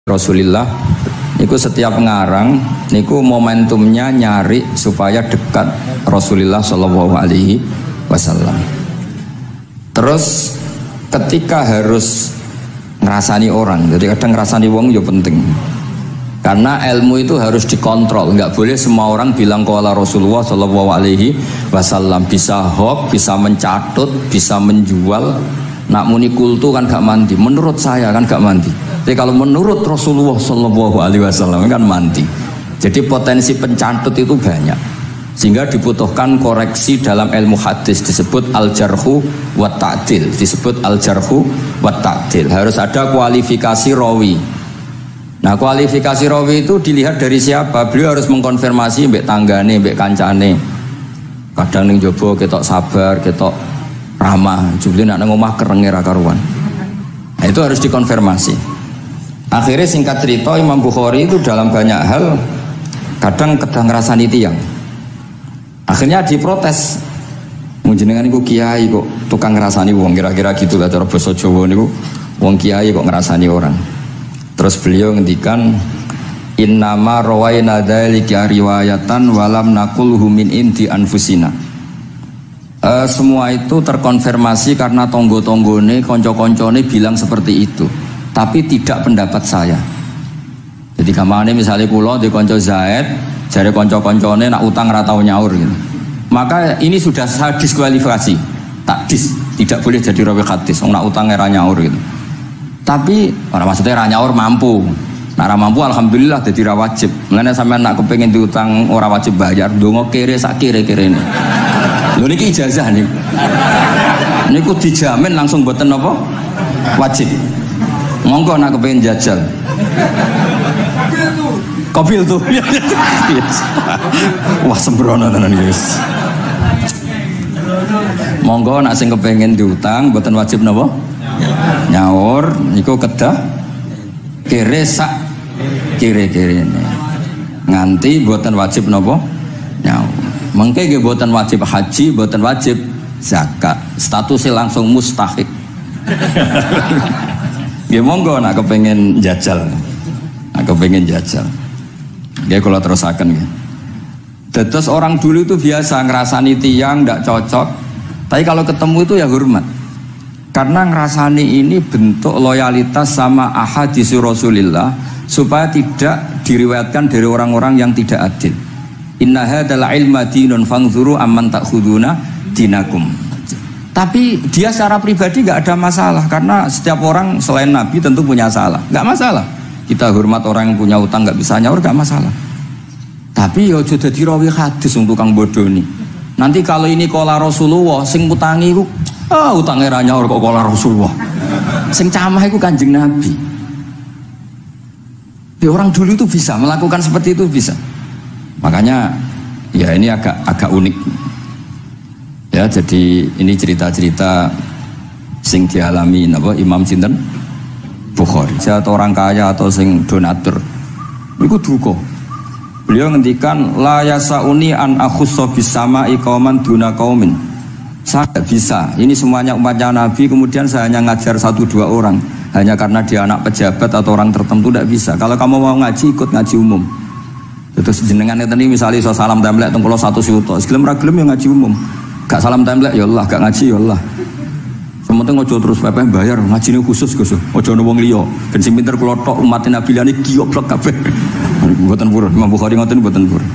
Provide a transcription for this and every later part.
Rasulillah niku setiap ngarang niku momentumnya nyari supaya dekat Rasulullah Shallallahu Alaihi Wasallam. Terus ketika harus ngerasani orang, jadi kadang ngerasani wong ya penting. Karena ilmu itu harus dikontrol, nggak boleh semua orang bilang qala Rasulullah Shallallahu Alaihi Wasallam. Bisa hoax, bisa mencatut, bisa menjual. Nak muni kultu kan gak mandi. Menurut saya kan gak mandi. Tapi kalau menurut Rasulullah Shallallahu Alaihi Wasallam kan mandi. Jadi potensi pencatut itu banyak. Sehingga dibutuhkan koreksi dalam ilmu hadis, disebut al-jarhu wa ta'dil, disebut al-jarhu wa ta'dil. Harus ada kualifikasi rawi. Nah, kualifikasi rawi itu dilihat dari siapa? Beliau harus mengkonfirmasi mbek tanggane, mbek kancane. Kadang ning jowo ketok sabar, ketok ramah, jubli nak nang omah kerenge ra karuan. Nah, itu harus dikonfirmasi. Akhirnya singkat cerita Imam Bukhari itu dalam banyak hal kadang ngrasani tiyang. Akhirnya diprotes. Jenengan niku kiai kok tukang ngrasani wong, kira-kira gitu lah cara basa Jawa niku. Wong kiai kok ngrasani orang. Terus beliau ngendikan innama rawaina dzalika riwayatan walam naqulhu min indi anfusina. Semua itu terkonfirmasi karena tonggo-tonggone, konco-koncone bilang seperti itu, tapi tidak pendapat saya. Jadi kamane misalnya kulo di konco Zaid, jare konco-koncone nak utang ratau nyaur gitu. Maka ini sudah saya diskualifikasi, takdis, tidak boleh jadi rawi hadis. Nak utang era nyaur gitu. Tapi orang maksudnya era nyaur mampu. Nah, ora mampu alhamdulillah jadi ra wajib. Mulane sampean nak kepengin diutang ora wajib bayar, ndonga kere sak kere-kerene. Lho niki ijazah niku. Niku dijamin langsung mboten apa? Wajib. Monggo nak kepengin jajal. Kopil tuh. Wah sembrono tenan iki wis. Monggo nak sing kepengin diutang mboten wajib napa? Nyaur niku kedah kere sak kere-kerene. Nganti mboten wajib napa? Nyaur. Mengke nggih mboten wajib haji, mboten wajib zakat. Statusnya langsung mustahik. Nggih monggo nak kepengin jajal. Nak kepengin jajal. Nggih kula terusaken nggih. Terus orang dulu itu biasa ngrasani tiyang ndak cocok. Tapi kalau ketemu itu ya hormat. Karena ngrasani ini bentuk loyalitas sama ahadits Rasulillah supaya tidak diriwayatkan dari orang-orang yang tidak adil. Inna hadzal ilma dinun fanzuru amman ta'khuduna dinakum. Tapi dia secara pribadi enggak ada masalah karena setiap orang selain Nabi tentu punya salah. Enggak masalah. Kita hormat orang yang punya utang enggak bisa nyaur enggak masalah. Tapi ya aja dadi rawi hadis wong tukang bodoni. Nanti kalau ini qala Rasulullah sing utangi iku utange ra nyaur kok qala Rasulullah. Sing camah iku Kanjeng Nabi. Ya, orang dulu itu bisa melakukan seperti itu bisa. Makanya ya ini agak unik ya. Jadi ini cerita-cerita sing dialami napa Imam sinten Bukhari. Atau orang kaya atau sing donatur niku duka. Beliau ngendikan la yasauni an akhussa bisama iqaman duna qaumin. Saya tidak bisa. Ini semuanya umatnya Nabi, kemudian saya hanya ngajar 1-2 orang hanya karena dia anak pejabat atau orang tertentu, tidak bisa. Kalau kamu mau ngaji ikut ngaji umum. Terus jenengan itu nih misalnya so salam templek teng kula 1 juta. Segelem ra gelem ya ngaji umum. Gak salam templek ya Allah, gak ngaji ya Allah. Sementing ojo terus pepeh bayar ngajine khusus Gus. Ojo ono wong liya. Ben sing pinter kula tok umat Nabi liyane goblok kabeh. Mboten purun. Imam Bukhari ngoten mboten purun.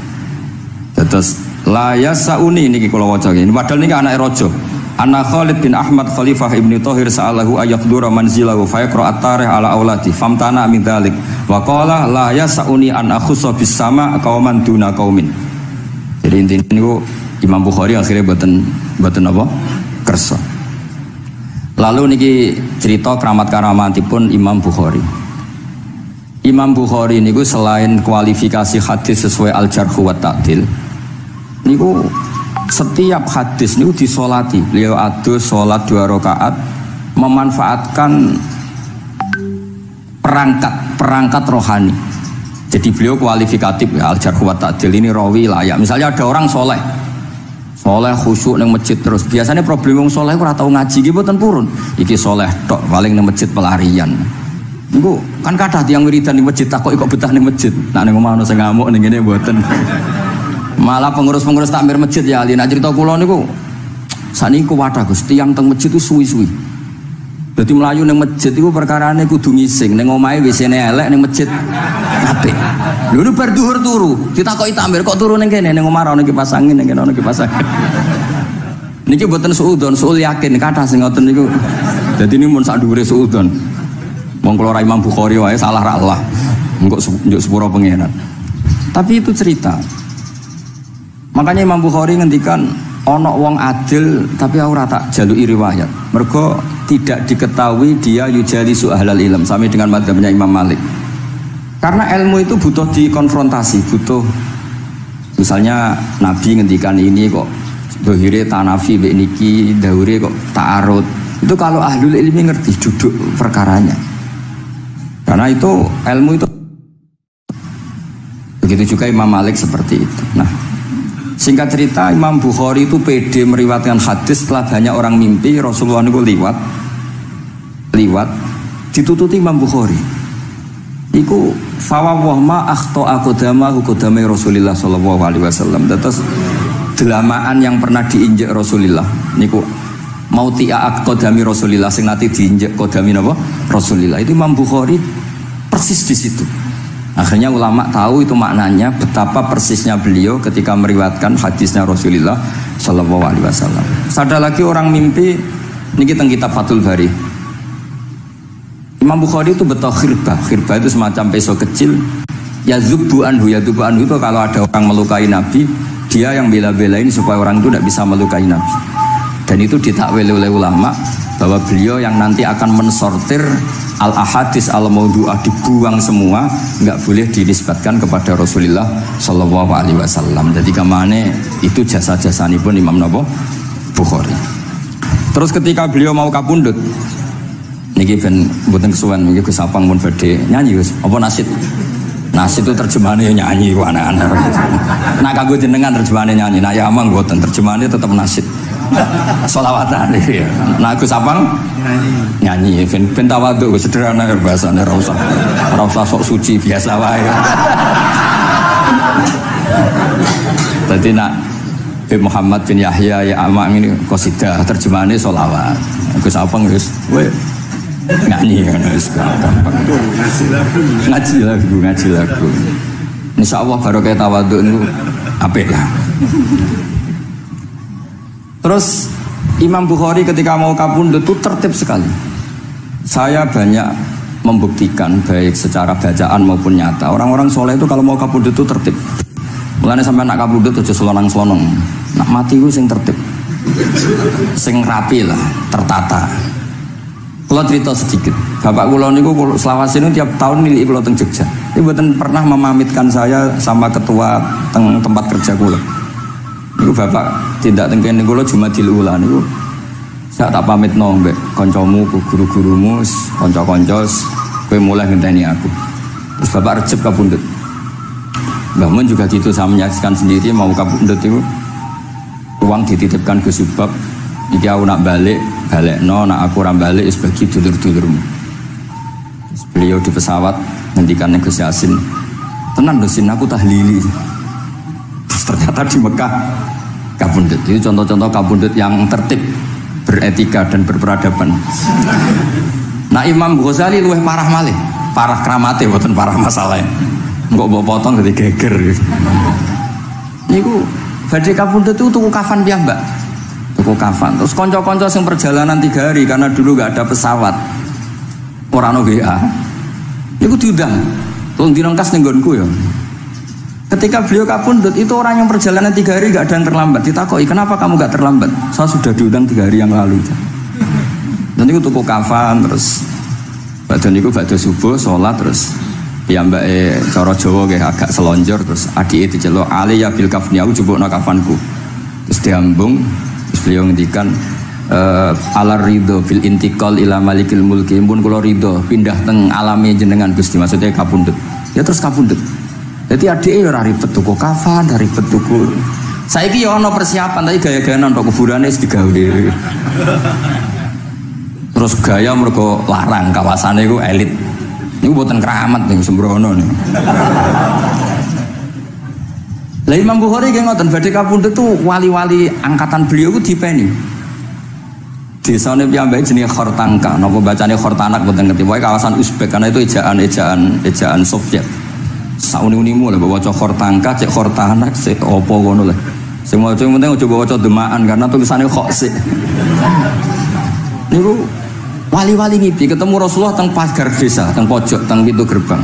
Terus la yasauni niki kula waca iki. Padahal niki anake raja. Ana Khalid bin Ahmad Khalifah Ibnu Thahir sa'alahu ayaqdura manzilahu fa yaqra at-tarikh ala aulati famtana min dzalik wa qala la yasauni an akhussa bis sama qauman duna qaumin. Jadi intinya niku Imam Bukhari akhirnya boten apa? Kersa. Lalu niki cerita keramat-keramatipun Imam Bukhari. Imam Bukhari niku selain kualifikasi hadis sesuai al-jarh wa ta'dil, niku setiap hadis niku disolati. Beliau adus sholat 2 rakaat memanfaatkan perangkat rohani. Jadi beliau kualifikatif ya, al-jarh wa ta'dil ini rawi layak. Misalnya ada orang soleh khusyuk nang masjid terus. Biasanya problem wong soleh ora tau ngaji iki mboten purun. Iki soleh tok paling nang masjid pelarian. Niku kan kathah tiyang wiridan di masjid takoki kok betah ning masjid. Nak ning omah ana sing ngamuk ning ngene mboten. Malah pengurus-pengurus takmir masjid ya ali nak cerita kula niku sakniku wadah Gus, tiyang teng masjid itu suwi-suwi. Dadi mlayu ning masjid iku perkarane kudu ngising, ning omahe WC-ne elek ning masjid apik. Lho bar dhuwur turu, ditakoki takmir kok turu ning kene ning omah ana kipas angin ning kene ana kipas angin. Niki mboten suudon, suul yakin kathah sing ngoten niku. Dadi ini mun sak dhuwure suudon. Wong kula ra Imam Bukhari wae salah ra Allah. Engko njuk sepuro pengenan. Tapi itu cerita. Makanya Imam Bukhari ngendikan ono wong adil tapi ora tak jaluki riwayat. Mergo tidak diketahui dia yujalisu ahlal ilm sami dengan madzhabnya Imam Malik. Karena ilmu itu butuh dikonfrontasi, butuh misalnya Nabi ngendikan ini kok dohire tanafi mbek niki, daure kok ta'arud. Itu kalau ahlul ilmi ngerti duduk perkaranya. Karena itu ilmu itu. Begitu juga Imam Malik seperti itu. Nah, singkat cerita Imam Bukhari itu pede meriwayatkan hadis setelah banyak orang mimpi Rasulullah itu liwat ditututi Imam Bukhari. Iku fawwah ma akhta aqdama qudamai Rasulullah sallallahu alaihi wasallam. Terus delamaan yang pernah diinjek Rasulullah niku mau ti'a aqdami Rasulullah sing nate diinjek qodami napa Rasulullah. Itu Imam Bukhari persis di situ. Akhirnya ulama tahu itu maknanya betapa persisnya beliau ketika meriwayatkan hadisnya Rasulullah sallallahu alaihi wasallam. Ada lagi orang mimpi niki teng kitab Fathul Bari. Imam Bukhari itu betul khirbah. Khirbah itu semacam peso kecil. Yadzubu anhu itu kalau ada orang melukai Nabi, dia yang bela-belain supaya orang itu tidak bisa melukai Nabi. Dan itu ditakwil oleh ulama bahwa beliau yang nanti akan mensortir al-ahadis al-maudu'ah, dibuang semua, nggak boleh dinisbatkan kepada Rasulullah sallallahu alaihi wasallam. Jadi kemana itu jasa-jasanya pun Imam Bukhari. Terus ketika beliau mau kapundhut, niki ben mboten kesuwen niki Gus Sapang pun badhe nyanyi Gus. Apa nasid? Nasid itu terjemahannya nyanyi anak-anak. Nah kanggo jenengan terjemahannya nyanyi. Nah ya amang mboten terjemahannya tetap nasid. Sholawatan ya. Nah Gus Sapang nyanyi ben tawadhu sederhana bahasane ora usah sok suci biasa wae. Dadi nak Muhammad bin Yahya ya amang ini qasidah terjemahannya sholawat. Gus Sapang wis nyanyi kan ngaji lagu. Insyaallah barokah tawadhu niku apik lah. Terus Imam Bukhari ketika mau kapundhut itu tertib sekali. Saya banyak membuktikan baik secara bacaan maupun nyata. Orang-orang soleh itu kalau mau kapundhut itu tertib. Mulane sampai nak kapundhut aja selonang-selonong. Nak mati itu sing tertib. Sing rapi lah, tertata. Kalau cerita sedikit, bapak kula niku selawase niku tiap tahun nilai kula teng Jogja. Ibu mboten pernah memamitkan saya sama ketua teng tempat kerja kula. Niku bapak tidak teng kene kula Jumadil Ula niku. Saya tak pamit no mbek kancamu, guru-gurumu, kanca-kanca kowe mulai ngenteni aku. Terus bapak Recep kapundhut. Mbah Mun juga gitu, saya menyaksikan sendiri mau kapundhut itu uang dititipkan ke Subab. Iki aku nak balik no, nak aku ora balik wis bagi dulur-dulurmu. Beliau di pesawat ngendikan Gus Yasin, "Tenan lho Sin, aku tahlili." Terus ternyata di Mekah kapundhut. Itu contoh-contoh kapundhut yang tertib, beretika dan berperadaban. Nah Imam Ghazali luwih parah malih, parah kramate mboten parah masalahnya. Engko mbok potong dadi geger. Niku badhe kapundhut itu tuku kafan piyambak. Tuku kafan. Terus konco-konco yang perjalanan 3 hari karena dulu gak ada pesawat, orang WA. Itu diundang. Tolong dinongkas nenggonku ya. Ketika beliau kapundhut itu orang yang perjalanan 3 hari gak ada yang terlambat. Ditakoi, kenapa kamu gak terlambat? Saya sudah diundang 3 hari yang lalu. Dan itu tuku kafan terus. Badan itu badhe subuh sholat terus. Ya mbak cara Jawa agak selonjor terus adik itu celok ali ya bil kafni aku jupukno kafanku. Terus diambung. Terus beliau ngendikan alar ridho fil intikal ila malikil mulki pun kula ridho pindah teng alami jenengan Gusti, maksudnya kapundhut. Ya terus kapundhut. Jadi adike ora ribet tuku kafan, ora ribet tuku. Saiki ya ana persiapan tapi gaya-gayaan untuk kuburane wis digawe. Terus gaya mergo larang, kawasane iku elit. Niku mboten keramat ning sembrono niku. Lah Imam Bukhari nggih ngoten badhe kapundhut tuh wali-wali angkatan beliau ku dipeni. Desane piyambake jenenge Khortanka, napa bacane Khortanak mboten ngerti. Pokoke kawasan Uzbek karena itu ejaan Soviet. Sauni-unimu lho waca Khortanka, cek Khortanak, cek apa ngono lho. Sing maca penting aja waca demaan karena tulisane kok sik. Niku wali-wali ngipi ketemu Rasulullah teng pagar desa, teng pojok, teng pintu gerbang.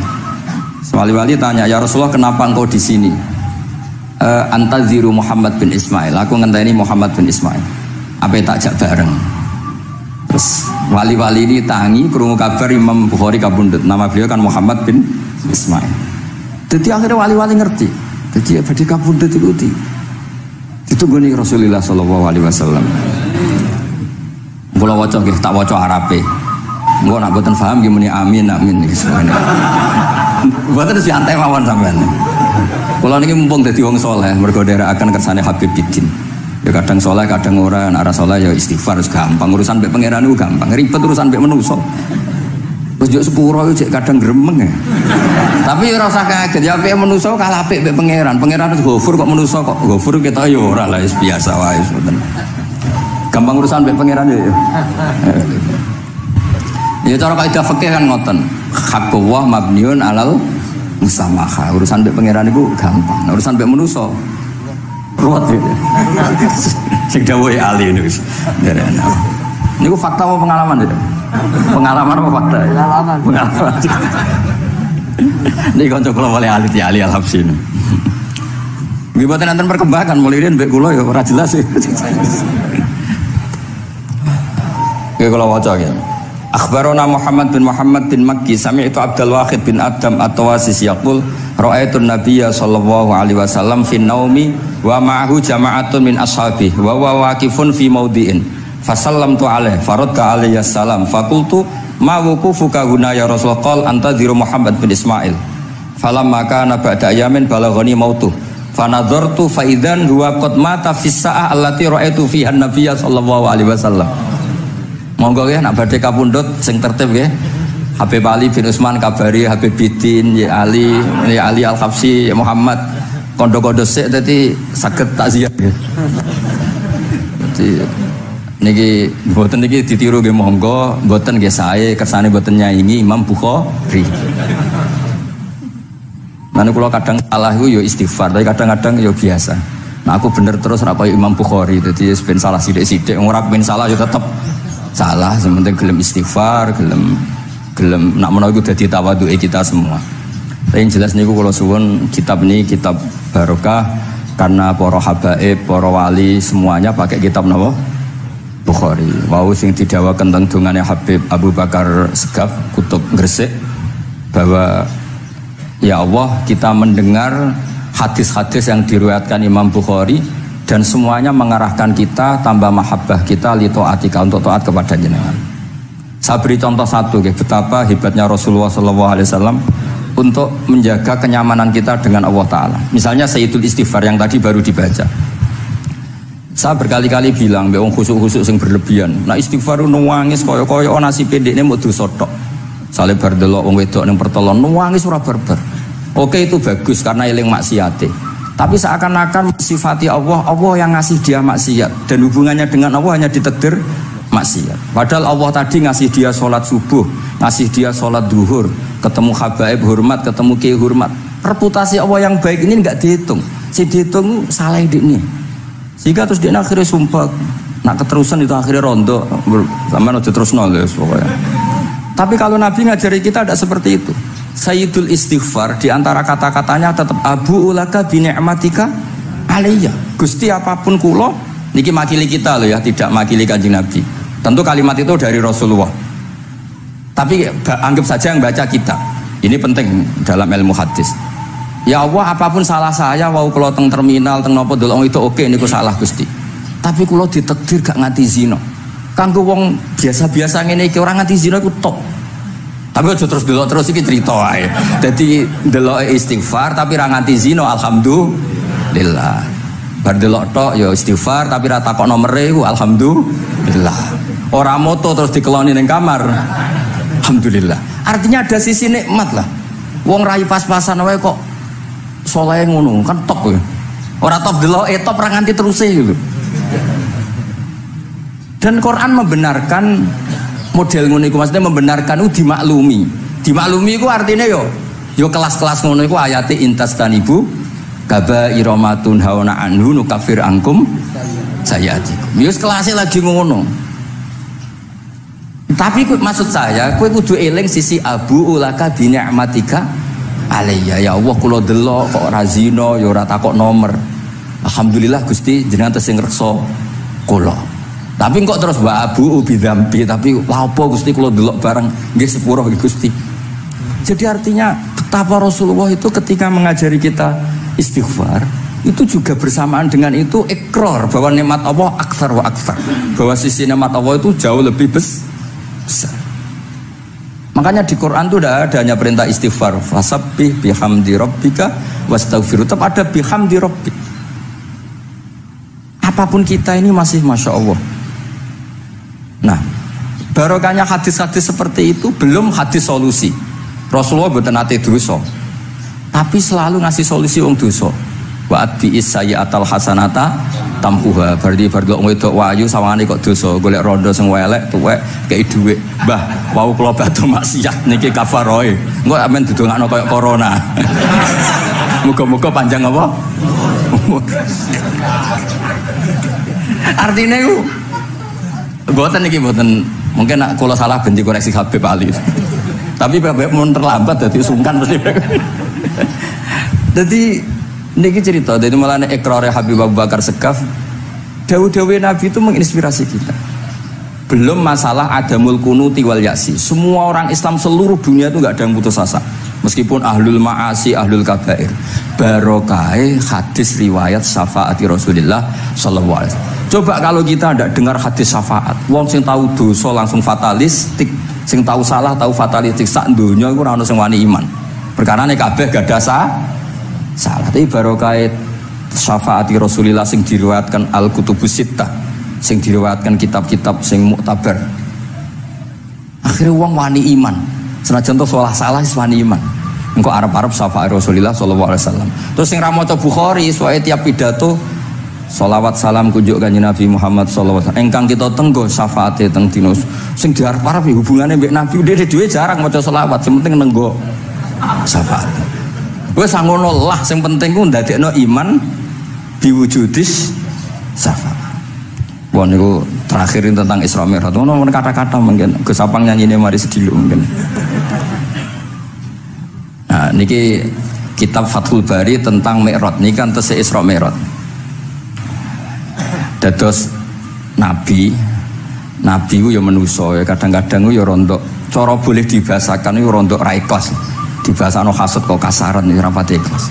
Wali-wali tanya, "Ya Rasulullah, kenapa engkau di sini?" Antaziru Muhammad bin Ismail. Aku ngenteni Muhammad bin Ismail. Apa tak jak bareng? Terus wali-wali ini tangi krungu kabar Imam Bukhari kapundhut. Nama beliau kan Muhammad bin Ismail. Jadi akhirnya wali-wali ngerti. Jadi badhe kapundhut itu ditunggoni Rasulullah sallallahu alaihi wasallam. Kula waca nggih, tak waca Arabe. Engko nek mboten paham nggih muni amin nggih semono. Mboten santai mawon sampean. Kula niki mumpung dadi wong saleh mergo nderekaken kersane Habib Bidin. Ya kadang soleh, kadang ora, arah soleh ya istighfar gampang. Urusan mbek pangeran itu gampang. Ribet urusan mbek manusa. Wis yo sepuro yo cek kadang gremeng ya. Tapi ora usah kaget ya mbek manusa kalah apik mbek pangeran. Pangeran wis Ghafur kok manusa kok Ghafur kita yo ora lah biasa wae ngoten. Gampang urusan mbek pangeran yo. Ya cara kaidah fikih kan ngoten. Haqqullah mabniun alal musamaha. Urusan mbek pangeran iku gampang. Urusan mbek manusa ruwet gitu. Sing dawuhe ahli niku. Niku fakta apa pengalaman itu? Pengalaman apa fakta? Pengalaman. Niki kanca kula oleh ahli Al-Habsyi. Nggih boten enten perkembangan mulai riyen mbek kula ya ora jelas sih. Nggih kula waca ya. Akhbarona Muhammad bin Makki sami'tu Abdul Wahid bin Adam At-Tawasis yaqul ra'aitu an-nabiyya sallallahu alaihi wasallam fi naumi wa ma'ahu jama'atun min ashabihi wa huwa waqifun fi mawdi'in fasallamtu alaihi faradda alayhi assalam faqultu ma wuqufuka huna ya Rasulullah qala antadhiru Muhammad bin Ismail falamma kana ba'da ayamin balaghani mautu fanadhartu fa idzan huwa qad mata fi sa'ah allati ra'aitu fiha an-nabiyya sallallahu alaihi wasallam. Monggo ya nak badhe kapundhut sing tertib nggih. Habib Ali bin Utsman kabari Habib Bidin ya Ali Al-Habsyi ya Muhammad kondo-kondo sik dadi saged takziah nggih. Dadi niki mboten niki ditiru nggih monggo, mboten nggih sae kersane mboten nyaingi Imam Bukhari. Lan kula kadang salah iku ya istighfar, tapi kadang-kadang ya biasa. Nah aku bener terus ora kaya Imam Bukhari, dadi ben salah sithik-sithik, ora ben salah ya tetep salah, sementing gelem istighfar, gelem nak menawa iku dadi tawadhuke kita semua. Tapi yang jelas niku kula suwun kitab ini kitab barokah karena para habaib, para wali semuanya pakai kitab napa? Bukhari. Wau sing didhawaken teng dongane Habib Abu Bakar Segaf Kutub Gresik bahwa ya Allah kita mendengar hadis-hadis yang diriwayatkan Imam Bukhari dan semuanya mengarahkan kita tambah mahabbah kita li taatika untuk taat kepada jenengan. Saya beri contoh satu betapa hebatnya Rasulullah SAW untuk menjaga kenyamanan kita dengan Allah Ta'ala. Misalnya Sayyidul Istighfar yang tadi baru dibaca. Saya berkali-kali bilang wong khusuk-khusuk sing berlebihan. Nah istighfar nuwangis kaya-kaya nasi pendekne mau dosa tok. Sale bar delok wong wedok ning pertelon nuwangis ora barbar. Oke itu bagus karena eling maksiate. Tapi seakan-akan sifati Allah yang ngasih dia maksiat dan hubungannya dengan Allah hanya ditakdir maksiat. Padahal Allah tadi ngasih dia sholat subuh, ngasih dia sholat duhur, ketemu habaib hormat, ketemu kiai hormat. Reputasi Allah yang baik ini enggak dihitung. Si dihitung salah ini. Sehingga terus dia akhirnya sumpah, nak keterusan itu akhirnya rondo, sama aja terus nol pokoknya. Tapi kalau Nabi ngajari kita tidak seperti itu. Sayyidul Istighfar di antara kata-katanya tetap Abu ulaka bi ni'matika alayya. Gusti apapun kula niki makili kita loh ya, tidak makili Kanjeng Nabi. Tentu kalimat itu dari Rasulullah. Tapi anggap saja yang baca kita. Ini penting dalam ilmu hadis. Ya Allah apapun salah saya wau kula teng terminal teng napa delok itu oke niku salah Gusti. Tapi kula ditakdir gak nganti zina. Kanggo wong biasa-biasa ngene iki ora nganti zina iku top. Tapi aja terus delok terus iki cerita wae. Dadi delok istighfar tapi ra nganti zina alhamdulillah. Bar delok tok ya istighfar tapi ra takok nomere iku alhamdulillah. Ora moto terus dikeloni ning kamar. Alhamdulillah. Artinya ada sisi nikmat lah. Wong rai pas-pasan wae kok soleh ngono kan top ya. Ora top delok top ra nganti terus gitu. Dan Quran membenarkan model ngono iku, maksudnya membenarkan dimaklumi. Dimaklumi iku artinya yo kelas-kelas ngono iku ayate intastanibu kaba'ira ma tunhauna anhu nukafir angkum sayatikum. Yo kelasé lagi ngono. Tapi maksud saya, kowe kudu eling sisi abu ulaka bi ni'matika alayya. Ya Allah kula delok kok ora zina ya ora takok nomor. Alhamdulillah Gusti jenengan tesih ngreksa kula. Tapi kok terus wa abu bi dzambi, tapi lha apa Gusti kula delok bareng nggih sepuro Gusti. Jadi artinya betapa Rasulullah itu ketika mengajari kita istighfar itu juga bersamaan dengan itu ikrar bahwa nikmat Allah aktsar wa aktsar. Bahwa sisi nikmat Allah itu jauh lebih besar. Makanya di Quran itu tidak ada hanya perintah istighfar, fasabbih bihamdi rabbika wastaghfir, tetap ada bihamdi rabbik. Apapun kita ini masih masya Allah. Nah, barokahnya hadis-hadis seperti itu belum hadis solusi. Rasulullah mboten nate dosa, tapi selalu ngasih solusi wong dosa. Wa atbi'is sayyi'atal hasanata tampuha. Berarti bar delok wedok wayu sawangane kok dosa, golek rondo sing welek tuwek kei dhuwit. Mbah, wau kula badhe maksiat niki kafaroe. Engko amen didongakno kaya corona. Muga-muga panjang apa? Artinya itu mboten iki mboten, mungkin nak kula salah ben dikoreksi Habib Ali. Tapi Habib mun terlambat dadi sungkan mesti. Dadi niki cerita, jadi malah ikrare Habib Abu Bakar Segaf, dawu-dawu Nabi itu menginspirasi kita. Belum masalah adamul kunuti wal yasi. Semua orang Islam seluruh dunia itu nggak ada yang putus asa. Meskipun ahlul ma'asi, ahlul kabair. Barokai hadis riwayat syafaati Rasulullah sallallahu alaihi wasallam. Coba kalau kita tidak dengar hadis syafaat, wong sing tahu dosa langsung fatalistik, sing tahu salah tahu fatalistik, sak donya iku ora ono sing wani iman. Perkarane kabeh gak ada salah. Tapi barokai syafaati Rasulullah sing diriwayatkan al-kutubus sittah, sing diriwayatkan kitab-kitab sing muktabar. Akhirnya wong wani iman. Senajan to salah wis wani iman. Engko arep-arep syafaat Rasulullah sallallahu alaihi wasallam. Terus sing ra maca Bukhari soal tiap pidato sholawat salam kunjuk kanjeng Nabi Muhammad sallallahu alaihi wasallam. Engkang kita tenggo syafaate teng dina sing diarep-arep hubungane mbek Nabi dhewe jarang maca sholawat, sing penting nenggo syafaat. Wes ngono lah, sing penting ku ndadekno iman diwujudis syafaat. Wah niku terakhirin tentang Isra Mi'raj. Ono kata-kata mungkin Gus Apang nyanyine mari sedilo mungkin. Nah, niki kitab Fathul Bari tentang Mi'raj niki kan tesih Isra Mi'raj. Dados nabi ku ya manusa ya kadang-kadang ku ya rondok cara boleh dibahasakan ku rondok ra ikhlas. Dibahasano hasud kok kasaran ya ora pati ikhlas.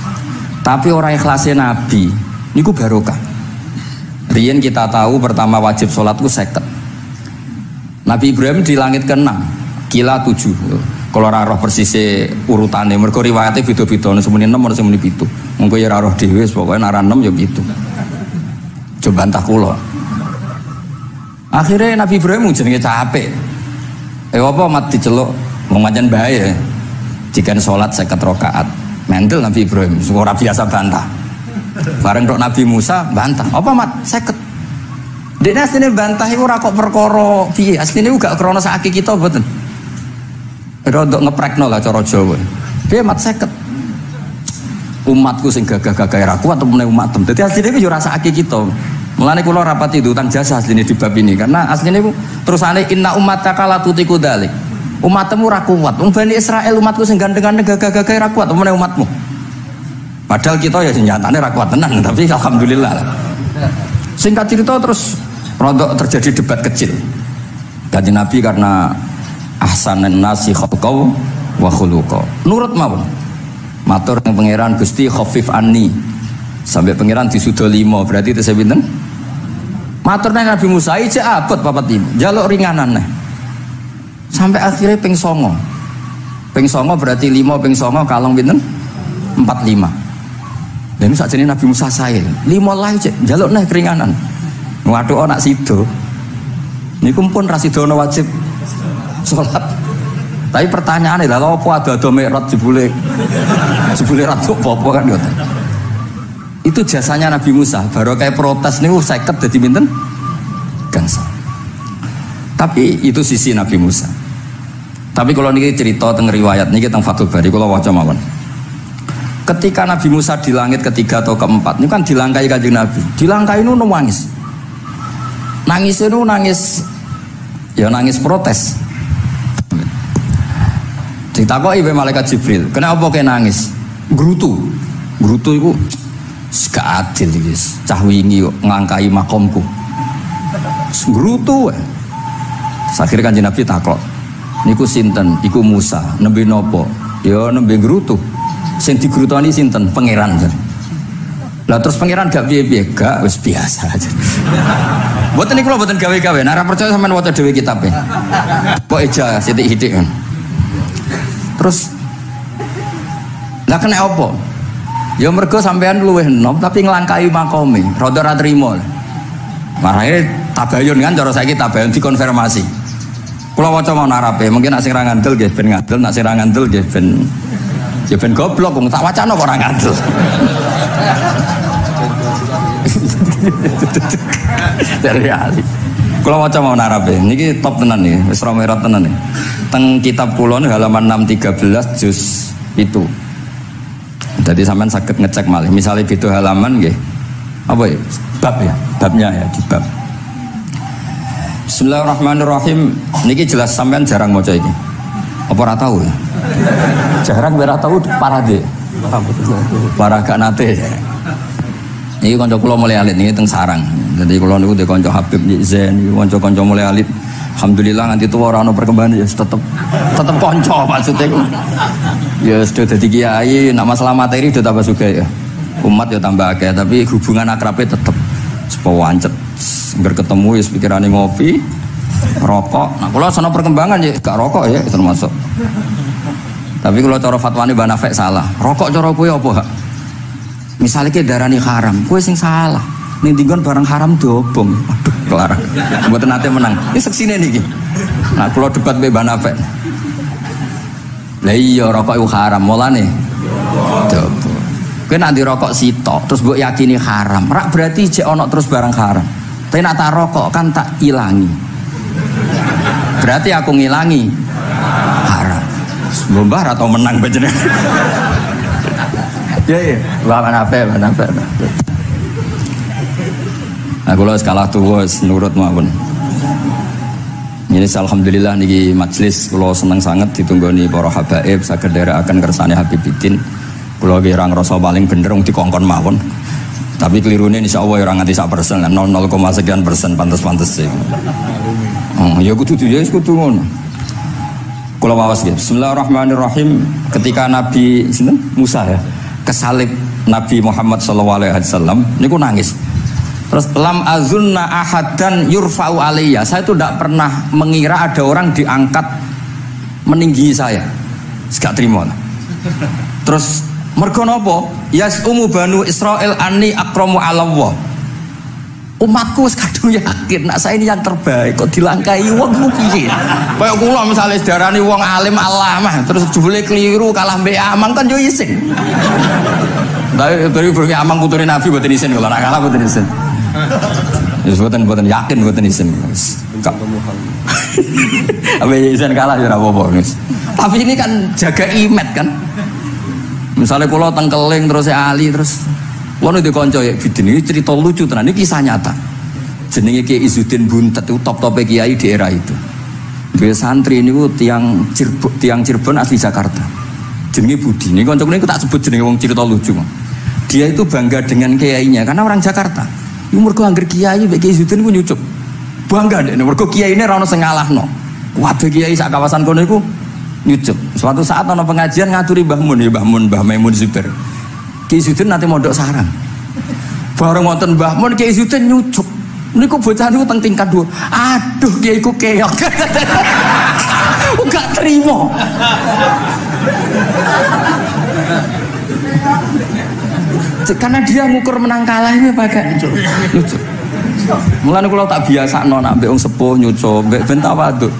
Tapi ora ikhlase nabi niku barokah. Riyen kita tahu pertama wajib sholat ku 50. Nabi Ibrahim di langit ke-6 kila 7. Kalau ora roh persise urutane mergo riwayate beda-beda ana semene 6 ana semene 7. Mengko ya ora roh dhewe pokoke nek ora 6 ya 7. Coba bantah kula. Akhirnya Nabi Ibrahim jenenge capek. Apa mat diceluk wong pancen bae. Jika sholat 50 rakaat. Mental Nabi Ibrahim ora biasa bantah. Bareng tok Nabi Musa bantah. Apa mat 50? Dekne asline bantah iku ora kok perkara piye. Asline uga krana sakake kita mboten. Rodok ngeprekno lah cara Jawa. Piye mat 50? Umatku sing gagah-gagah ra kuat temene umatem. Dadi asline iku yo rasake kita. Mulane kula rapati utang jasa asline di bab ini karena asline iku terusane inna ummataka la tutiku dzalik. Umatmu ora kuat. Wong Bani Israil umatku sing gandeng-gandeng gagah-gagah ra kuat temene umatmu. Padahal kita ya nyatane ra kuat tenan, tapi alhamdulillah. Singkat cerita terus rodok terjadi debat kecil. Kanjeng Nabi karena ahsanan nasi khalqau wa khuluqa. Nurut mawon. Matur nang pangeran Gusti khafif anni. Sampai pangeran disudo 5, berarti itu saya pinten? Matur nang Nabi Musa iki abot 45. Njaluk ringanan nah. Sampai akhirnya ping 9. Ping 9 berarti 5 ping 9 kalong pinten? 45. Dan ini saat ini Nabi Musa sail 5 lah cek jaluk nih keringanan waduh anak sido ini kumpul rasidono wajib sholat Tapi pertanyaannya lah, apa ada Mi'raj jebule ratu apa kan ngoten. Itu jasanya Nabi Musa. Baru kayak protes niku 50 dadi pinten? Gangsal. Tapi itu sisi Nabi Musa. Tapi kalau niki cerita teng riwayat niki teng Fathul Bari kula waca mawon. Ketika Nabi Musa di langit ketiga atau keempat, ini kan dilangkai Kanjeng Nabi. Dilangkai itu nangis. Nangis itu nangis protes. Ditakoki wae malaikat Jibril, "Kenapa kowe nangis?" Grutu iku gak adil iki. Cah wingi kok ngangkai makomku. Grutu wae. Akhire Kanjeng Nabi takok, "Niku sinten?" "Iku Musa." "Nembe napa?" "Ya nembe grutu." Sing digrutoni sinten? Pangeran. Lah terus pangeran gak piye-piye, gak wis biasa aja. Mboten niku lho mboten gawe-gawe. Nek ora percaya sampean waca dhewe kitabe. Kok eja sithik-sithik kan. Terus lah kena apa? Ya mergo sampean luwih enom tapi nglangkai makome, rada ora trimo. Marane tabayun kan cara saiki tabayun dikonfirmasi. Kula waca mau narape, mungkin nek sing ra ngandel nggih ben ngandel, nek sing ra ngandel nggih ben goblok wong tak wacana kok ora ngandel. Dari ali. Kula waca mau narape, niki top tenan nih, wis romerat tenan nih. Teng kitab kula halaman 613 juz itu. Jadi sampean saged ngecek malih. Misalnya itu halaman nggih. Apa ya? Bab ya, babnya ya di bab. Bismillahirrahmanirrahim. Niki jelas sampean jarang maca iki. Apa ora tahu ya? Jarang ora tahu parade. Para gak nate. Niki kanca kula mulai alit niki teng sarang. Jadi kula niku de kanca Habib Zain, kanca-kanca mulai alit. Alhamdulillah nganti tuwa ora ana perkembangan ya tetep kanca maksudnya ku. Ya sudah dadi kiai, nak masalah materi udah tambah sugih ya. Umat ya tambah akeh, tapi hubungan akrabnya tetep sepawancet. Ngger ketemu ya pikirane ngopi, rokok. Nah kula sono perkembangan ya gak rokok ya termasuk. Tapi kalau cara fatwane Mbah Nafek salah. Rokok cara kowe apa, Hak? Misalnya ke darani haram, kowe sing salah. Ning dinggon barang haram diobong. Aduh, kelarang. Mboten nate menang. Iki seksine niki. Nah, kula debat mbek Mbah Nafek. Lah iya rokok iku haram, mulane diobong. Kowe nek rokok sitok terus mbok yakini haram, rak berarti jek ana terus barang haram. Tapi nek tak rokok kan tak ilangi. Berarti aku ngilangi haram. Mbah atau menang panjenengan. Ya, Mbah Nafek. Nah, kalau skala tuwa nurut mawon. Ini alhamdulillah niki majelis kula seneng sangat ditunggoni para habaib saged nderekaken kersane Habibiddin. Kula ki ora ngrasa paling bener wong dikongkon mawon. Tapi kelirune insyaallah ora nganti 1%, 0,sekian% pantes-pantes. Ya kudu ngono. Kula wawas nggih. Bismillahirrahmanirrahim. Ketika Nabi Musa ya kesalib Nabi Muhammad SAW niku nangis. Terus lam azunna ahadan yurfa'u alayya. Saya itu tidak pernah mengira ada orang diangkat meninggi saya. Gak terima. Terus mergo napa? Yasumu banu Israil anni akramu 'ala Allah. Umatku wis kadung yakin nek saya ini yang terbaik kok dilangkai wong ku piye. Kaya kula misale sedarani wong alim alamah terus jebule keliru kalah mbek amang kan yo isin. Dari berke amang putune Nabi mboten isin kula nek kalah mboten isin. Ya mboten yakin mboten isin. Apa isin kalah ya ora apa-apa. Tapi ini kan jaga imet kan. Misalnya kula teng Keling terus Ali terus wono di konco ya bidin ini cerita lucu tenan ini kisah nyata. Jenenge Kiai Izzuddin Buntet itu top-top kiai di era itu. Dia santri ini tiang Cirebon asli Jakarta. Jenenge Budi. Ini konco ini tak sebut jenenge wong cerita lucu. Dia itu bangga dengan kiainya karena orang Jakarta. Iku mergo angger kiai mek Kiai Izzuddin ku nyucup. Bangga deh mergo kiai ini ra ono sing ngalahno. Kabeh kiai sak kawasan kono iku nyucup. Suatu saat ana pengajian ngaturi Mbah Mun ya Mbah Maimun Zubair. Kiai Izzuddin nanti mondok sarang. Bareng wonten Mbah Mun Kiai Izzuddin nyucup. Niku bocah niku teng tingkat 2. Aduh Kiai ku keok. Gak terima. Karena dia ngukur menang kalah ini pakai nyucup. Mulane kula tak biasakno nek mbek wong sepuh nyucup, mbek ben tawaduk.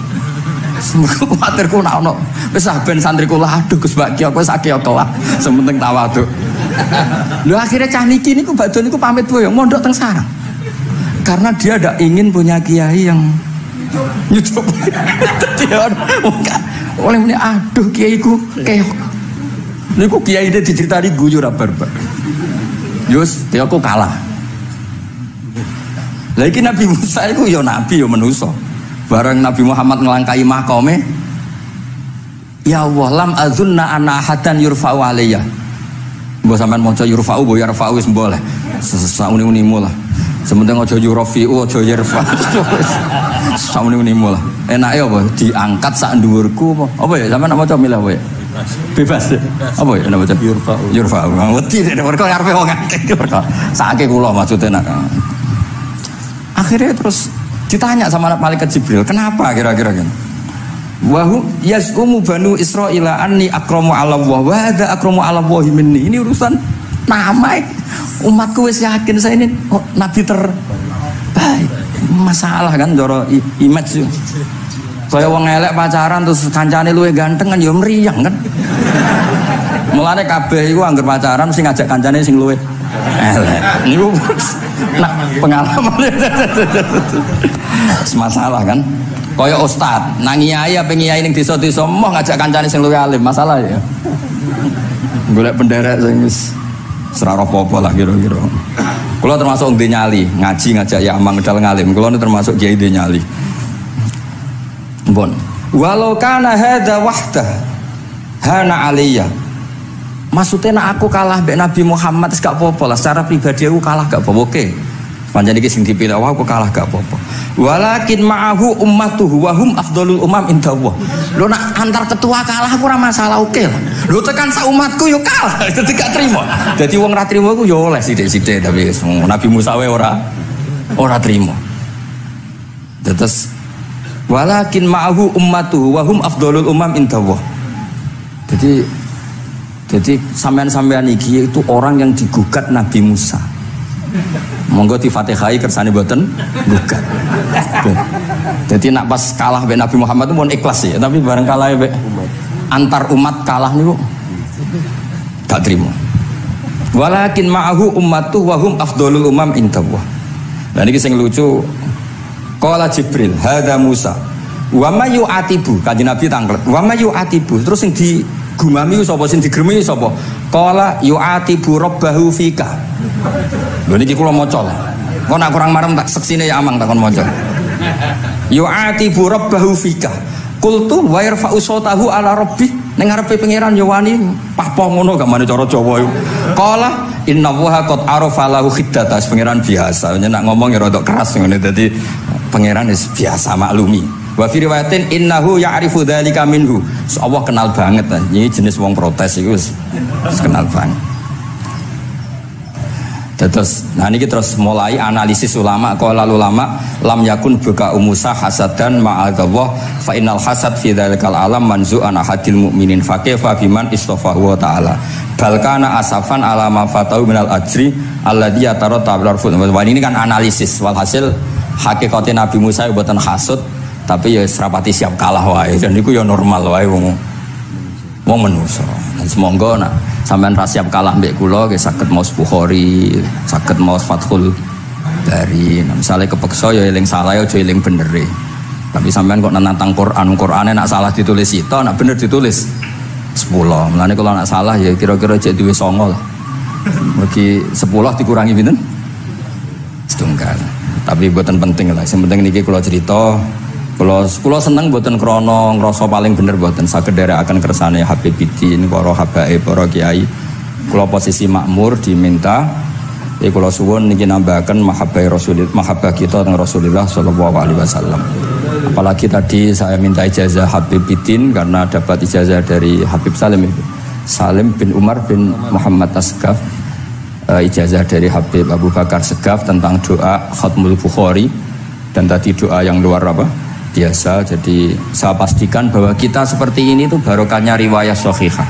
Semoga kuatirku nak ono wis ben santriku lah aduh Gus Baki aku wis akeh kelah sementing tawadhu. Lho akhirnya cah niki niku badhe niku pamit boyong mondok teng sarang. Karena dia tidak ingin punya kiai yang nyucup. Oleh ini aduh kiaiku keok. Niku kiai dia diceritani guyu ra barbar. Yus, dia aku kalah. Lagi Nabi Musa itu ya nabi ya manusia. Bareng Nabi Muhammad ngelangkai makome, ya Allah lam azunna anna ahadan yurfa'u alayya. Mbok sampean maca yurfa'u bo yarfa'u wis boleh. Sauni-unimu lah. Sementing aja yurafi'u aja yarfa. Sauni-unimu lah. Enake apa diangkat sak dhuwurku apa? Apa ya sampean maca milih apa ya? Bebas. Apa ya maca yurfa'u. Yurfa'u. Wedi nek mergo ngarepe wong akeh mergo. Sakake kula maksudnya nak. Akhirnya terus ditanya sama malaikat Jibril, kenapa kira-kira kan? Wahu yaz'umu banu Israila anni akramu 'ala Allah wa hadza akramu 'ala Allah minni. Ini urusan nama umatku wis yakin saya ini nabi terbaik. Masalah kan cara image. Kaya wong elek pacaran terus kancane luwih ganteng kan ya mriyang kan. Mulane kabeh iku anggere pacaran mesti ngajak kancane sing luwih elek. Niku nah pengalaman masalah kan kaya ustad nang kiai apa kiai ning desa-desa moh ngajak kancane sing luwih alim masalah ya golek penderek sing wis ora apa-apa lah kira-kira kula termasuk ndek nyali ngaji ngajak ya amang medal ngalim kula termasuk kiai ndek nyali mbon walau kana hadza wahda hana aliyya. Maksudnya nak aku kalah mbek Nabi Muhammad gak apa-apa lah secara pribadi aku kalah gak apa-apa. Oke. Pancen iki sing dipilih aku kalah gak apa-apa. Walakin ma'ahu ummatuhu wa hum afdhalul umam indallah. Lho nak antar ketua kalah aku ora masalah oke lah. Lho tekan sak umatku yo kalah dadi gak trimo. Dadi wong ra trimo iku yo oleh sithik-sithik tapi Nabi Musa wae ora trimo. Terus walakin ma'ahu ummatuhu wa hum afdhalul umam indallah. Jadi sampean-sampean iki itu orang yang digugat Nabi Musa. Monggo di Fatihai kersane mboten gugat. Jadi nak pas kalah mbek Nabi Muhammad itu pun ikhlas ya, tapi bareng kalah mbek antar umat kalah niku gak trimo. Walakin ma'ahu ummatu wa hum afdhalul umam indallah. Lah niki sing lucu qala Jibril hadza Musa wa may yu'atibu kanjeng Nabi tanglet wa may yu'atibu terus sing di gumami sapa sing digremi sapa qala yu'atibu rabbahu fika. Lho niki kula maca lho kok nak kurang marem tak seksine ya amang takon maca yu'atibu rabbahu fika qultu wa yarfa'u sautahu ala rabbi ning ngarepe pangeran yo wani papoh ngono gak mane cara Jawa iku qala innallaha qad arafa lahu khiddata pangeran biasa nek ngomong ya rada keras ngene dadi pangeran wis biasa maklumi. Wa fi riwayatin innahu ya'rifu dzalika minhu. Allah kenal banget lah. Ini jenis wong protes iku wis kenal banget. Terus nah niki terus mulai analisis ulama qala ulama lam yakun buka Musa hasadan ma'adallah fa innal hasad fi dzalikal alam manzu'an ahadil mu'minin fa kaifa biman istafahu wa ta'ala bal kana asafan ala ma fatau minal ajri alladhi yatarattab larfun. Ini kan analisis walhasil hakikate Nabi Musa mboten hasud tapi ya serapati siap kalah wae dan itu ya normal wae wong manusa. Dan semoga nak sampean ra siap kalah mbek kula nggih saged maos Bukhari, saged maos Fathul Bari. Nah, misalnya kepeksa ya eling salah ya aja eling bener e. Tapi sampean kok nantang Qur'ane nak salah ditulis sito, nak bener ditulis 10. Mulane kalau nak salah ya kira-kira jek duwe 9 lah. Mergi 10 dikurangi pinten? Setunggal. Tapi mboten penting lah. Sing penting niki kula cerita Kulo seneng boten krono ngrasa paling bener boten saged nderekaken kersane Habibiddin para habaib para kiai. Kulo posisi makmur diminta kulo suwun niki nambahaken mahabbah kita teng Rasulullah sallallahu alaihi wasallam. Apalagi tadi saya minta ijazah Habibiddin karena dapat ijazah dari Habib Salim bin Umar bin Muhammad Asgaf. Ijazah dari Habib Abu Bakar Segaf tentang doa Khatmul Bukhari dan tadi doa yang luar biasa. Jadi saya pastikan bahwa kita seperti ini tuh barokahnya riwayat sahihah.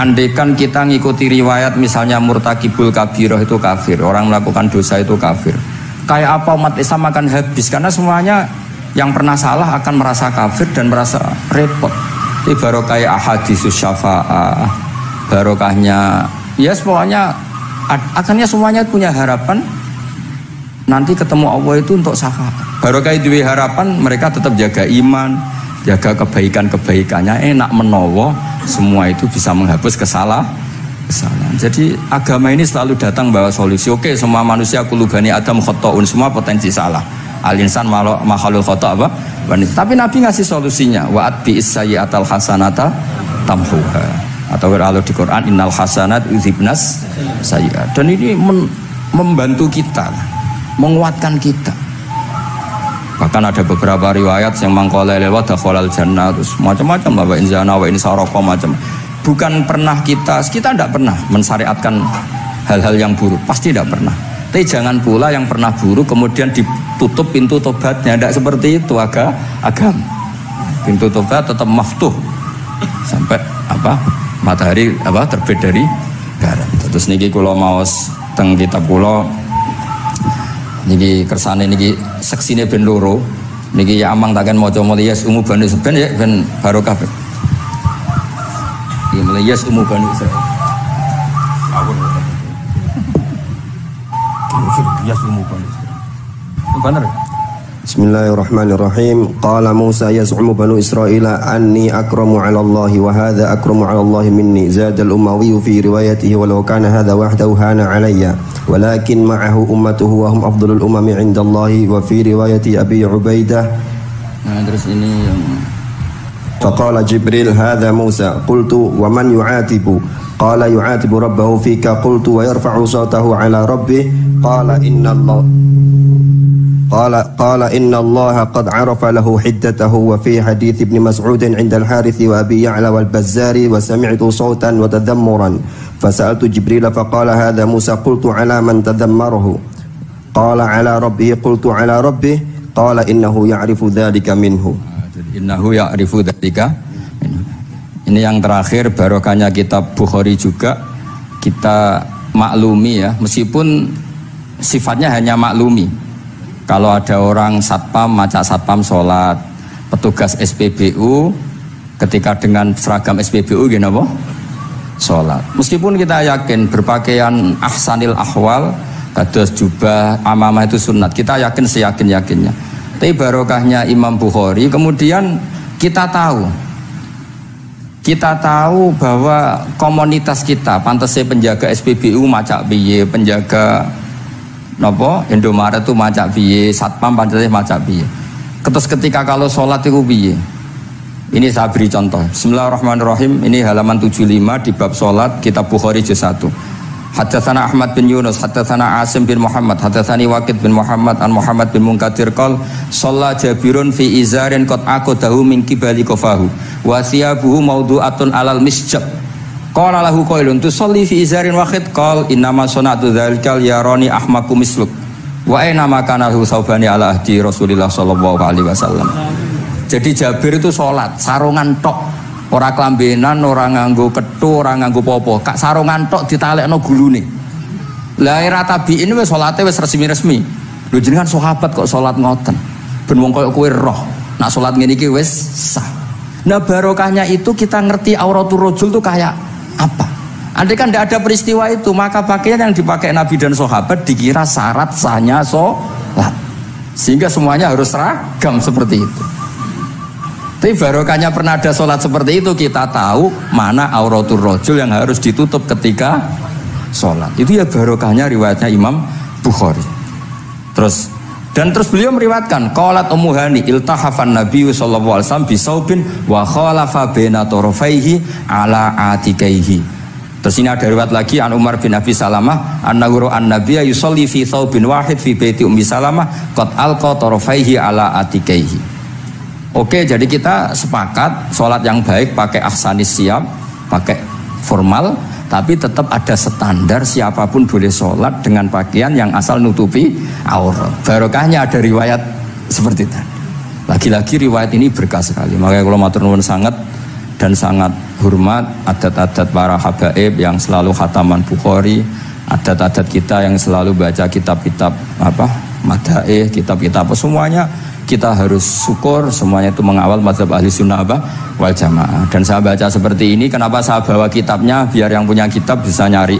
Andaikan kita ngikuti riwayat misalnya murtakibul kabirah itu kafir, orang melakukan dosa itu kafir, kayak apa umat Islam akan habis karena semuanya Yang pernah salah akan merasa kafir dan merasa repot. Ini barokah ahaditsus syafa'ah, barokahnya ya pokoknya akhirnya semuanya punya harapan nanti ketemu Allah itu untuk syafaat. Barokah itu harapan mereka tetap jaga iman, jaga kebaikan-kebaikannya, enak menowo, semua itu bisa menghapus kesalahan. Jadi agama ini selalu datang bawa solusi. Oke, semua manusia kulubani Adam khotoun, semua potensi salah. Al-insan makhluk khota apa? Tapi Nabi ngasih solusinya. Wa'at bi isayyatal hasanata tamhuha. Atau kalau di Quran innal hasanat yuzhibnas sayyi'at. Dan ini membantu kita, menguatkan kita. Bahkan ada beberapa riwayat yang mangqala lewat dakhalal jannah, terus macam-macam Bapak inzana wa in sarqa macam. Bukan pernah kita tidak pernah mensyariatkan hal-hal yang buruk, pasti tidak pernah. Tapi jangan pula yang pernah buruk kemudian ditutup pintu tobatnya, tidak seperti itu agama. Pintu tobat tetap maftuh sampai matahari terbit dari barat. Terus niki kula maos teng kitab kula niki kersane niki seksine ben loro. Niki ya amang takkan maca muliyas umu bani ben ya ben barokah. Muliyas umu bani Israil. Yas umu bani Israil. Benar. Bismillahirrahmanirrahim. Qala Musa yaz'umu banu Israila anni akramu 'ala Allah wa hadha akramu 'ala Allah minni. Zada al-Umawi fi riwayatihi walau kana hadha wahdahu hana 'alayya walakin ma'ahu ummatuhu wa hum afdalul umami 'inda Allah wa fi riwayati Abi Ubaidah. Nah, terus ini yang Faqala Jibril hadha Musa qultu wa man yu'atibu qala yu'atibu rabbahu fika qultu wa yarfa'u sawtahu 'ala rabbih qala inna Allah قال إن الله قد عرف له حدته وفي حديث ابن مسعود عند الحارث وأبي يعلى والبزار وسمعت صوتا وتذمرا فسألت جبريل فقال هذا موسى قلت على من تذمره قال على ربه قلت على ربه قال إنه يعرف ذلك منه Ini yang terakhir barokahnya kitab Bukhari juga kita maklumi ya, meskipun sifatnya hanya maklumi. Kalau ada orang satpam, macak satpam sholat, petugas SPBU ketika dengan seragam SPBU gini apa? Sholat. Meskipun kita yakin berpakaian ahsanil ahwal, kados jubah, amamah itu sunat, kita yakin seyakin-yakinnya. Tapi barokahnya Imam Bukhari, kemudian kita tahu bahwa komunitas kita, pantasnya penjaga SPBU macak piye, penjaga Nopo Indomaret itu macak piye, satpam pancasila macak piye. Terus ketika kalau sholat itu piye? Ini saya beri contoh. Bismillahirrahmanirrahim. Ini halaman 75 di bab sholat kitab Bukhari juz 1. Haddatsana Ahmad bin Yunus, haddatsana Asim bin Muhammad, haddatsani Waqid bin Muhammad an Muhammad bin Munkadir qol shalla Jabirun fi izarin qad aqadahu min qibali qafahu wa thiyabuhu mawdu'atun alal misjab. Qala lahu qailun tusalli fi izarin wahid qal innama sunatu dzalikal yarani ahmaku misluk wa aina ma kana lahu saubani ala ahdi Rasulillah sallallahu alaihi wasallam. Jadi Jabir itu salat sarungan tok, ora klambenan, ora nganggo kethu, ora nganggo popo, kak sarungan tok ditalekno gulune. Lah era tabi'in wis salate wis resmi-resmi. Lho jenengan sahabat kok salat ngoten. Ben wong koyo kowe roh, nak salat ngene iki wis sah. Nah barokahnya itu kita ngerti auratul rajul itu kayak apa? Andai kan tidak ada peristiwa itu, maka pakaian yang dipakai Nabi dan sahabat dikira syarat sahnya sholat, sehingga semuanya harus seragam seperti itu. Tapi barokahnya pernah ada sholat seperti itu, kita tahu mana auratul rajul yang harus ditutup ketika sholat. Itu ya barokahnya riwayatnya Imam Bukhari. Terus beliau meriwayatkan qalat Ummu Hani iltahafan Nabi sallallahu alaihi wasallam bisaubin wa khalafa baina tarafaihi ala atikaihi. Terus ini ada riwayat lagi an Umar bin Abi Salamah annahu an-nabiyya yusalli fi thawbin wahid fi baiti Ummi Salamah qad alqa tarafaihi ala atikaihi. Oke, jadi kita sepakat sholat yang baik pakai ahsanis siyab, pakai formal, tapi tetap ada standar siapapun boleh sholat dengan pakaian yang asal nutupi aurat. Barokahnya ada riwayat seperti itu. Lagi-lagi riwayat ini berkah sekali. Makanya kalau matur nuwun sangat dan sangat hormat adat-adat para habaib yang selalu khataman Bukhari, adat-adat kita yang selalu baca kitab-kitab madaih, kitab-kitab semuanya kita harus syukur semuanya itu mengawal mazhab ahli sunnah wal jamaah. Dan saya baca seperti ini, kenapa saya bawa kitabnya, biar yang punya kitab bisa nyari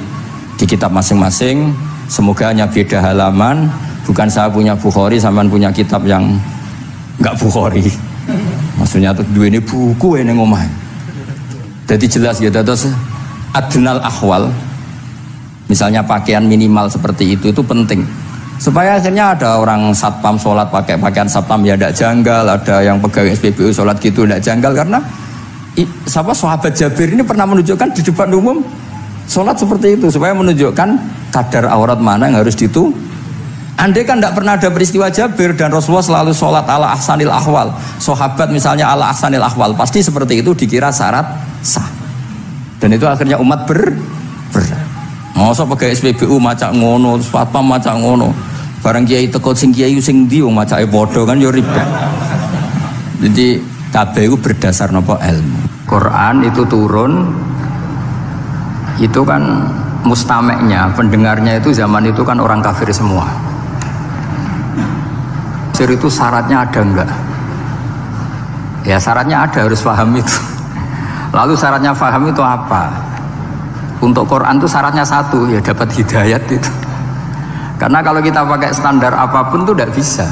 di kitab masing-masing. Semoga hanya beda halaman, bukan saya punya Bukhari, sampean punya kitab yang enggak Bukhari. Maksudnya tuh dua ini buku ini ngomah. Jadi jelas ya, terus adnal ahwal, misalnya pakaian minimal seperti itu penting. Supaya akhirnya ada orang satpam sholat pakai pakaian satpam ya tidak janggal, ada yang pegawai SPBU sholat gitu tidak janggal, karena sahabat Jabir ini pernah menunjukkan di depan umum sholat seperti itu supaya menunjukkan kadar aurat mana yang harus Andai kan tidak pernah ada peristiwa Jabir dan Rasulullah selalu sholat ala ahsanil ahwal, sahabat misalnya ala ahsanil ahwal, pasti seperti itu dikira syarat sah, dan itu akhirnya umat masa pegawai SPBU macak ngono, satpam macak ngono, barang kiai teko sing kiai sing ndi wong macake padha kan yo ribet. Jadi kabeh iku berdasar napa ilmu. Quran itu turun itu kan mustameknya, pendengarnya itu zaman itu kan orang kafir semua. Jadi itu syaratnya ada enggak? Ya syaratnya ada, harus paham itu. Lalu syaratnya paham itu apa? Untuk Quran itu syaratnya satu, ya dapat hidayat itu. Karena kalau kita pakai standar apapun itu tidak bisa.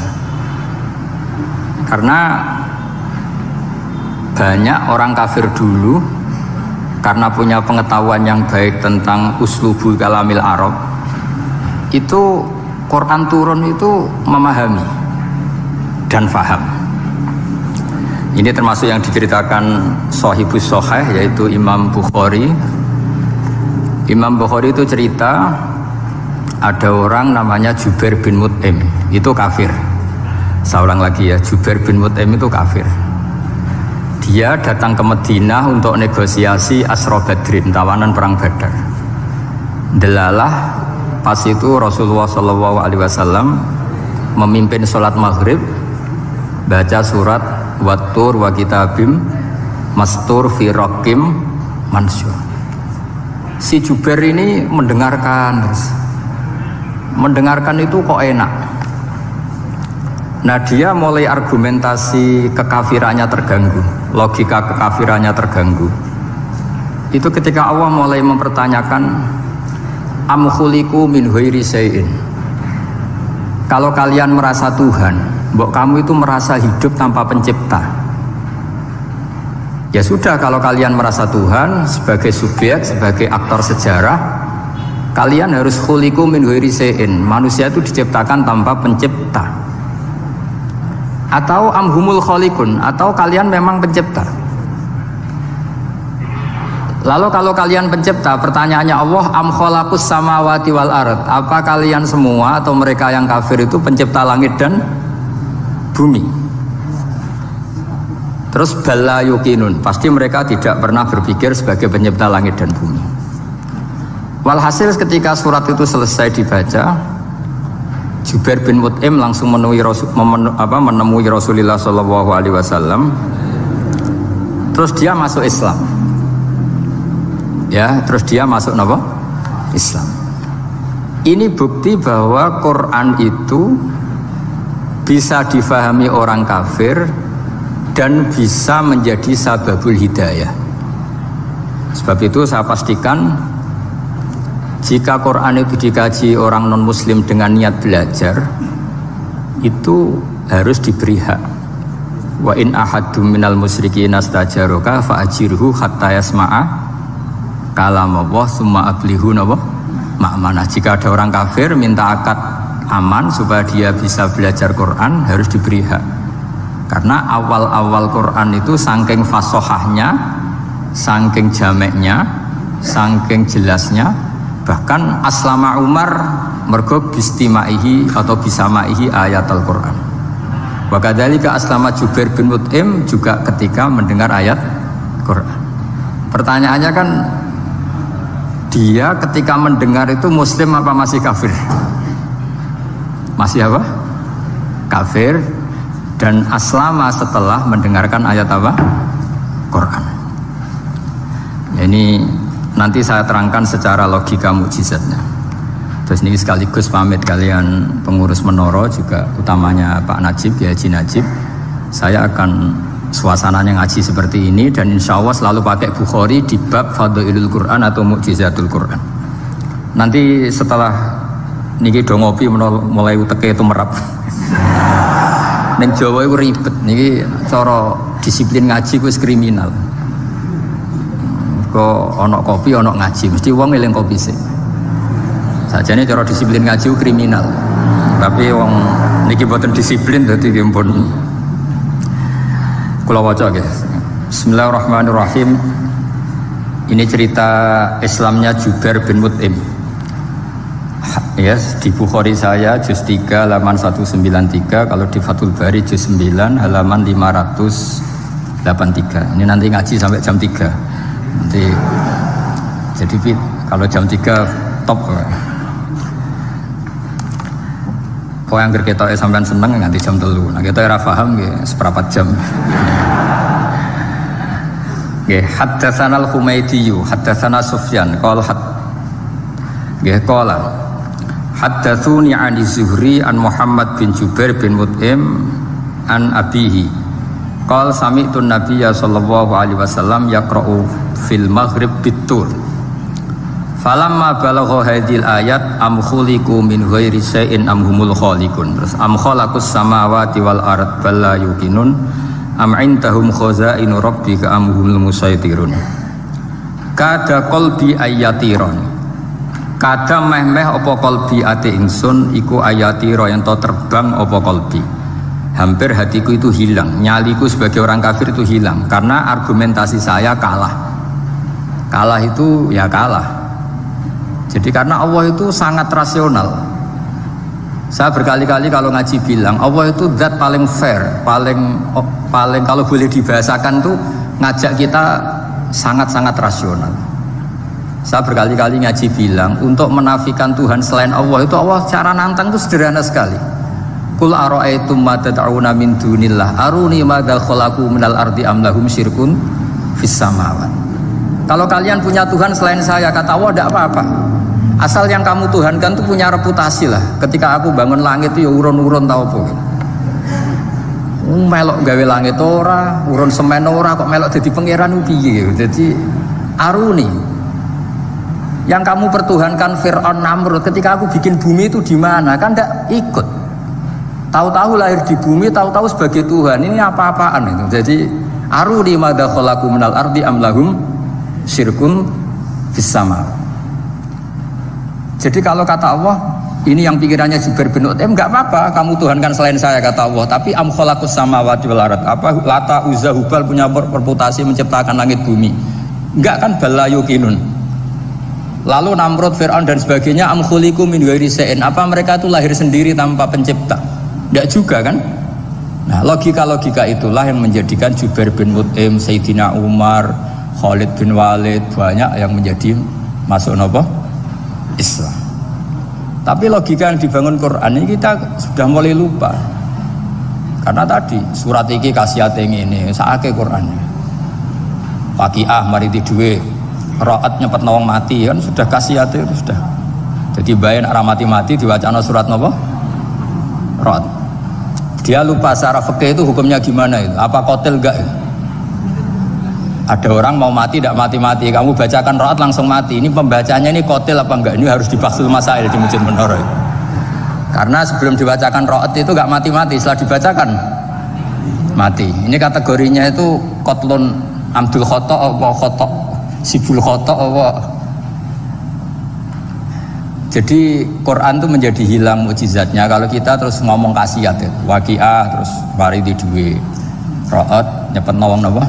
Karena banyak orang kafir dulu karena punya pengetahuan yang baik tentang uslubul kalamil Arab, itu Quran turun itu memahami dan faham. Ini termasuk yang diceritakan Shahibus Shahih, yaitu Imam Bukhari. Imam Bukhari itu cerita ada orang namanya Jubair bin Mut'im, itu kafir. Saya ulang lagi ya, Jubair bin Mut'im itu kafir. Dia datang ke Madinah untuk negosiasi Asra Badrin, tawanan perang Badar. Delalah pas itu Rasulullah SAW memimpin sholat maghrib, baca surat Wattur wa kitabim mastur fi raqim mansyur. Si Jubair ini mendengarkan itu kok enak. Nah dia mulai argumentasi kekafirannya terganggu, logika kekafirannya terganggu. Itu ketika Allah mulai mempertanyakan am khuliqu min ghairi syai'in. Kalau kalian merasa Tuhan, mbok kamu itu merasa hidup tanpa pencipta. Ya sudah, kalau kalian merasa Tuhan sebagai subjek, sebagai aktor sejarah, kalian harus khuliqu min ghairi syai'in. Manusia itu diciptakan tanpa pencipta. Atau amhumul khaliqun, atau kalian memang pencipta. Lalu kalau kalian pencipta, pertanyaannya Allah, am khalaqus samawati wal ard, apa kalian semua atau mereka yang kafir itu pencipta langit dan bumi? Terus bala yukinun, pasti mereka tidak pernah berpikir sebagai pencipta langit dan bumi. Walhasil ketika surat itu selesai dibaca, Jubair bin Mut'im langsung menemui Rasulullah SAW. Terus dia masuk Islam. Ya, terus dia masuk apa? Islam. Ini bukti bahwa Quran itu bisa difahami orang kafir dan bisa menjadi sababul hidayah. Sebab itu saya pastikan jika Quran itu dikaji orang non muslim dengan niat belajar, itu harus diberi hak. Wa in ahadum minal musyrikin astajaroka fa'ajirhu hatta yasma'a kalam Allah summa ablihu ma'manah. Jika ada orang kafir minta akad aman supaya dia bisa belajar Quran, harus diberi hak. Karena awal-awal Quran itu saking fasohahnya, saking jameknya, saking jelasnya, bahkan aslama Umar mergo bistimaihi atau bisamaihi ayat Al-Quran. Wa kadzalika aslama Jubair bin Mut'im juga ketika mendengar ayat Quran. Pertanyaannya kan, dia ketika mendengar itu muslim apa masih kafir? Masih apa? Kafir. Dan aslama setelah mendengarkan ayat apa? Quran. Ini nanti saya terangkan secara logika mukjizatnya. Terus ini sekaligus pamit kalian pengurus Menara juga utamanya Pak Najib, Kiai Haji Najib. Saya akan suasananya ngaji seperti ini dan insya Allah selalu pakai Bukhari di bab Fadhailul Quran atau Mu'jizatul Quran. Nanti setelah niki do ngopi mulai uteke itu merap. Ning Jawa itu ribet niki cara disiplin ngaji ku wis kriminal. Kok ono kopi ono ngaji mesti wong eling kopi sih. Sajane cara disiplin ngaji ku kriminal. Tapi wong niki boten disiplin dadi pun kula waca nggih. Bismillahirrahmanirrahim. Ini cerita Islamnya Jubair bin Mut'im. Ya, di Bukhari saya juz 3 halaman 193, kalau di Fathul Bari juz 9 halaman 583. Ini nanti ngaji sampai jam 3. Nanti jadi kalau jam 3 top. Kok yang kita sampean seneng nganti jam 3. Nah, kita ora paham nggih seperempat jam. Nggih, haddatsana al-Humaydi, haddatsana Sufyan, qala nggih qala haddatsuni 'ani Zuhri an Muhammad bin Jubair bin Mut'im an abihi qala sami'tu an-nabiyya sallallahu alaihi wasallam yaqra'u fil maghrib bit-tur. Falamma balagha hadhil ayat am khuliqu min ghairi syai'in am humul khaliqun. Terus am khalaqus samawati wal ard bal la yuqinun am indahum khazainu rabbika am humul musaytirun. Kada qalbi ayatiron. Kada meh-meh apa qalbi ati ingsun iku ayatiro yang to terbang apa qalbi. Hampir hatiku itu hilang, nyaliku sebagai orang kafir itu hilang karena argumentasi saya kalah. Kalah itu ya kalah. Jadi karena Allah itu sangat rasional. Saya berkali-kali kalau ngaji bilang Allah itu zat paling fair, paling kalau boleh dibahasakan tuh ngajak kita sangat-sangat rasional. Saya berkali-kali ngaji bilang untuk menafikan Tuhan selain Allah itu Allah cara nantang itu sederhana sekali. Qul ara'aytum ma tad'una min dunillah aruni madza khalaqu minal ardi am lahum syirkun fis samawat. Kalau kalian punya Tuhan selain saya, kata Allah tidak apa-apa. Asal yang kamu tuhankan itu punya reputasi lah. Ketika aku bangun langit itu ya urun-urun tau apa. Melok gawe langit ora, urun semen ora, kok melok jadi pangeran piye. Jadi aruni. Yang kamu pertuhankan Fir'aun Namrud ketika aku bikin bumi itu di mana? Kan tidak ikut. Tahu-tahu lahir di bumi, tahu-tahu sebagai Tuhan. Ini apa-apaan itu. Jadi aruni madza khalaqu minal ardi am lahum syirkun fis sama. Jadi kalau kata Allah, ini yang pikirannya Jubair bin Mut'im, enggak apa-apa kamu tuhankan selain saya kata Allah, tapi am khalaqus samawati wal ard. Apa Lata Uzza Hubal punya reputasi menciptakan langit bumi? Enggak kan, bala yuqinun. Lalu Namrud, Fir'aun dan sebagainya am khuliqu min ghairi syai'in. Apa mereka itu lahir sendiri tanpa pencipta? Enggak juga kan? Nah, logika-logika itulah yang menjadikan Jubair bin Mut'im, Sayyidina Umar, Khalid bin Walid banyak yang menjadi masuk apa? Islam. Tapi logika yang dibangun Quran ini kita sudah mulai lupa. Karena tadi surat iki khasiate ngene, sakake Quran. Waqiah mari duwe, Ra'at nyepetno wong mati kan sudah khasiate itu sudah. Jadi bayan ora mati-mati diwacana surat napa? Ra'at. Dia lupa secara fikih itu hukumnya gimana itu? Apa qatil enggak? Ada orang mau mati tidak mati-mati, kamu bacakan Ra'at langsung mati. Ini pembacanya ini qatil apa enggak? Ini harus dibahsul masail di Masjid Menara. Karena sebelum dibacakan Ra'at itu enggak mati-mati, setelah dibacakan mati. Ini kategorinya itu qatlun amdul khata' apa khata' sibul khata' apa. Jadi Quran itu menjadi hilang mukjizatnya kalau kita terus ngomong khasiat ya. Waqiah terus mari di duwe. Ra'at nyepet nawang napa?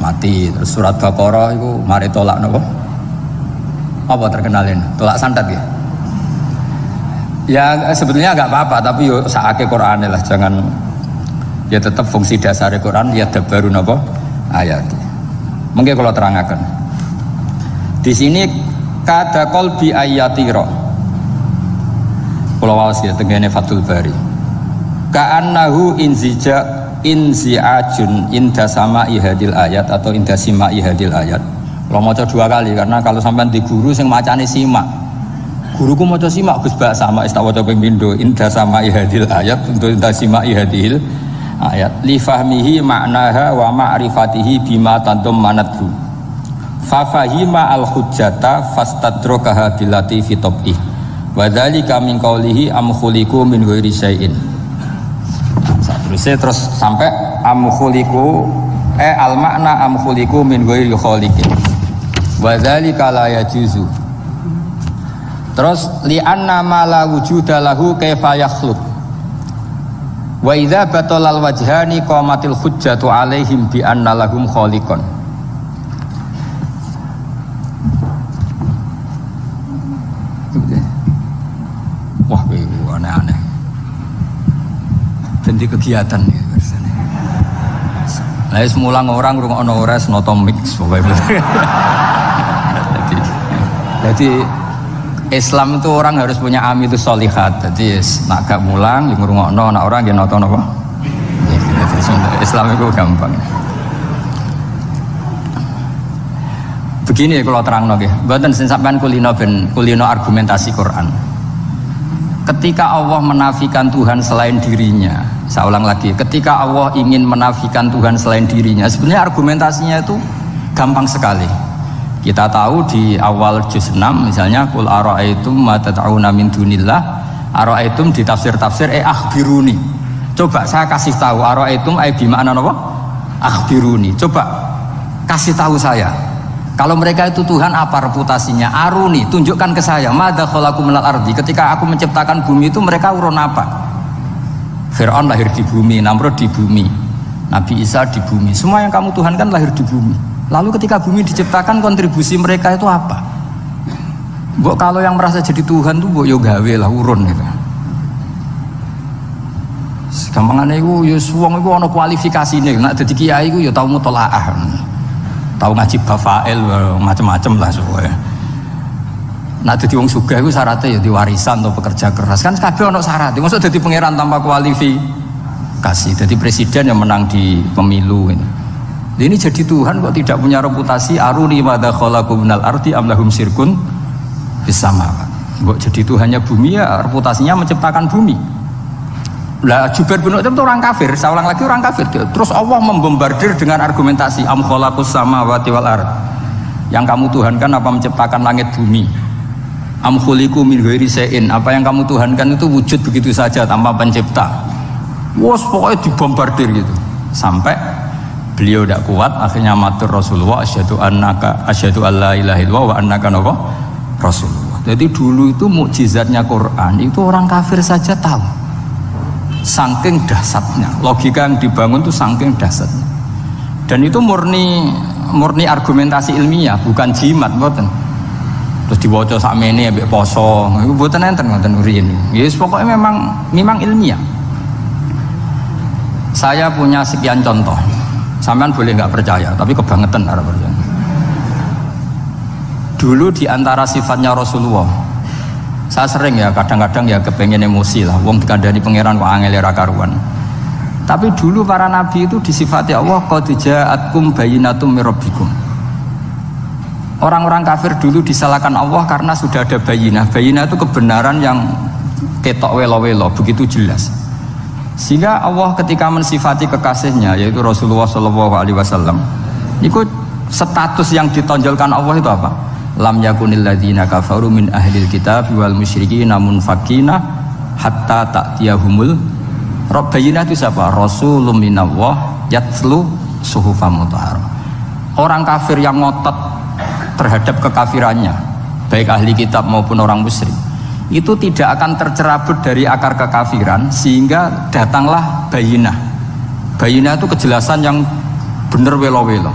Mati. Terus surat Baqarah itu mari tolak napa? Apa terkenalin? Tolak santet ya? Ya sebetulnya enggak apa-apa tapi yo sakake Qur'ane lah, jangan ya tetap fungsi dasar Quran ya dabaru napa? Ayat. Mungkin kalau terangkan. Di sini kada qalbi ayatira. Kula waos ya tengene Fathul Bari. Ka'annahu inzi'ajun inda sama'i hadil ayat atau inda sima'i hadil ayat. Kalau maca 2 kali karena kalau sampean di guru sing macane simak Guruku maca simak Gus Bak sama tak waca ping pindho inda sama ihadil ayat untuk inda simak ihadil ayat li fahmihi ma'naha wa ma'rifatihi bima tantum manathu fa fahima al hujjata fastadrakaha dilati fi tabih wa dzalika min qawlihi am khuliqu min ghairi syai'in. Terus sampai am khuliqu al makna am khuliqu min ghairi khaliqin wa dzalika la yajuzu. Terus li'anna ma la wujuda lahu kaifa yakhluq wa idza batalal wajhani qamatil hujjatu alaihim bi anna lahum khaliqan. Wah, aneh-aneh. Ganti kegiatan ya biasanya. Lah semula orang ngrungokno ora snotomix pokoke. Jadi Islam itu orang harus punya amil itu sholihat. Jadi nak gak mulang, ngurungokno, nak orang yang nonton apa? Islam itu gampang. Begini kalau terang nggih, mboten sing sampean kulino argumentasi Quran. Ketika Allah menafikan Tuhan selain dirinya, saya ulang lagi, ketika Allah ingin menafikan Tuhan selain dirinya, sebenarnya argumentasinya itu gampang sekali. Kita tahu di awal juz 6 misalnya qul ara'aitum ma tad'una min dunillah, ara'aitum di tafsir-tafsir akhbiruni. Coba saya kasih tahu ara'aitum bi makna apa? Akhbiruni. Coba kasih tahu saya. Kalau mereka itu Tuhan apa reputasinya? Aruni, tunjukkan ke saya. Madza khalaqu minal ardi. Ketika aku menciptakan bumi itu mereka urun apa? Fir'aun lahir di bumi, Namrud di bumi, Nabi Isa di bumi. Semua yang kamu Tuhan kan lahir di bumi. Lalu ketika bumi diciptakan kontribusi mereka itu apa? Mbok kalau yang merasa jadi Tuhan tuh mbok yo gawe lah urun gitu. Gampangane iku yo wong iku ana kualifikasine, nek dadi kiai iku yo tau mutolaah. Tau ngaji bafail macam-macam lah soalnya. Nek dadi wong sugih iku syaratnya yo diwarisan atau pekerja keras. Kan kabeh ana syarat. Mosok dadi pangeran tanpa kualifikasi, dadi presiden yang menang di pemilu ini. Ini jadi Tuhan kok tidak punya reputasi aruni madza khalaqu minal ardi am lahum syirkun fis samawat. Kok jadi Tuhannya bumi ya reputasinya menciptakan bumi. Lah Jubair bin Mut'im itu orang kafir, saya ulang lagi orang kafir. Terus Allah membombardir dengan argumentasi am khalaqus samawati wal ard. Yang kamu Tuhankan apa menciptakan langit bumi? Am khuliqu min ghairi syai'in. Apa yang kamu Tuhankan itu wujud begitu saja tanpa pencipta. Wos pokoknya dibombardir gitu. Sampai beliau tidak kuat, akhirnya matur Rasulullah asyhadu alla ilaha illallah wa annaka Rasulullah. Jadi dulu itu mukjizatnya Quran itu orang kafir saja tahu. Saking dahsyatnya, logika yang dibangun itu saking dahsyatnya. Dan itu murni argumentasi ilmiah, bukan jimat, mboten. Terus diwaca sakmene ambek poso, iku mboten enten ngoten ini. Yes, pokoknya memang ilmiah. Saya punya sekian contoh. Sampean boleh nggak percaya, tapi kebangetan harap percaya. Dulu di antara sifatnya Rasulullah, saya sering ya kadang-kadang ya kepengen emosi lah. Wong dikandani pangeran kok angel ra karuan. Tapi dulu para nabi itu disifati Allah qad ja'atkum bayyinatum mir rabbikum. Orang-orang kafir dulu disalahkan Allah karena sudah ada bayinah. Bayinah itu kebenaran yang ketok welo-welo, begitu jelas. Sehingga Allah ketika mensifati kekasihnya yaitu Rasulullah SAW, itu status yang ditonjolkan Allah itu apa? Lam yakunil ladzina kafaru min ahlil kitab wal musyrikin munfakina hatta ta'tiyahumul Rabbayina itu siapa? Rasulun minallah yatlu suhufam mutahharah. Orang kafir yang ngotot terhadap kekafirannya, baik ahli kitab maupun orang musyrik, itu tidak akan tercerabut dari akar kekafiran sehingga datanglah bayinah. Bayinah itu kejelasan yang benar welo-welo.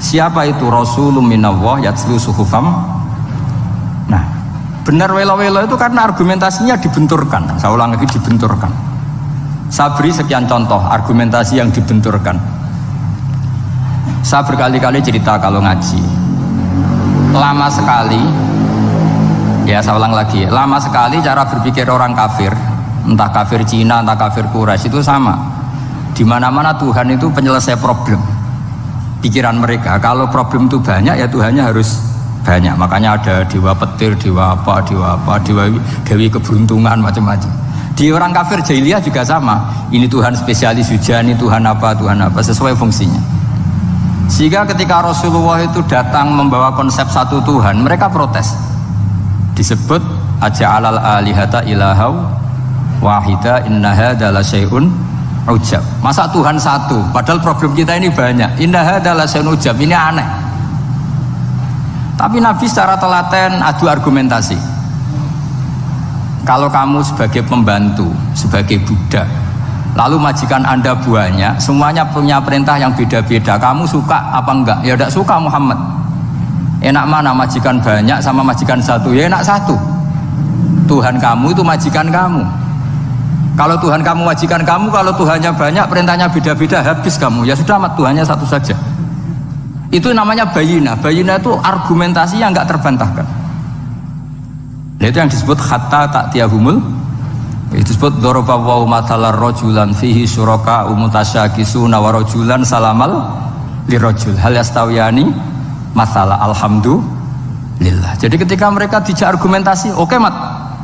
Siapa itu? Rasulun minallah yatlu suhufam. Nah, benar welo-welo itu karena argumentasinya dibenturkan. Saya ulang lagi, dibenturkan. Saya beri sekian contoh argumentasi yang dibenturkan. Saya berkali-kali cerita kalau ngaji, lama sekali, ya saya ulang lagi, lama sekali cara berpikir orang kafir, entah kafir Cina, entah kafir Quraisy itu sama. Di mana-mana Tuhan itu penyelesai problem. Pikiran mereka, kalau problem itu banyak ya Tuhannya harus banyak. Makanya ada dewa petir, dewa apa, dewi keberuntungan, macam-macam. Di orang kafir jahiliyah juga sama. Ini Tuhan spesialis hujan, ini Tuhan apa, sesuai fungsinya. Sehingga ketika Rasulullah itu datang membawa konsep satu Tuhan, mereka protes. Disebut aja'alal alihata ilahaw wahida inna hadza la syai'un ujab. Masa Tuhan satu, padahal problem kita ini banyak. Inna hadza la syai'un ujab, ini aneh. Tapi Nabi secara telaten adu argumentasi. Kalau kamu sebagai pembantu, sebagai budak, lalu majikan Anda banyak, semuanya punya perintah yang beda-beda. Kamu suka apa enggak? Ya tidak suka Muhammad. Enak mana majikan banyak sama majikan satu? Ya enak satu. Tuhan kamu itu majikan kamu. Kalau Tuhan kamu majikan kamu, kalau Tuhannya banyak, perintahnya beda-beda, habis kamu. Ya sudah, Tuhannya satu saja. Itu namanya bayina. Bayina itu argumentasi yang enggak terbantahkan. Itu yang disebut hatta ta'tiyahumul, itu disebut daraba wa matalar rajulan fihi syuraka umutasyakisuna wa rajulan salamal lirajul hal yastawiyani masalah alhamdulillah. Jadi ketika mereka dijak argumentasi, oke mat,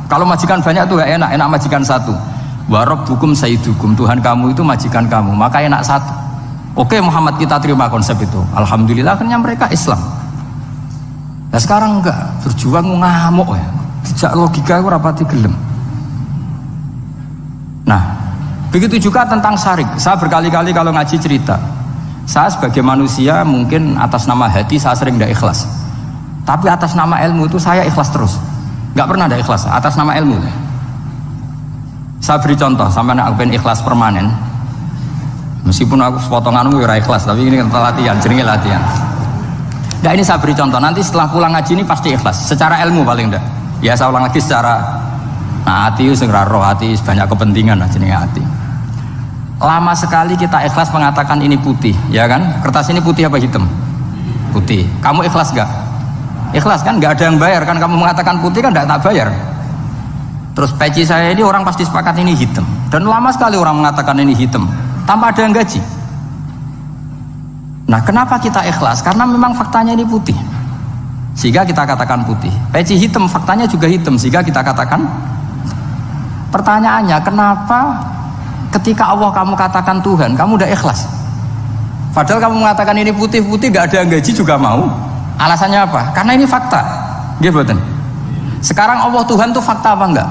kalau majikan banyak itu gak enak, enak majikan satu. Wa rabbukum sayyidukum, Tuhan kamu itu majikan kamu, maka enak satu. Oke Muhammad, kita terima konsep itu. Alhamdulillah akhirnya mereka Islam. Nah sekarang enggak, berjuang ngamuk ya. Dijak logika itu rapati gelem. Nah, begitu juga tentang syarik. Saya berkali-kali kalau ngaji cerita, saya sebagai manusia mungkin atas nama hati saya sering tidak ikhlas. Tapi atas nama ilmu itu saya ikhlas terus. Nggak pernah tidak ikhlas atas nama ilmu. Saya beri contoh, sampai aku pengen ikhlas permanen. Meskipun aku sepotonganmu ya ikhlas, tapi ini kan latihan, jenenge latihan. Nah ini saya beri contoh, nanti setelah pulang ngaji ini pasti ikhlas. Secara ilmu paling enggak. Ya saya ulang lagi secara hati itu segera roh hati banyak kepentingan lah jenenge hati. Lama sekali kita ikhlas mengatakan ini putih, ya kan? Kertas ini putih apa hitam? Putih. Kamu ikhlas gak? Ikhlas kan? Gak ada yang bayar kan? Kamu mengatakan putih kan gak tak bayar. Terus peci saya ini orang pasti sepakat ini hitam. Dan lama sekali orang mengatakan ini hitam tanpa ada yang gaji. Nah kenapa kita ikhlas? Karena memang faktanya ini putih, sehingga kita katakan putih. Peci hitam, faktanya juga hitam, sehingga kita katakan. Pertanyaannya, kenapa ketika Allah kamu katakan Tuhan, kamu udah ikhlas? Padahal kamu mengatakan ini putih-putih, gak ada yang gaji juga mau. Alasannya apa? Karena ini fakta. Gitu. Sekarang Allah Tuhan itu fakta apa enggak?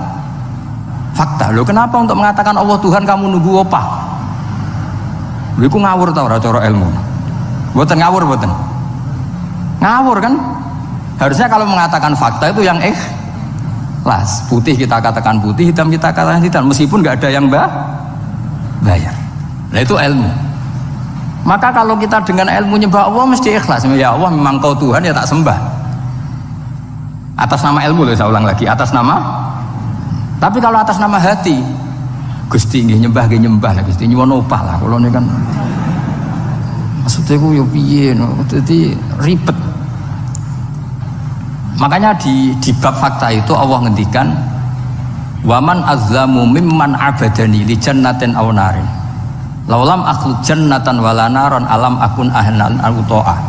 Fakta. Loh kenapa untuk mengatakan Allah Tuhan kamu nunggu opah? Loh itu ngawur tau cara ilmu. Boten ngawur boten. Ngawur kan? Harusnya kalau mengatakan fakta itu yang ikhlas. Putih kita katakan putih, hitam kita katakan hitam, meskipun nggak ada yang bayar. Nah itu ilmu. Maka kalau kita dengan ilmu nyembah Allah mesti ikhlas. Ya Allah memang kau Tuhan ya tak sembah. Atas nama ilmu loh, saya ulang lagi, atas nama. Tapi kalau atas nama hati, Gusti nggih nyembah lah Gusti nyuwun opah lah. Kalau ini kan maksudnya ku yo piye no, jadi ribet. Makanya di bab fakta itu Allah ngendikan waman azlamu mimman abadani li jannatin aw narin laulam akhluq jannatan wala naron alam akun ahlan al-uto'ah.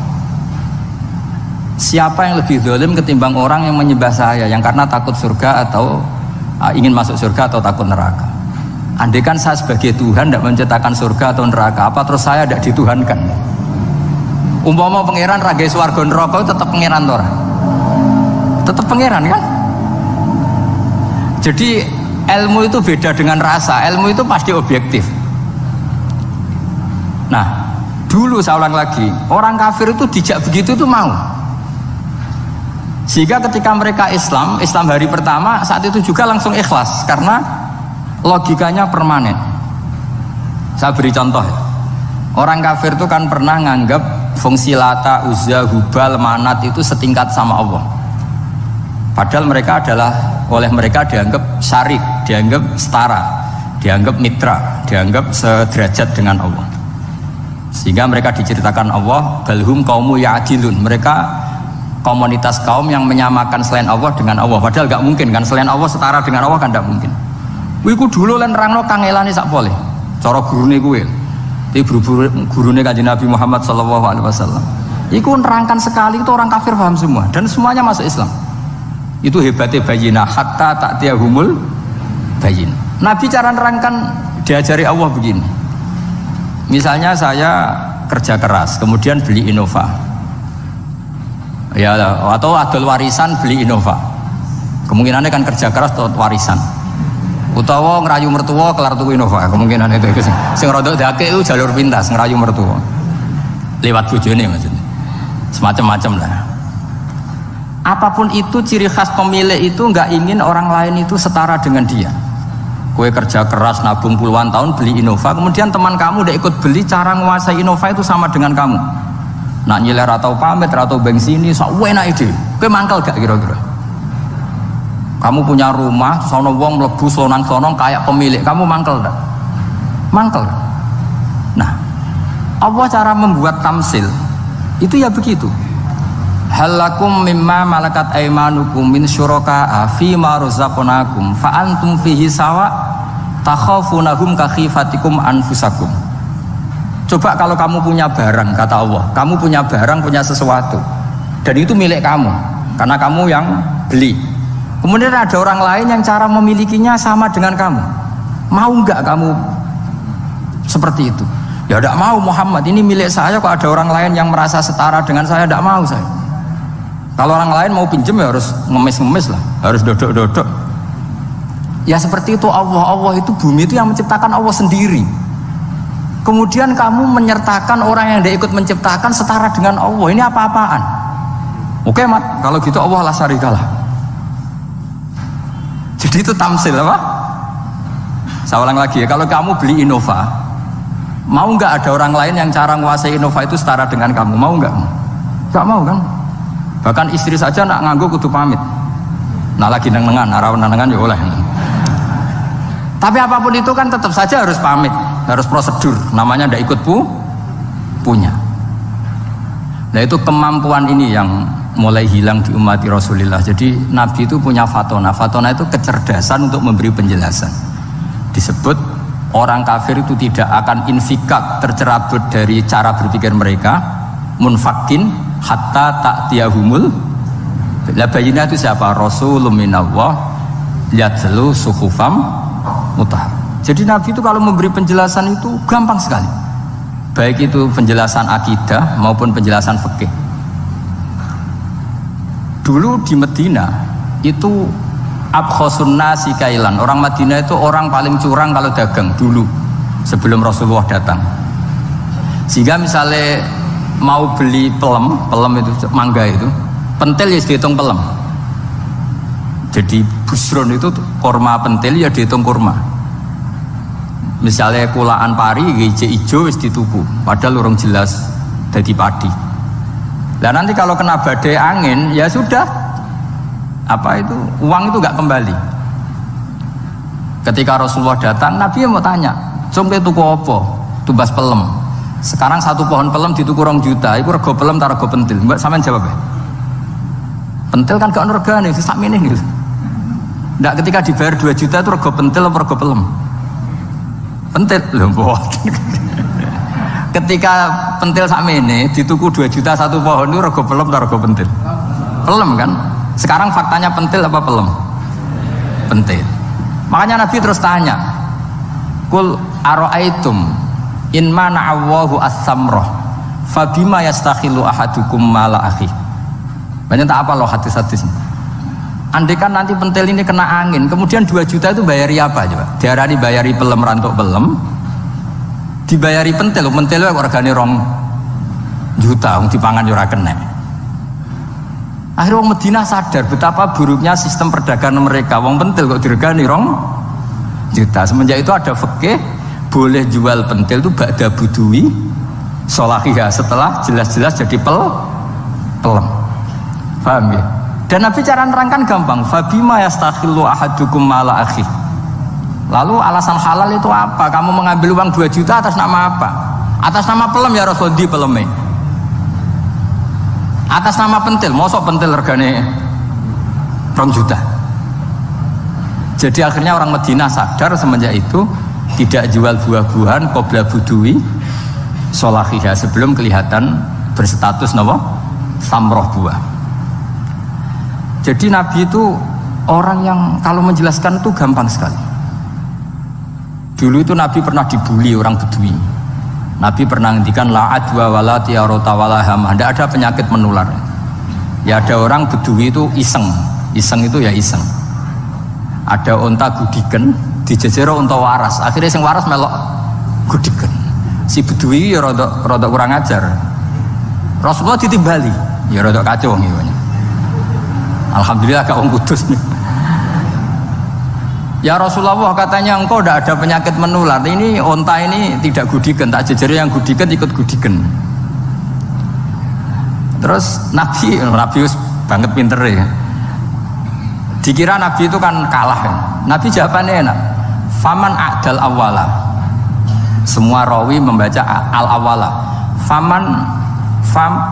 Siapa yang lebih zalim ketimbang orang yang menyembah saya yang karena takut surga atau ingin masuk surga atau takut neraka. Andai kan saya sebagai Tuhan tidak menciptakan surga atau neraka, apa terus saya tidak dituhankan? Umpama pangeran ragai swarga neraka tetap pangeran tora, tetap pangeran kan? Jadi ilmu itu beda dengan rasa. Ilmu itu pasti objektif. Nah, dulu saya ulang lagi, orang kafir itu dijak begitu itu mau. Sehingga ketika mereka Islam hari pertama saat itu juga langsung ikhlas karena logikanya permanen. Saya beri contoh. Orang kafir itu kan pernah nganggap fungsi Lata, Uzza, Hubal, Manat itu setingkat sama Allah. Padahal mereka oleh mereka dianggap syarik, dianggap setara, dianggap mitra, dianggap sederajat dengan Allah. Sehingga mereka diceritakan Allah balhum qaumu ya'dilun. Mereka komunitas kaum yang menyamakan selain Allah dengan Allah. Padahal gak mungkin kan, selain Allah setara dengan Allah kan gak mungkin. Wiku dulu lan nerangno kangelane sak pole. Cara gurune kuwi. Iki gurune Kanjeng Nabi Muhammad sallallahu alaihi wasallam. Iku nerangkan sekali itu orang kafir paham semua dan semuanya masuk Islam. Itu hebatnya bayinah hatta ta'tiyahumul bayin. Nabi cara nerangkan diajari Allah begini. Misalnya saya kerja keras, kemudian beli Innova. Ya, atau adol warisan beli Innova. Kemungkinannya kan kerja keras atau warisan. Utawa ngerayu mertua kelar tuku Innova. Kemungkinan itu sing rodok dake itu jalur pintas ngerayu mertua. Lewat bojone maksudnya. Semacam-macam lah. Apapun itu ciri khas pemilik itu nggak ingin orang lain itu setara dengan dia. Kue kerja keras nabung puluhan tahun beli Innova, kemudian teman kamu udah ikut beli, cara menguasai Innova itu sama dengan kamu. Nak nyiler atau pamit atau bensin ini, sok enak ide. Kue mangkel gak kira-kira? Kamu punya rumah, sono wong mlebu sonang-sonong kayak pemilik, kamu mangkel gak? Mangkel. Nah, Allah cara membuat tamsil itu ya begitu. Halakum mimma malakat aimanukum min syuraka'a fi ma razaqnakum fa antum fihi sawa takhafunahum ka khifatikum anfusakum. Coba kalau kamu punya barang, kata Allah, kamu punya barang, punya sesuatu dan itu milik kamu karena kamu yang beli. Kemudian ada orang lain yang cara memilikinya sama dengan kamu. Mau enggak kamu seperti itu? Ya tidak mau Muhammad, ini milik saya kok ada orang lain yang merasa setara dengan saya, tidak mau saya. Kalau orang lain mau pinjam ya harus ngemis-ngemis lah, harus dodok-dodok. Ya seperti itu Allah itu bumi itu yang menciptakan Allah sendiri. Kemudian kamu menyertakan orang yang dia ikut menciptakan setara dengan Allah, ini apa-apaan? Oke mat, kalau gitu Allah la syarikalah. Jadi itu tamsil apa? Saya ulang lagi ya, kalau kamu beli Innova, mau nggak ada orang lain yang cara menguasai Innova itu setara dengan kamu? Mau nggak? Nggak mau kan? Bahkan istri saja nak nganggo kudu pamit. Nah lagi nengan, arah nengan ya oleh. Tapi apapun itu kan tetap saja harus pamit, harus prosedur. Namanya ndak ikut punya. Nah itu kemampuan ini yang mulai hilang di umat Rasulullah. Jadi Nabi itu punya fatona. Fatona itu kecerdasan untuk memberi penjelasan. Disebut orang kafir itu tidak akan infikak, tercerabut dari cara berpikir mereka, munfakin hatta ta'tiyahumul. La bayina itu siapa? Rasulun minallah yatlu suhufam mutahhar. Jadi Nabi itu kalau memberi penjelasan itu gampang sekali. Baik itu penjelasan akidah maupun penjelasan fikih. Dulu di Medina itu abkhosun nasi kailan. Orang Madinah itu orang paling curang kalau dagang dulu sebelum Rasulullah datang. Sehingga misalnya mau beli pelem itu mangga itu, pentil ya dihitung pelem. Jadi busron itu kurma pentil ya dihitung kurma. Misalnya kulaan pari hijau hijau wis dituku, padahal urung jelas jadi padi. Dan nanti kalau kena badai angin ya sudah, apa itu uang itu nggak kembali. Ketika Rasulullah datang, Nabi mau tanya, "Cung tuku apa?" Tubas pelem. Sekarang satu pohon pelem dituku 2 juta, itu rego pelem tar rego pentil. Mbak sampean jawab ya? Pentil kan gak ono regane, sak meneh gitu. Ndak ketika dibayar 2 juta itu rego pentil apa rego pelem? Pentil lho mbok. Ketika pentil sak meneh dituku 2 juta satu pohon itu rego pelem tar rego pentil? Pelem kan? Sekarang faktanya pentil apa pelem? Pentil. Makanya Nabi terus tanya, "Kul ara'aitum in mana'awahu as-samrah fabima yastakhilu ahadukum mala akhi." Banyak tak apa loh hadis-hadis. Andai kan nanti pentil ini kena angin, kemudian 2 juta itu bayari apa coba? Diarani bayari pelem rantuk pelem, dibayari pentil itu regane 2 juta, dipangan ora kena. Akhirnya orang Madinah sadar betapa buruknya sistem perdagangan mereka. Wong pentil kok diregani 2 juta. Semenjak itu ada fikih boleh jual pentil itu ba'da budui sholahiyah, setelah jelas-jelas jadi pelem. Paham ya? Dan Nabi cara nerangkan gampang, fabima yastakhillu ahadukum mala akhi. Lalu alasan halal itu apa? Kamu mengambil uang 2 juta atas nama apa? Atas nama pelem ya Rasul, di peleme. Atas nama pentil, mosok pentil regane 2 juta. Jadi akhirnya orang Madinah sadar semenjak itu tidak jual buah-buahan qobla budui sholahiyah, sebelum kelihatan berstatus napa? Samroh buah. Jadi Nabi itu orang yang kalau menjelaskan itu gampang sekali. Dulu itu Nabi pernah dibully orang Bedui. Nabi pernah ngendikan la adwa wala tiarota wala hamah. Tidak ada penyakit menular. Ya ada orang Bedui itu iseng. Iseng itu ya iseng. Ada unta gudiken dijejero unta waras. Akhirnya sing waras melok gudiken. Si Bedui ya rada kurang ajar. Rasulullah ditimbali. Ya rada kacau ngene. Alhamdulillah gak wong kudus nih. Ya Rasulullah katanya engkau tidak ada penyakit menular. Ini onta ini tidak gudiken, tak jejeri yang gudiken ikut gudiken. Terus Nabi banget pinter ya. Dikira Nabi itu kan kalah kan. Nabi jawabannya enak. Faman a'dal awala. Semua rawi membaca al awala.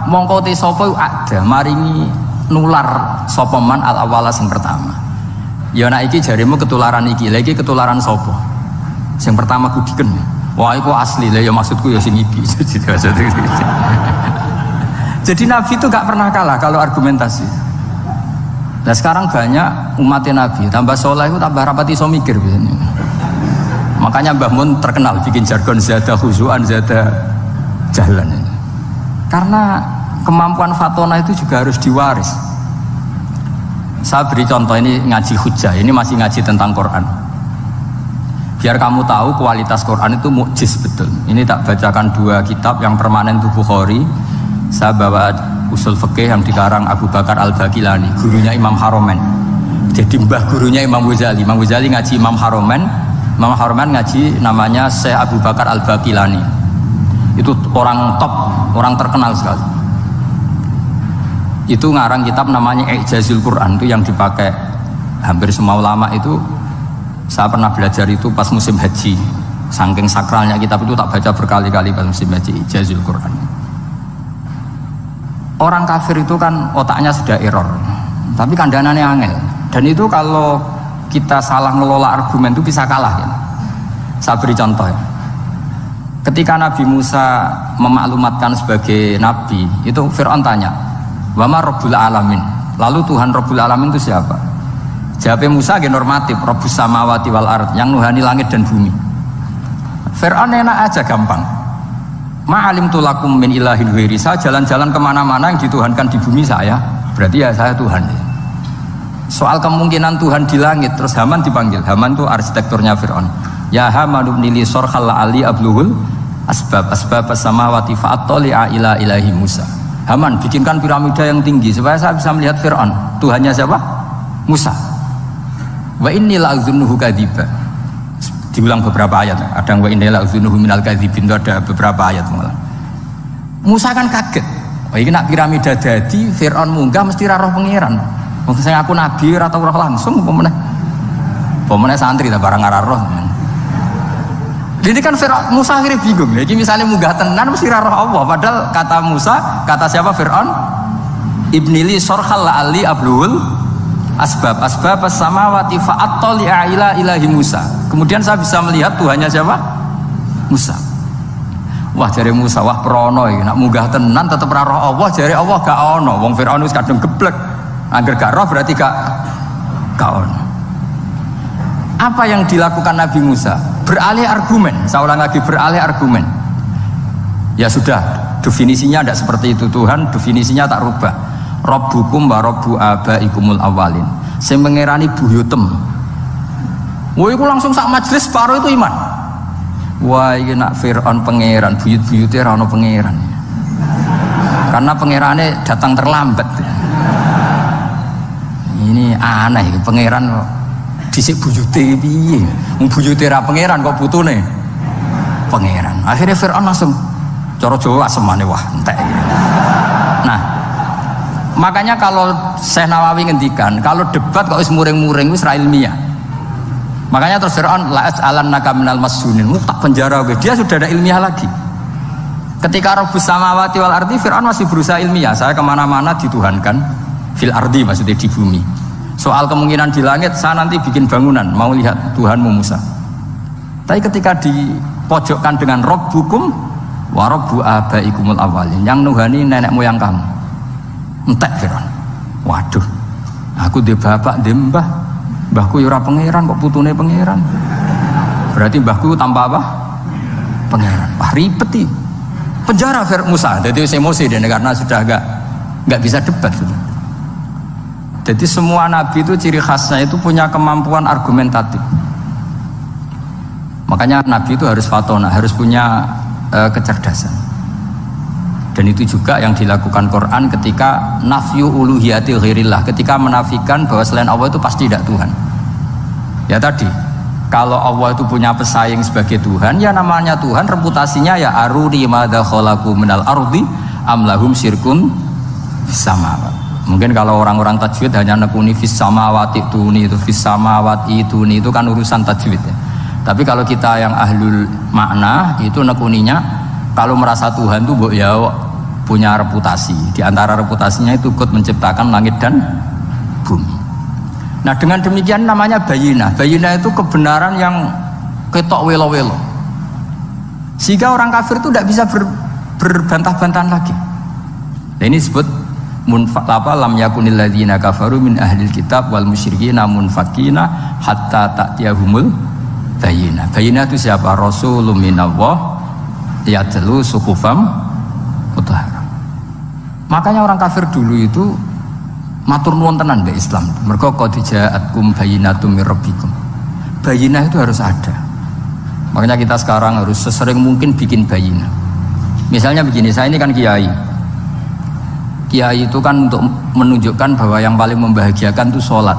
Mongko te sapa ada maringi nular sapa man al awala sing pertama. Ya nek iki jarimu ketularan iki, lagi ketularan sapa? Sing pertama gudiken. Wah iku asli lah ya maksudku ya sing iki. Jadi Nabi itu gak pernah kalah kalau argumentasi. Nah sekarang banyak umatnya Nabi, tambah soleh itu tambah rapat iso mikir biasanya. Makanya Mbah Mun terkenal bikin jargon zada khuzuan, zada jalan ini. Karena kemampuan fatona itu juga harus diwaris. Saya beri contoh ini ngaji hujjah, ini masih ngaji tentang Quran. Biar kamu tahu kualitas Quran itu mukjiz betul. Ini tak bacakan dua kitab yang permanen itu Bukhari. Saya bawa usul fikih yang dikarang Abu Bakar Al-Baqilani, gurunya Imam Haromen. Jadi mbah gurunya Imam Ghazali. Imam Ghazali ngaji Imam Haromen. Imam Haromen ngaji namanya Syekh Abu Bakar Al-Baqilani. Itu orang top, orang terkenal sekali. Itu ngarang kitab namanya I'jazul Quran, itu yang dipakai hampir semua ulama itu. Saya pernah belajar itu pas musim haji. Saking sakralnya kitab itu tak baca berkali-kali pas musim haji, I'jazul Quran. Orang kafir itu kan otaknya sudah error, tapi kandanannya angel. Dan itu kalau kita salah ngelola argumen itu bisa kalah ya. Saya beri contoh ya. Ketika Nabi Musa memaklumatkan sebagai nabi, itu Fir'aun tanya, "Wama Rabbul Alamin?" Lalu Tuhan Rabbul Alamin itu siapa? Jawabnya Musa ge normatif, Rabbus samawati wal ard, yang nuhani langit dan bumi. Fir'aun enak aja gampang. Ma'alim tulakum min ilahin ghairi. Saya jalan-jalan kemana-mana yang dituhankan di bumi saya, berarti ya saya Tuhan. Soal kemungkinan Tuhan di langit, terus Haman dipanggil. Haman itu arsitekturnya Fir'aun. Ya Haman ibnili sorkhal ali abluhul asbab samawati fa'attali'a ila ilahi Musa. Haman bikinkan piramida yang tinggi supaya saya bisa melihat Fir'aun. Tuhannya siapa? Musa. Wa inni la'adzunuhu kadziba. Diulang beberapa ayat. Ada wa inni la'adzunuhu minal kadzibin, itu ada beberapa ayat malah. Musa kan kaget. Oh ini nak piramida jadi Fir'aun munggah mesti ra roh pangeran. Wong sing aku nabi ora tau roh langsung pemenang santri ta barang ora roh. Jadi kan Fir'aun, Musa akhirnya bingung. Jadi misalnya munggah tenan mesti ra roh Allah, padahal kata Musa, kata siapa Fir'aun? Ibnili sorkhal ali ablul asbab samawati fa'attali'a ila ilahi Musa. Kemudian saya bisa melihat Tuhannya siapa? Musa. Wah jare Musa, wah prono iki nak munggah tenan tetep ra roh Allah, jare Allah gak ono. Wong Firaun wis kadung geblek. Angger gak roh berarti gak ono. Apa yang dilakukan Nabi Musa? Beralih argumen. Saya ulang lagi, beralih argumen. Ya sudah, definisinya tidak seperti itu. Tuhan definisinya tak rubah. Rabbukum wa rabbu abaikumul awalin. Saya mengerani buyutem. Wah itu langsung sak majelis separuh itu iman. Wah ini nak Fir'aun pangeran, buyut-buyutnya rano pangeran. Karena pangerannya datang terlambat. Ini aneh, pangeran dhisik buyute piye? Wong buyute ra pangeran kok putune pangeran. Akhirnya Fir'aun langsung cara Jawa asemane wah entek. Nah, makanya kalau Syekh Nawawi ngendikan, kalau debat kok wis muring-muring wis ra ilmiah. Makanya terus Fir'aun la as'alannaka minal masjunin, tak penjara gue. Dia sudah ada ilmiah lagi. Ketika Rabbus samawati wal ardi, Fir'aun masih berusaha ilmiah. Saya kemana-mana dituhankan fil ardi, maksudnya di bumi. Soal kemungkinan di langit, saya nanti bikin bangunan mau lihat Tuhanmu Musa. Tapi ketika dipojokkan dengan Rabbukum wa rabbu abaikumul awwalin, yang nuhani nenek moyang kamu. Entek Firaun. Waduh, aku di bapak di mbah, mbahku ora pangeran kok putune pangeran. Berarti mbahku tanpa apa? Pangeran. Wah ribet nih. Penjara Musa. Jadi emosi dia karena sudah nggak bisa debat sudah. Jadi semua nabi itu ciri khasnya itu punya kemampuan argumentatif. Makanya nabi itu harus fatona, harus punya kecerdasan. Dan itu juga yang dilakukan Quran ketika nafyu uluhiyatil ghairillah, ketika menafikan bahwa selain Allah itu pasti tidak Tuhan. Ya tadi, kalau Allah itu punya pesaing sebagai Tuhan, ya namanya Tuhan, reputasinya ya aruni madza khalaqu minal ardi am lahum syirkun fis samawati. Mungkin kalau orang-orang tajwid hanya nekuni fis samawati tuni, itu fis samawati tuni itu kan urusan tajwid ya. Tapi kalau kita yang ahlul makna itu nekuninya kalau merasa Tuhan itu ya punya reputasi. Di antara reputasinya itu ikut menciptakan langit dan bumi. Nah dengan demikian namanya bayinah. Bayinah itu kebenaran yang ketok welo-welo. Sehingga orang kafir itu tidak bisa berbantah-bantahan lagi. Nah, ini disebut lam yakunil ladzina kafaru min ahlil kitab wal musyrikina munfakina hatta ta'tiyahumul bayinah. Bayinah itu siapa? Rasulun minallah yatlu suhufam mutahharah. Makanya orang kafir dulu itu matur nuwun tenan mbek Islam. Mergo qad ja'atkum bayyinatum mir rabbikum. Bayinah itu harus ada. Makanya kita sekarang harus sesering mungkin bikin bayinah. Misalnya begini, saya ini kan kiai. Kiai itu kan untuk menunjukkan bahwa yang paling membahagiakan itu sholat.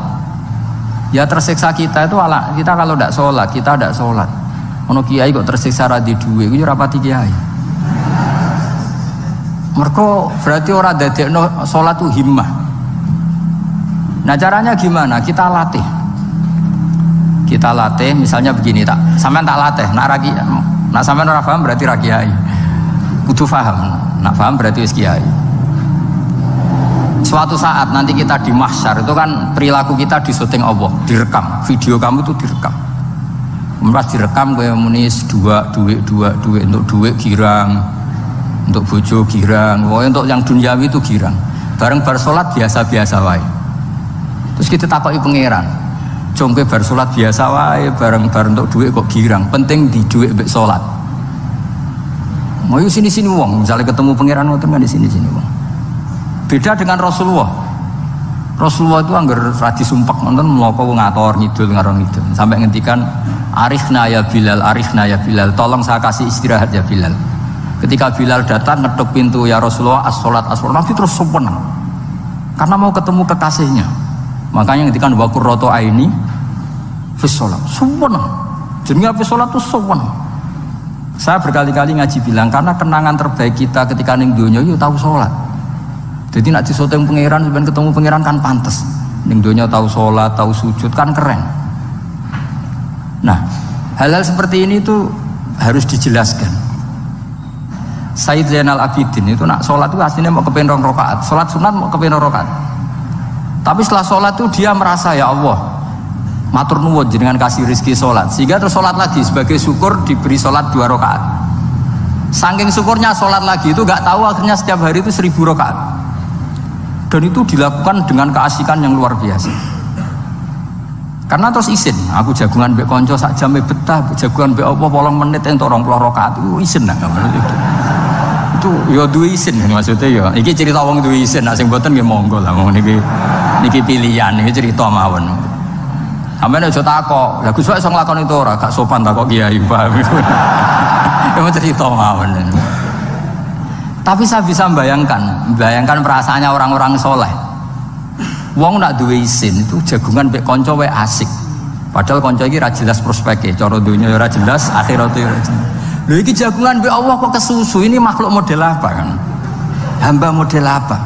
Ya tersiksa kita itu kita kalau tidak sholat, kita tidak sholat. Ono kiai kok tersiksa radhi duwe, itu rapati kiai. Mergo berarti orang dadekno sholat itu himmah. Nah caranya gimana? Kita latih. Kita latih, misalnya begini tak, sampean tak latih, nak sampean ora paham berarti ra kiai. Kudu paham, nak paham berarti wis kiai. Suatu saat nanti kita di mahsyar itu kan perilaku kita disyuting Allah, direkam, video kamu itu direkam. Pas direkam kayak munis duit untuk duit girang, untuk bojo girang, untuk yang duniawi itu girang. Bareng bar salat biasa-biasa wae. Terus kita takoki pangeran, jongke bar salat biasa wae, bareng untuk duit kok girang. Penting di duit mbek salat. Mau sini-sini wong, misalnya ketemu pangeran ngoten kan di sini-sini wong. Beda dengan Rasulullah. Rasulullah itu anggar radi sumpek nonton mloko ngator ngidul ngarang ngidul sampai ngendikan arifna ya Bilal, tolong saya kasih istirahat ya Bilal. Ketika Bilal datang ngetuk pintu, ya Rasulullah as-sholat, Nabi terus seneng karena mau ketemu kekasihnya. Makanya ngendikan wa qurratu aini fis shalah, seneng. Jenenge fis shalah itu seneng. Saya berkali-kali ngaji bilang karena kenangan terbaik kita ketika ning donya yo tahu sholat. Jadi nak disoteng pangeran, sebenarnya ketemu pangeran kan pantas. Ning donya tahu sholat, tahu sujud kan keren. Nah, hal-hal seperti ini tuh harus dijelaskan. Sayyid Zainal Abidin itu nak sholat itu aslinya mau kepengen 2 rakaat, sholat sunat mau kepengen 2 rakaat. Tapi setelah sholat tuh dia merasa ya Allah, matur nuwun jenengan kasih rezeki sholat, sehingga terus sholat lagi sebagai syukur diberi sholat 2 rakaat. Saking syukurnya sholat lagi itu gak tahu akhirnya setiap hari itu 1000 rakaat. Dan itu dilakukan dengan keasikan yang luar biasa. Karena terus isin, aku jagungan mbek konco sak jam betah, jagungan mbek apa 8 menit entuk 20 rakaat itu isin nah. Itu ya duwe isin maksudnya ya. Iki cerita wong duwe isin, nek sing mboten nggih monggo lah niki pilihan, iki cerita mawon. Sampeyan aja takok, lha Gus wae iso nglakoni itu ora, gak sopan takok kiai, paham. Ya cerita mawon. Tapi saya bisa bayangkan perasaannya orang-orang soleh. Wong nak duwe isin itu jagungan mbek kanca wae asik. Padahal kanca iki ra jelas prospeke, cara dunya ora jelas, akhirat ora jelas. Lho iki jagungan mbek Allah kok kesusu, ini makhluk model apa kan? Hamba model apa?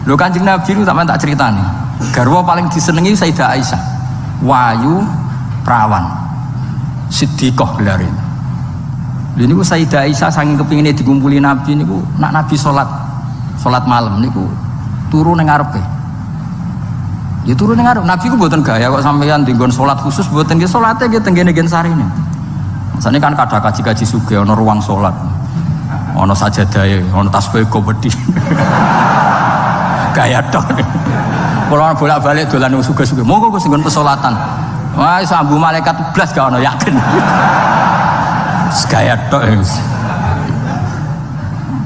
Lho Kanjeng Nabi itu tak ceritani. Garwa paling disenengi Sayyidah Aisyah. Wayu perawan. Siddiqah gelare. Lha niku Sayyidah Aisyah saking kepingine dikumpuli Nabi niku nak Nabi salat malam niku turu ning ngarepe. Ya turu ning ngarep. Nabi ku mboten gaya kok sampeyan dinggon salat khusus mboten nggih salate nggih teng ngene sarine. Sane kan kadang kaji-kaji sugih ana ruang salat. Ana sajadahe, ana tasbih komedi. Gaya tok. Kalau bolak-balik dolan sugih-sugih. Monggo Gus nggon pesolatan. Wah, sambu malaikat blas gak ono yakin. Gaya tok Gus.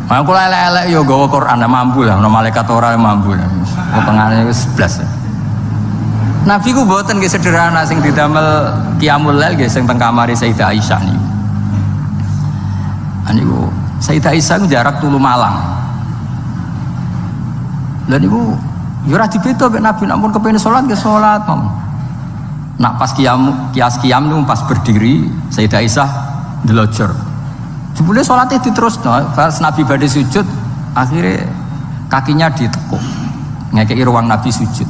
Aku elek-elek yo gawa Quran mampu lah, ono malaikat ora mampu lah. Potongane wis blas. Nabi ku mboten nggih sederhana sing didamel qiyamul lail nggih sing teng kamare Sayyidah Aisyah niku. Niku Sayyidah Aisyah ku jarak tulu Malang. Lha niku yo ora dibeda mek Nabi nek pun kepengin salat nggih salat mom. Nak pas qiyam niku pas berdiri Sayyidah Aisyah ndelojor. Jebule salate diterusno, pas Nabi badhe sujud, akhirnya kakinya ditekuk. Ngekeki ruang Nabi sujud.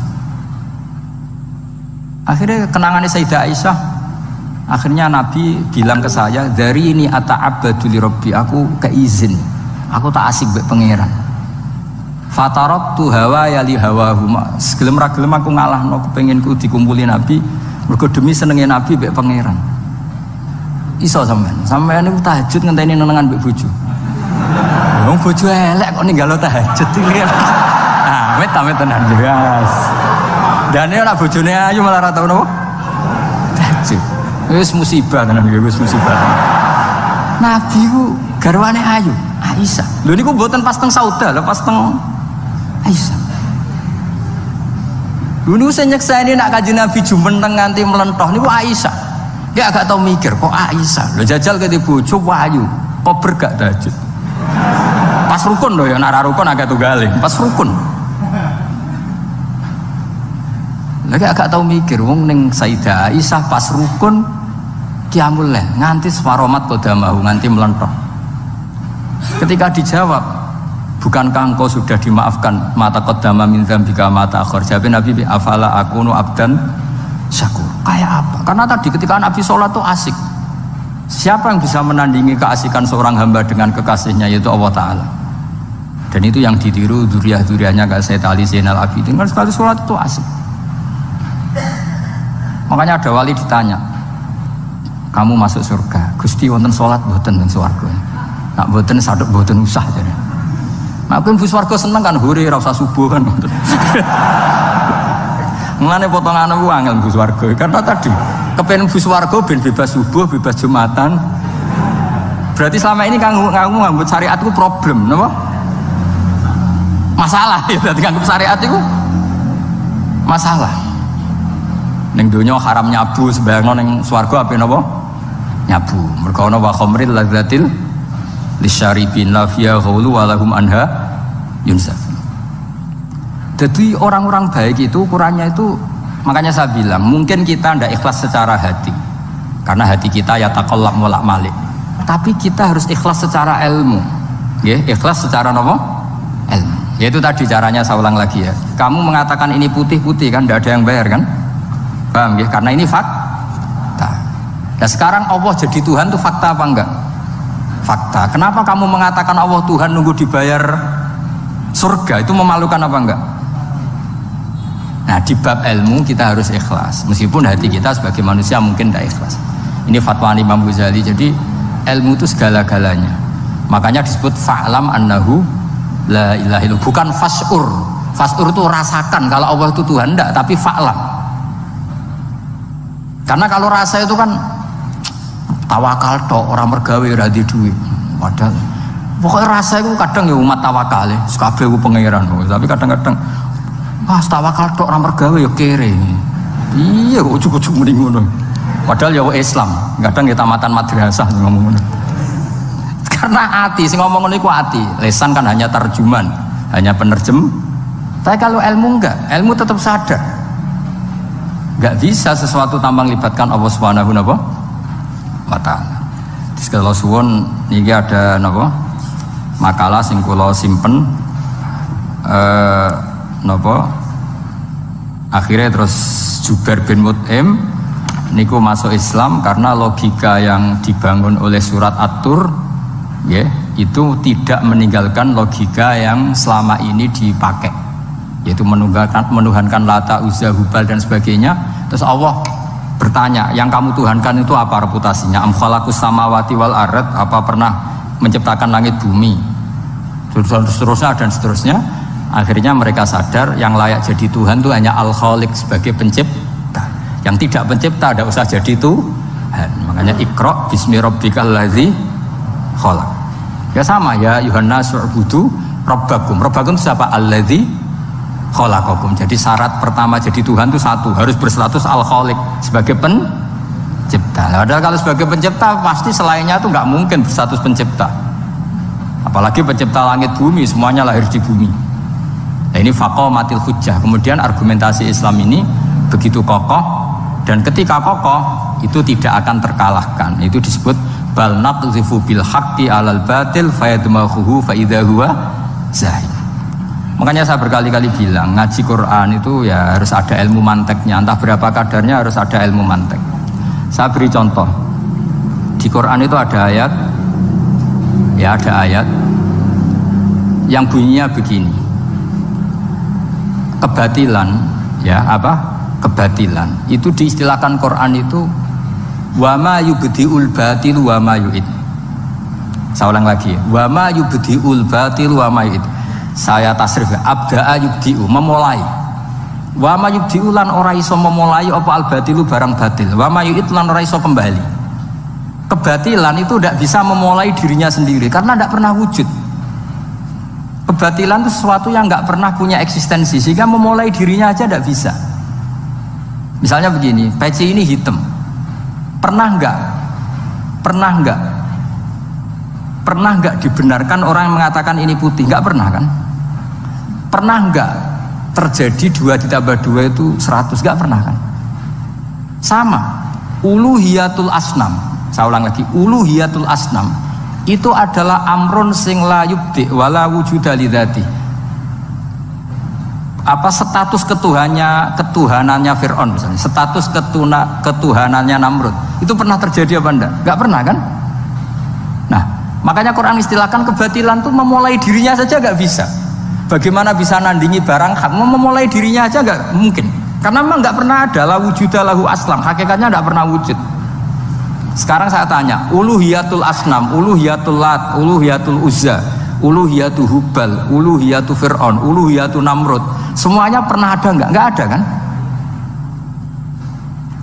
Akhirnya kenangannya Sayyidah Aisyah, akhirnya Nabi bilang ke saya, dari ini ata'abbadu li rabbi, aku keizin, aku tak asik mbek pangeran. Fataratu hawa ya li hawahuma, segelem ra gelem aku ngalahno kepenginku dikumpuli Nabi, mergo demi senenge Nabi mbek pangeran. Iso sampean niku tahajud ngenteni nenengan mbek bojo. Wong bojo elek kok ninggalo tahajud iki. Ah, wet tenan jelas. Dane ora bojone ayu malah ora tau napa? Tahajud. Wis musibah tenan iki, wis musibah. Nabi ku garwane ayu, Aisyah. Lho niku mboten pas teng Sauda, lho pas teng Aisyah. Lho niku sing nyekseni nak Kanjeng Nabi jumeneng nganti mlentoh niku Aisyah. Dia agak tahu mikir, kok Aisyah? Lo jajal ke bojo wayu, kok bergak tahajud. Pas rukun loh ya, nara rukun agak tunggalin. Pas rukun. Lagi agak tahu mikir, wong neng Sayyidah Aisyah pas rukun qiyamul lail nganti swaromat qadamahu nganti melentok. Ketika dijawab, bukankah engkau sudah dimaafkan mata qadama min dzambika mata akhir? Jawab Nabi, afala akunu abdan syakur. Kayak apa? Karena tadi ketika Nabi sholat tuh asik. Siapa yang bisa menandingi keasikan seorang hamba dengan kekasihnya, yaitu Allah Ta'ala. Dan itu yang ditiru duriah-duriahnya kayak Sayyid Ali Zainal Abidin. Kan sekali sholat itu asik. Makanya ada wali ditanya, kamu masuk surga, Gusti wonten sholat boten teng swarga. Nak boten saduk boten usah jadi. Nah aku bu swarga seneng kan hore ra usah subuh kan. Mulane potongan aku angel bus warga karena tadi kepen bus warga ben bebas subuh, bebas Jumatan. Berarti selama ini kamu ngambut syariat itu problem, napa? Masalah ya, berarti ngambut syariat itu masalah. Ning donya haram nyabu, sebayangno ning swarga ape napa? Nyabu. Mergo ana wa khamril ladzatil lisyaribin la fiya ghulu wa lahum anha yunsaf. Jadi orang-orang baik itu ukurannya itu, makanya saya bilang mungkin kita tidak ikhlas secara hati karena hati kita ya taqallab molak malik, tapi kita harus ikhlas secara ilmu ya, ikhlas secara apa? Ilmu. Yaitu tadi caranya saya ulang lagi ya, kamu mengatakan ini putih-putih kan tidak ada yang bayar kan, paham ya, karena ini fakta. Nah sekarang Allah jadi Tuhan itu fakta apa enggak? Fakta. Kenapa kamu mengatakan Allah Tuhan nunggu dibayar surga, itu memalukan apa enggak? Nah di bab ilmu kita harus ikhlas, meskipun hati kita sebagai manusia mungkin tidak ikhlas. Ini fatwa Imam Ghazali. Jadi ilmu itu segala-galanya. Makanya disebut fa'lam annahu la ilaha illallah, bukan fas'ur. Fas'ur itu rasakan kalau Allah itu Tuhan, enggak, tapi fa'lam. Karena kalau rasa itu kan tawakal tok, orang mergawe ora di duit. Padahal pokoknya rasa itu kadang ya umat tawakal ya, kabeh ku pangeran. Tapi kadang-kadang tawakal tok ora mergawe ya kere. Iya kok ujug-ujug muni ngono. Padahal ya Islam, kadang ya tamatan madrasah ngomong ngono. Karena hati sing ngomong ngono iku hati. Lesan kan hanya terjemahan, hanya penerjem. Tapi kalau ilmu enggak, ilmu tetap sadar. Enggak bisa sesuatu tanpa melibatkan Allah Subhanahu wa taala. Terus kalau suwun niki ada napa? Makalah sing kula simpen napa? Akhirnya terus Jubair bin Mut'im niku masuk Islam karena logika yang dibangun oleh surat At-Tur ya, itu tidak meninggalkan logika yang selama ini dipakai, yaitu menuhankan Lata, Uzza, Hubal dan sebagainya. Terus Allah bertanya, yang kamu tuhankan itu apa reputasinya? Am khalaqus samawati wal ard, apa pernah menciptakan langit bumi? Seterusnya dan seterusnya. Akhirnya mereka sadar yang layak jadi Tuhan itu hanya Al-Khaliq sebagai pencipta. Yang tidak pencipta tidak usah jadi Tuhan. Makanya Iqra bismi rabbikal ladzi khalaq. Ya sama ya Yuhannas wa'budu rabbakum. Rabbakum itu siapa? Alladzi khalaqakum. Jadi syarat pertama jadi Tuhan itu satu, harus berstatus Al-Khaliq sebagai pencipta. Padahal kalau sebagai pencipta pasti selainnya itu nggak mungkin berstatus pencipta. Apalagi pencipta langit bumi, semuanya lahir di bumi. Nah, ini faqamatil hujjah. Kemudian argumentasi Islam ini begitu kokoh, dan ketika kokoh itu tidak akan terkalahkan. Itu disebut bal naqdhifu bil haqqi 'alal batil fayadmaghuhu fa idza huwa zahid. Makanya saya berkali-kali bilang ngaji Quran itu ya harus ada ilmu manteknya, entah berapa kadarnya harus ada ilmu mantek. Saya beri contoh. Di Quran itu ada ayat, ya ada ayat yang bunyinya begini. Kebatilan, ya apa? Kebatilan. Itu diistilahkan Quran itu wa ma yubdiul batil wa ma yu'id. Saya ulang lagi. Wa ma yubdiul batil wa ma yu'id. Saya tasrif abda'a yubdi'u, memulai. Wa ma yubdi'u lan ora iso memulai apa al batilu barang batil. Wa ma yu'id lan ora iso kembali. Kebatilan itu tidak bisa memulai dirinya sendiri karena tidak pernah wujud. Kebatilan itu sesuatu yang nggak pernah punya eksistensi, sehingga memulai dirinya aja tidak bisa. Misalnya begini, peci ini hitam, pernah nggak dibenarkan orang yang mengatakan ini putih? Nggak pernah kan? Pernah nggak terjadi 2 ditambah 2 itu 100? Nggak pernah kan? Sama, uluhiyatul asnam. Saya ulang lagi, uluhiyatul asnam itu adalah amrun sing la yubdi wala wujuda lidzati. Apa status ketuhanannya Fir'aun misalnya, status ketuhanannya Namrud itu pernah terjadi apa enggak? Enggak pernah kan? Nah, makanya Quran istilahkan kebatilan tuh memulai dirinya saja enggak bisa. Bagaimana bisa nandingi barang hak? Memulai dirinya aja enggak mungkin. Karena memang enggak pernah ada la wujuda lahu aslam, hakikatnya enggak pernah wujud. Sekarang saya tanya, uluhiyatul asnam, uluhiyatul lat, uluhiyatul uzza, uluhiyatul hubal, uluhiyatul fir'aun, uluhiyatul namrud, semuanya pernah ada enggak? Enggak ada kan?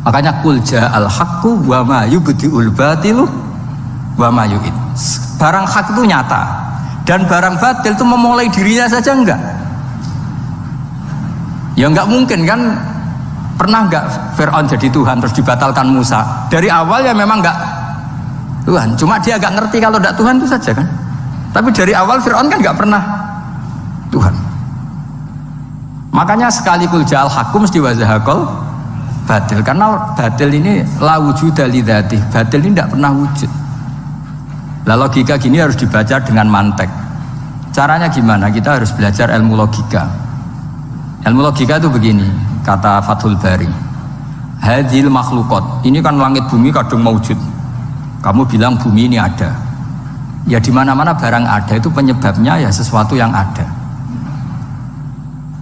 Makanya qul ja'al haqqu wa ma yubdi'ul batilu wa ma yu'id. Barang hak itu nyata dan barang batil itu memulai dirinya saja enggak? Ya enggak mungkin kan? Pernah enggak Fir'aun jadi Tuhan terus dibatalkan Musa? Dari awal ya memang enggak Tuhan, cuma dia agak ngerti kalau enggak Tuhan itu saja kan. Tapi dari awal Fir'aun kan enggak pernah Tuhan. Makanya sekali kul ja'al haqqu mesti wazahakol batil, karena batil ini la wujuda lidzati, batil ini enggak pernah wujud. Lah logika gini harus dibaca dengan mantek. Caranya gimana? Kita harus belajar ilmu logika. Ilmu logika itu begini, kata Fathul Bari, hadhil makhluqat, ini kan langit bumi kadung maujud. Kamu bilang bumi ini ada, ya di mana-mana barang ada itu penyebabnya ya sesuatu yang ada.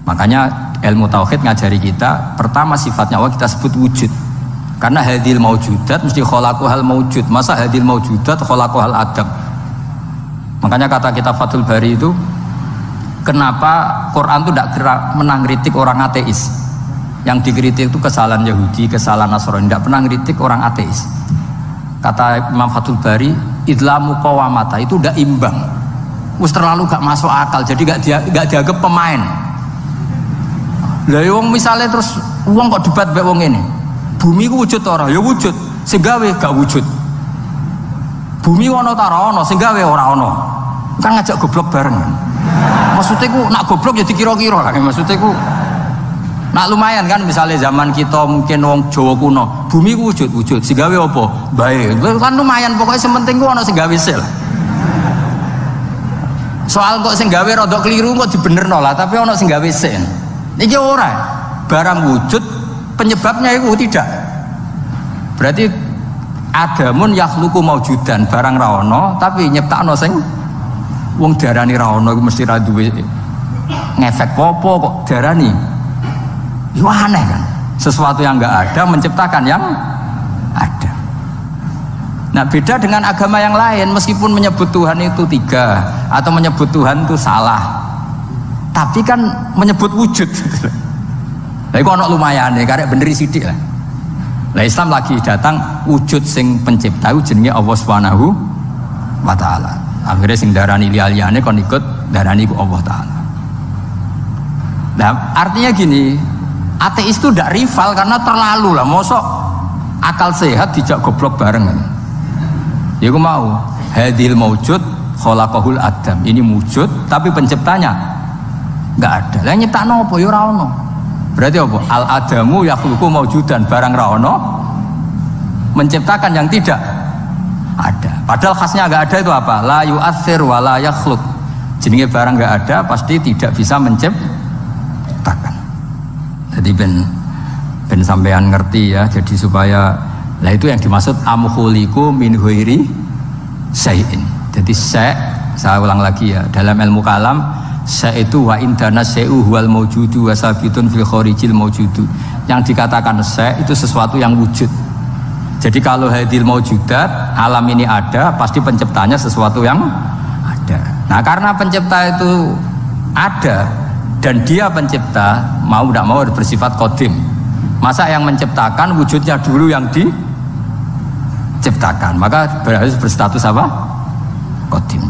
Makanya ilmu tauhid ngajari kita, pertama sifatnya Allah kita sebut wujud, karena hadhil maujudat mesti khalaqahal maujud. Masa hadhil maujudat khalaqahal adam? Makanya kata kita Fathul Bari itu, kenapa Quran itu tidak menang kritik orang ateis? Yang dikritik itu kesalahan Yahudi, kesalahan Nasrani, tidak pernah kritik orang ateis. Kata Imam Fathul Bari, idlamu qawamata, itu tidak imbang, us terlalu gak masuk akal, jadi gak dianggap pemain. Lah wong misalnya terus wong kok debat mbek wong ini, bumi ku wujud ora? Ya wujud, sing gawe gak wujud. Bumi ono ta ora ono, sing gawe ora ono. Kan ngajak goblok bareng kan. Maksudnya ku nak goblok ya dikira-kira kan, maksudnya ku nak lumayan kan, misalnya zaman kita mungkin wong Jawa kuno, bumi ku wujud, sing gawe apa? Bae. Kan lumayan, pokoknya sing penting ku ono sing gawe sel. Soal kok sing gawe rada keliru kok dibenerno lah, tapi ono sing gawe sen. Iki ora. Barang wujud penyebabnya itu tidak. Berarti adamun yakhluqu maujudan, barang ra ono tapi nyiptakno sing wong darani ra ono iku mesti ra duwe ngefek apa kok darani. Yo aneh kan. sesuatu yang enggak ada menciptakan yang ada. Nah beda dengan agama yang lain, meskipun menyebut Tuhan itu 3 atau menyebut Tuhan itu salah, tapi kan menyebut wujud. Lah iku ana lumayane karek beneri sithik lah. Lah Islam lagi datang wujud sing pencipta jenenge Allah Subhanahu wa taala. Akhirnya sing darani liyane kon ikut darani ku Allah taala. Nah, artinya gini, ateis itu tidak rival karena terlalu lah, mosok akal sehat dijak goblok bareng. Ya aku mau hadil maujud khalaqahul adam, ini wujud tapi penciptanya nggak ada. Lah nyiptakno apa ya ora ono. Berarti apa? Al adamu yakhluqu maujudan, barang ra ono menciptakan yang tidak ada. Padahal khasnya nggak ada itu apa? La yu'athir wa la yakhluq. Jenenge barang nggak ada pasti tidak bisa menciptakan. Jadi ben sampean ngerti ya, jadi supaya lah itu yang dimaksud amkhuliku min huiri syai'in. Jadi saya ulang lagi ya, dalam ilmu kalam syai' itu wa indana syai'u huwal maujudu wa sabitun fil kharijil maujudu. Yang dikatakan syai' itu sesuatu yang wujud. Jadi kalau hadil maujudat, alam ini ada, pasti penciptanya sesuatu yang ada. Nah karena pencipta itu ada dan dia pencipta, mau tidak mau bersifat qadim. Masa yang menciptakan wujudnya dulu yang diciptakan, maka harus berstatus apa? Qadim.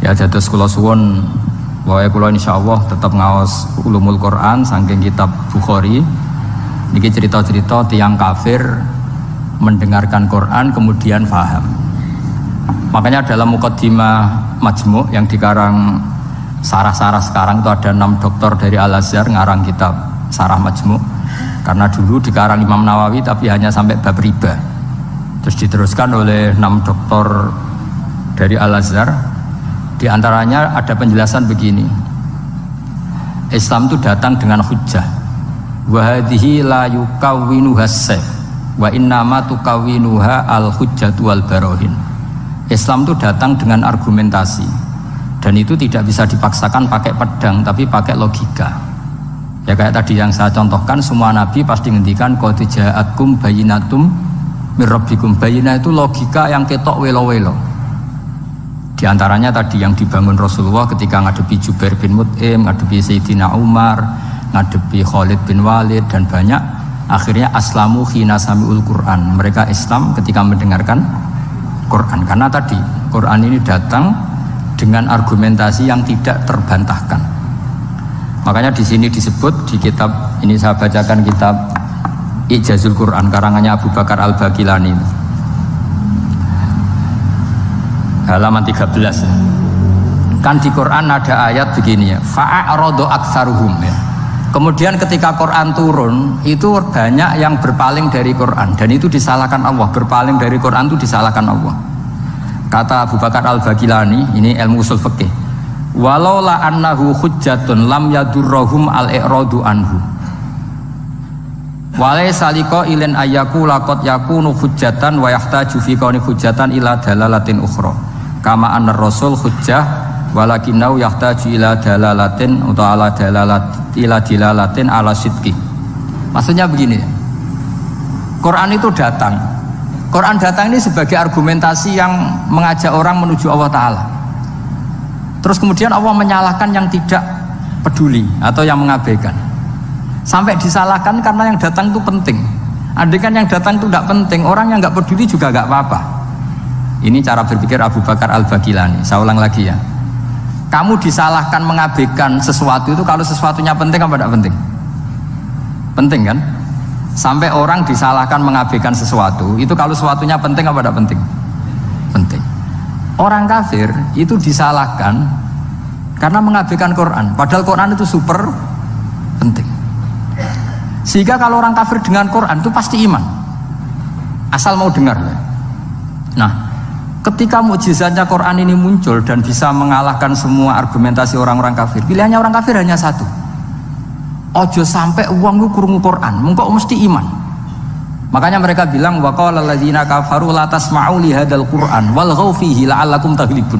Ya dados kula suwun wae kula insyaallah tetap ngaos ulumul Quran saking kitab Bukhari. Niki cerita-cerita tiyang kafir mendengarkan Quran kemudian faham. Makanya dalam muqaddimah Majmu' yang dikarang sarah-sarah sekarang itu ada 6 doktor dari Al-Azhar ngarang kitab Sarah Majmu'. Karena dulu dikarang Imam Nawawi tapi hanya sampai bab riba. Terus diteruskan oleh 6 doktor dari Al-Azhar. Di antaranya ada penjelasan begini. Islam itu datang dengan hujjah. Wa hadhihi la yukawwinuha as-sayf wa innama tukawinuha al-hujjatu wal barohin. Islam itu datang dengan argumentasi dan itu tidak bisa dipaksakan pakai pedang tapi pakai logika. Ya kayak tadi yang saya contohkan, semua nabi pasti ngendikan qad ja'akum bayyinatum mir rabbikum. Bayyinah itu logika yang ketok welo-welo. Di antaranya tadi yang dibangun Rasulullah ketika ngadepi Jubair bin Mut'im, ngadepi Sayyidina Umar, ngadepi Khalid bin Walid dan banyak. Akhirnya aslamu khina sami'ul Quran. Mereka Islam ketika mendengarkan Quran. Karena tadi Quran ini datang dengan argumentasi yang tidak terbantahkan. Makanya di sini disebut di kitab ini, saya bacakan kitab Ijazul Quran karangannya Abu Bakar Al-Baqilani. Halaman 13. Kan di Quran ada ayat begini ya. Fa'aradu aktsaruhum ya. Kemudian ketika Quran turun itu banyak yang berpaling dari Quran dan itu disalahkan Allah. Berpaling dari Quran itu disalahkan Allah. Kata Abu Bakar Al-Baqilani, ini ilmu usul fikih. Walau la annahu hujjatun lam yadurruhum al-i'radu anhu. Walai saliko ilin ayyaku laqad yakunu hujjatan wa yahtaju fi kauni hujjatan ila dalalatin ukhra. Kama anna rasul hujjah walakinau yahtaju ila dalalatin atau ala dalalat ila dilalatin ala sidqi. Maksudnya begini, Quran itu datang. Quran datang ini sebagai argumentasi yang mengajak orang menuju Allah Ta'ala. Terus kemudian Allah menyalahkan yang tidak peduli atau yang mengabaikan. Sampai disalahkan karena yang datang itu penting. Andai kan yang datang itu tidak penting, orang yang nggak peduli juga nggak apa-apa. Ini cara berpikir Abu Bakar Al-Baqilani. Saya ulang lagi ya. Kamu disalahkan mengabaikan sesuatu itu kalau sesuatunya penting apa tidak penting? Penting kan? Sampai orang disalahkan mengabaikan sesuatu itu kalau sesuatunya penting apa tidak penting? Penting. Orang kafir itu disalahkan karena mengabaikan Quran. Padahal Quran itu super penting. Sehingga kalau orang kafir dengan Quran itu pasti iman. Asal mau dengar. Nah, ketika mukjizatnya Quran ini muncul dan bisa mengalahkan semua argumentasi orang-orang kafir, pilihannya orang kafir hanya satu. Ojo sampai uang lu kurungu Quran, engkau mesti iman. Makanya mereka bilang wa qala alladzina kafaru la tasma'u li hadzal Qur'an walghaw fihi la'allakum taghlibun.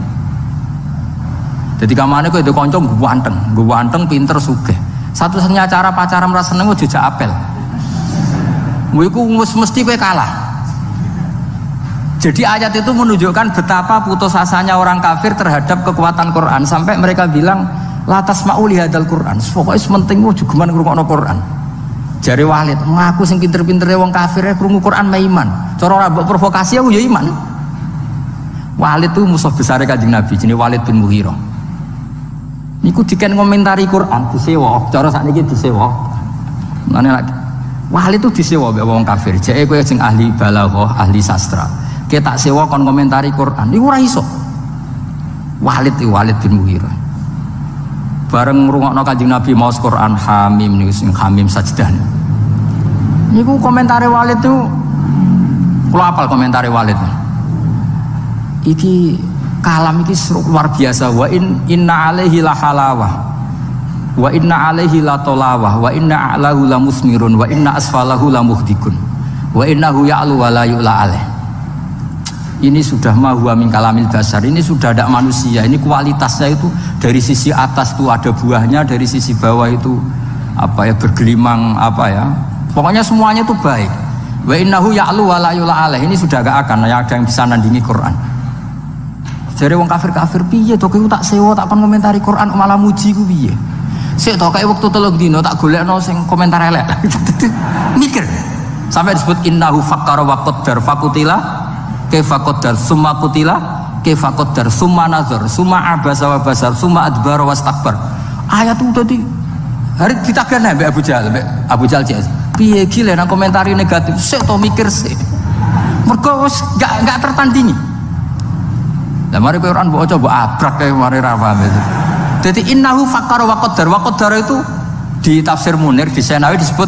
Jadi kamane kok itu kanca ganteng pinter sugih. Satu-satunya cara pacaran merasa seneng jejak apel. iku mesti kowe kalah. Jadi ayat itu menunjukkan betapa putus asanya orang kafir terhadap kekuatan Quran sampai mereka bilang la tasma'u li hadzal Quran. Pokoke penting jugeman ngrungokno Quran. Jare Walid, ngaku sing pinter-pintere wong kafir krungu Quran mah iman. Cara ora mbok provokasi aku ya iman. Walid itu musuh besar Kanjeng Nabi, jenenge Walid bin Mughirah. Niku diken ngomentari Quran disewa, cara sakniki disewa. Mane lagi Walid itu disewa mbek wong kafir. Jeke kowe sing ahli balaghah, ahli sastra. Kita tak sewa kon komentari Quran. Iku ora iso. Walid bin Mughirah. Bareng ngrungokno Kanjeng Nabi maos Quran Hamim niku sing Hamim sajdah. Niku komentare Walid itu kula apal komentare Walid. Iki kalam iki luar biasa. Wa inna alaihi la halawah. Wa inna alaihi la tolawah. Wa inna a'lahu la musmirun. Wa inna asfalahu la muhdikun. Wa innahu ya'lu wa la yu'la alaih. Ini sudah mahuwa min kalamil basar, ini sudah ada manusia, ini kualitasnya itu dari sisi atas tuh ada buahnya, dari sisi bawah itu apa ya bergelimang apa ya, pokoknya semuanya itu baik. Wa innahu ya'lu wa la yu'la alaih, ini sudah gak akan ada yang bisa nandingi Quran. Jadi wong kafir piye to kowe tak sewa tak kon komentari Quran malah muji ku piye. Sik to kae wektu 3 dina tak golekno sing komentar elek. Mikir. Sampai disebut innahu fakkara wa qaddar fakutila kaifa qaddar summa qutila kaifa qaddar summa nazar summa abasa wa basar summa adbara wastakbar. Ayat itu tadi hari ditagane mbek Abu Jahal cek. Piye iki lek nang komentari negatif sik to mikir sik. Mergo wis enggak tertandingi. Lah mari kowe Quran mbok coba abrak kae mari ra paham itu. Dadi innahu fakkara wa qaddar itu di tafsir Munir di Senawi disebut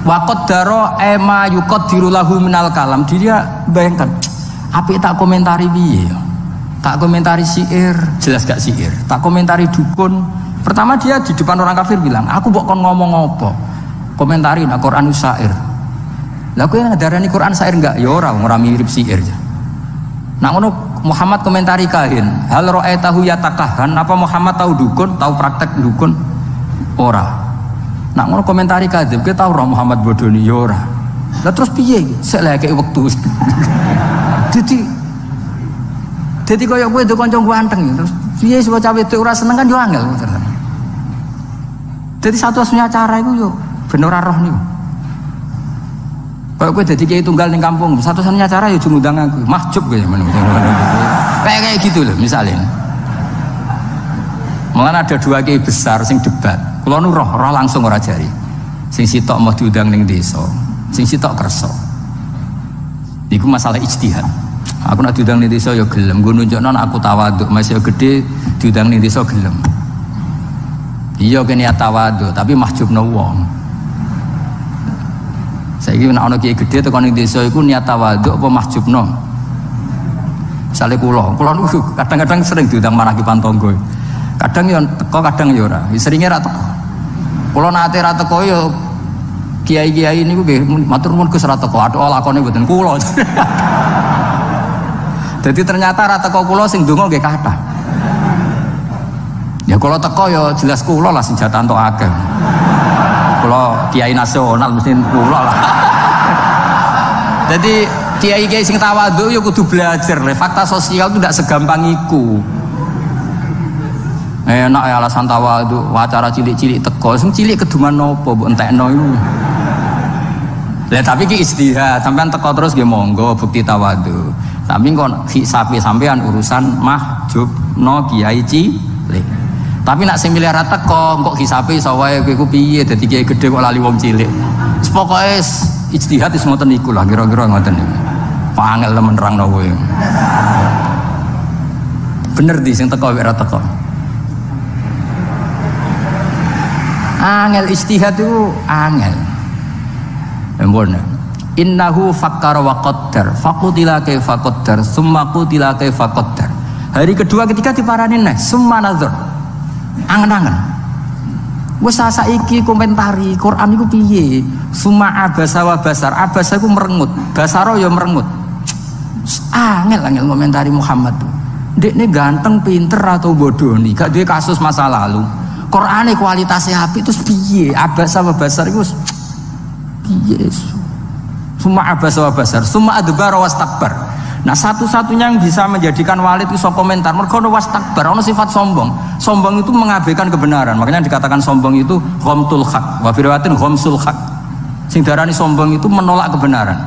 wa qaddara ema yuqaddiru lahu minal kalam. Dia bayangkan apik tak komentari piye, tak komentari syair jelas gak syair, tak komentari dukun. Pertama dia di depan orang kafir bilang aku mbok kon ngomong apa, komentari nak Quran syair. Lah kowe ngadarani Quran syair enggak ya ora mirip syair aja. Nak ngono Muhammad komentari kahin hal ra'aitahu yatakahan, apa Muhammad tahu dukun, tahu praktek dukun? Ora. Nak ngono komentari kadzib kita tahu orang Muhammad bodoni ya ora. Lah terus piye sik lek kek wektu. Dadi koyo kowe ndek kanca ganteng terus piye sing cawe wedok ora seneng kan yo angel. Dadi satu-satunya cara iku yo ben ora roh niku. Koyo kowe dadi kiai tunggal ning kampung, satu-satunya cara yo ngundang aku. Mahjub kowe men. Kayak gitu loh misalnya. Malah ada 2 kiai besar sing debat. Kula nu roh langsung ora jari. Sing sitok mau diundang ning desa, sing sitok kersa. Iku masalah ijtihad. Aku nak diundang ning desa ya gelem, nggo nunjukno aku tawadhu, masih gede diundang ning desa gelem. Iya kene tawadhu, tapi mahjubno wong. Saiki nek ana kiai gede tekan ning desa iku niat tawadhu apa mahjubno? Misale kula niku kadang-kadang sering diundang marakipan tangga. Kadang yo teko, kadang yo ora. Seringe ra teko. Kula nate ra teko yo kiai-kiai niku nggih matur nuwun Gus ra teko, athuk lakone mboten kula. Jadi ternyata ra teko kula sing ndonga nggih kathah. Ya kula teko yo jelas kula lah sing jatah entuk akeh. Kula kiai nasional mesti kula lah. Jadi kiai-kiai sing tawadhu yo kudu belajar. Fakta sosial itu tidak segampang iku. Enak ya alasan tawadhu, acara cilik-cilik teko, sing cilik keduman nopo mbok entekno iku. Lah tapi ki ijtihad, sampean teko terus nggih monggo bukti tawadhu. Tapi kon hisabe sampean urusan mahjubno kiai cilik. Tapi nak sing milih ra teko, kok hisabe iso wae kowe ku piye dadi kiai gedhe kok lali wong cilik. Wis pokoke ijtihad wis ngoten niku lah kira-kira ngoten niku. Pangel temen nerangno kowe. Bener di sing teko wek ra teko. Angel ijtihad itu angel. Embon. Innahu fakkara wa qaddar, faqutila kaifa qaddar, summa qutila kaifa qaddar. Hari kedua ketiga diparani neh, summa nazar. Angen-angen. Wes saiki komentari Quran iku piye? Summa abasa wa basar. Abasa iku merengut, basaro ya merengut. Angel komentari Muhammad. Ndekne ganteng, pinter atau bodoh nih, gak duwe kasus masa lalu. Qur'ane kualitasnya apik terus piye? Abas sama basar iku piye? Summa abasa wa basar, summa adbara wastakbar. Nah, satu-satunya yang bisa menjadikan Walid itu komentar, mergo ono wastakbar, ono sifat sombong. Sombong itu mengabaikan kebenaran. Makanya dikatakan sombong itu ghamtul haq, wa fi riwayatin ghamsul haq. Sing darani sombong itu menolak kebenaran.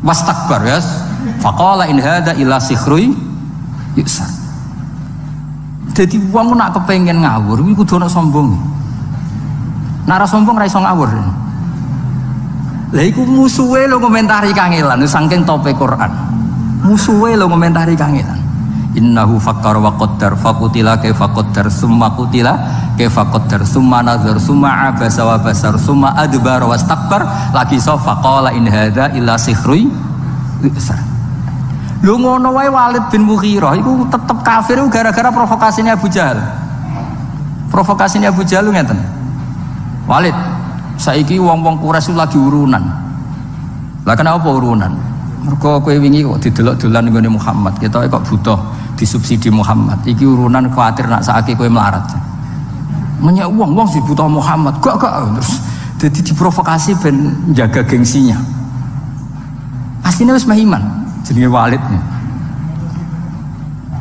Wastakbar ya. Faqala in hadza illa sihrun yusar. Jadi wong nak kepengen ngawur iku kudu ana sombong. Nara sombong ra iso ngawur. Lah iku musuhe lho komentari kangelan saking tope Quran. Musuhe lho komentari kangelan. Innahu fakkara wa qaddar faqutila kaifa qaddar summa qutila kaifa qaddar summa nazar summa abasa wa basar summa adbara wastakbar lagi sofa qala in hadza illa sihrun yusar. Lho ngono wae Walid bin Mughirah iku tetep kafir gara-gara provokasinya Abu Jahal. Provokasinya Abu Jahal ngeten. Walid, saiki wong-wong Quraisy lagi urunan. Lah kenapa urunan? Mergo kowe wingi kok didelok-dolan nggone Muhammad, kita kok butuh disubsidi Muhammad. Iki urunan khawatir nak saiki kowe melarat. Menyek wong sing butuh Muhammad, gak terus dadi diprovokasi ben jaga gengsinya. Aslinya wis mahiman, jenenge Walid.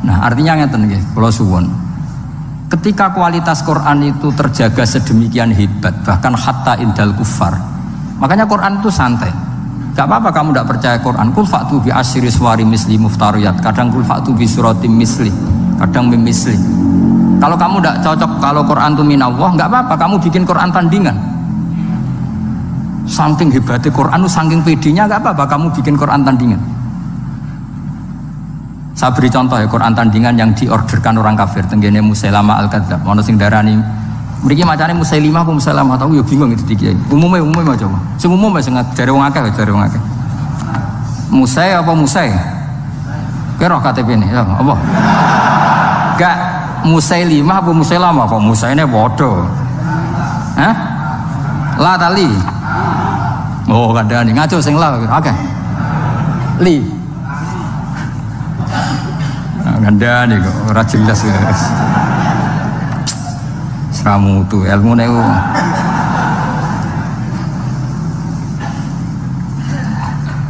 Nah, artinya ngeten nggih, kula suwun. Ketika kualitas Quran itu terjaga sedemikian hebat, bahkan hatta indal kufar, makanya Quran itu santai. Gak apa-apa kamu tidak percaya Quran. Kul fa'tu bi asyri suwari misli muftariyat. Kadang kul fa'tu bi suratim misli, kadang mim misli. Kalau kamu tidak cocok kalau Quran itu minallah, gak apa-apa kamu bikin Quran tandingan. Saking hebatnya Quran, saking pedenya, gak apa-apa kamu bikin Quran tandingan. Saya beri contoh ya, Quran tandingan yang diorderkan orang kafir tenggene Musailamah al-Kadzdzab. Ono sing darani mriki macane Musailimah apa Musailamah tahu ya bingung itu iki. Umume coba. Sing umum sing jare wong akeh, jare wong akeh. Musai apa Musai? Kira KTP ini ya apa? Gak Musailimah apa Musailamah kok Musaine bodoh. Hah? La tali. Oh, kandhane ngaco sing la akeh. Li. Gandane kok ora jelas wis. Seramu tu ilmu nek.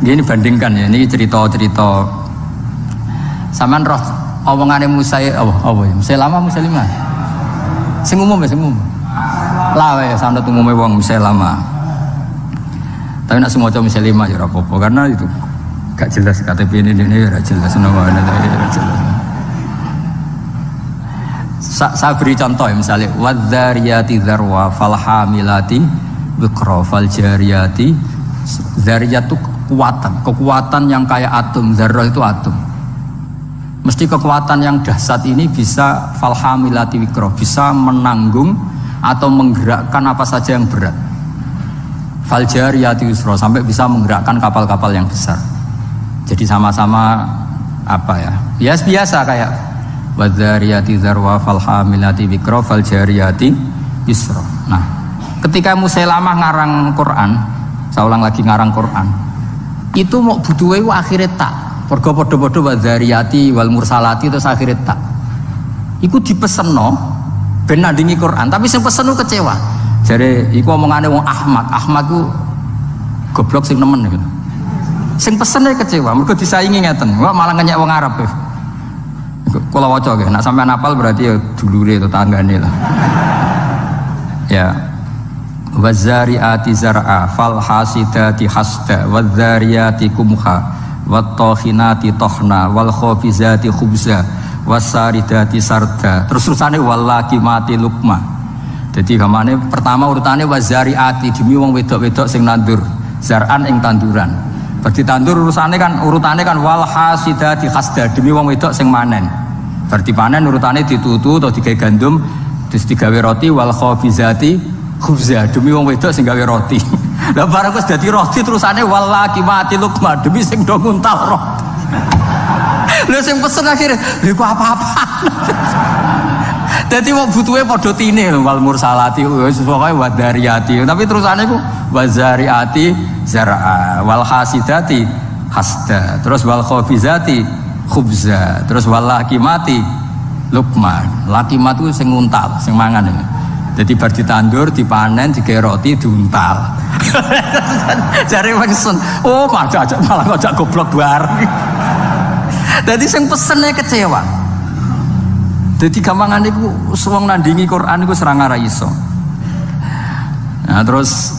Gini bandingkan ya, ini cerita-cerita. Saman roh omongane Musa apa ya? Musailamah Musailimah. Sing umum ya, sing umum. Lah wae sanad umume wong Musailamah. Tapi nek semoco Musailimah ya ora apa-apa karena itu gak jelas KTP ini ora jelas nama ora jelas. Saya beri contoh ya, misalnya wadzariyati dzarwa falhamilati wikra faljariyati. Zariyat itu kekuatan yang kayak atom. Zarrah itu atom. Mesti kekuatan yang dahsyat ini bisa falhamilati wikra, bisa menanggung atau menggerakkan apa saja yang berat. Faljariyati yusra, sampai bisa menggerakkan kapal-kapal yang besar. Jadi sama-sama apa ya? Biasa kayak wadzariyati dzarwa falhamilati wikra faljariyati yusra. Nah, ketika Musailamah ngarang Quran, saya ulang lagi ngarang Quran, itu mau butuhe akhirnya tak. Mergo padha-padha wadzariyati wal mursalati terus akhirnya tak. Iku dipesenno ben nandingi Quran, tapi sing pesen kecewa. Jare iku omongane wong Ahmad. Ahmad ku goblok sing nemen gitu. Sing pesene kecewa, mergo disaingi ngeten. Wah malah ngenyek wong Arab. Kula waca nggih, nek sampean hafal berarti ya dulure tetanggane lah. Ya. Wazariati zar'a fal hasidati hasda wadzariyati kumha wattokhinati tohna wal khofizati khubza wasaridati sarda. Terus-terusane wallakimati lukma. Jadi gamane pertama urutane wazariati demi wong wedok-wedok sing nandur zar'an ing tanduran. Berarti tandur urutane kan wal hasidati hasda demi wong wedok sing manen. Berarti panen urutane ditutu atau digawe gandum terus digawe roti wal khofizati khubza demi wong wedok sing gawe roti. Lah bareng wis dadi roti terusane walaki mati lukma demi sing do nguntal roti. Lha sing pesen akhire lha kok apa-apa. Dadi wong butuhe padha tine wal mursalati wis pokoke wadariyati. Tapi terusane ku wazariati zar'a wal hasidati hasda. Terus wal khofizati khubza. Terus wal lakimati lukman. Lakimat ku sing nguntal, sing mangan. Jadi bar ditandur, dipanen, digawe roti, diuntal. Jare wengsun, oh malah kok goblok bareng. Jadi sing pesene kecewa. Jadi gampangan iku wong nandingi Quran iku serang ora iso. Nah, terus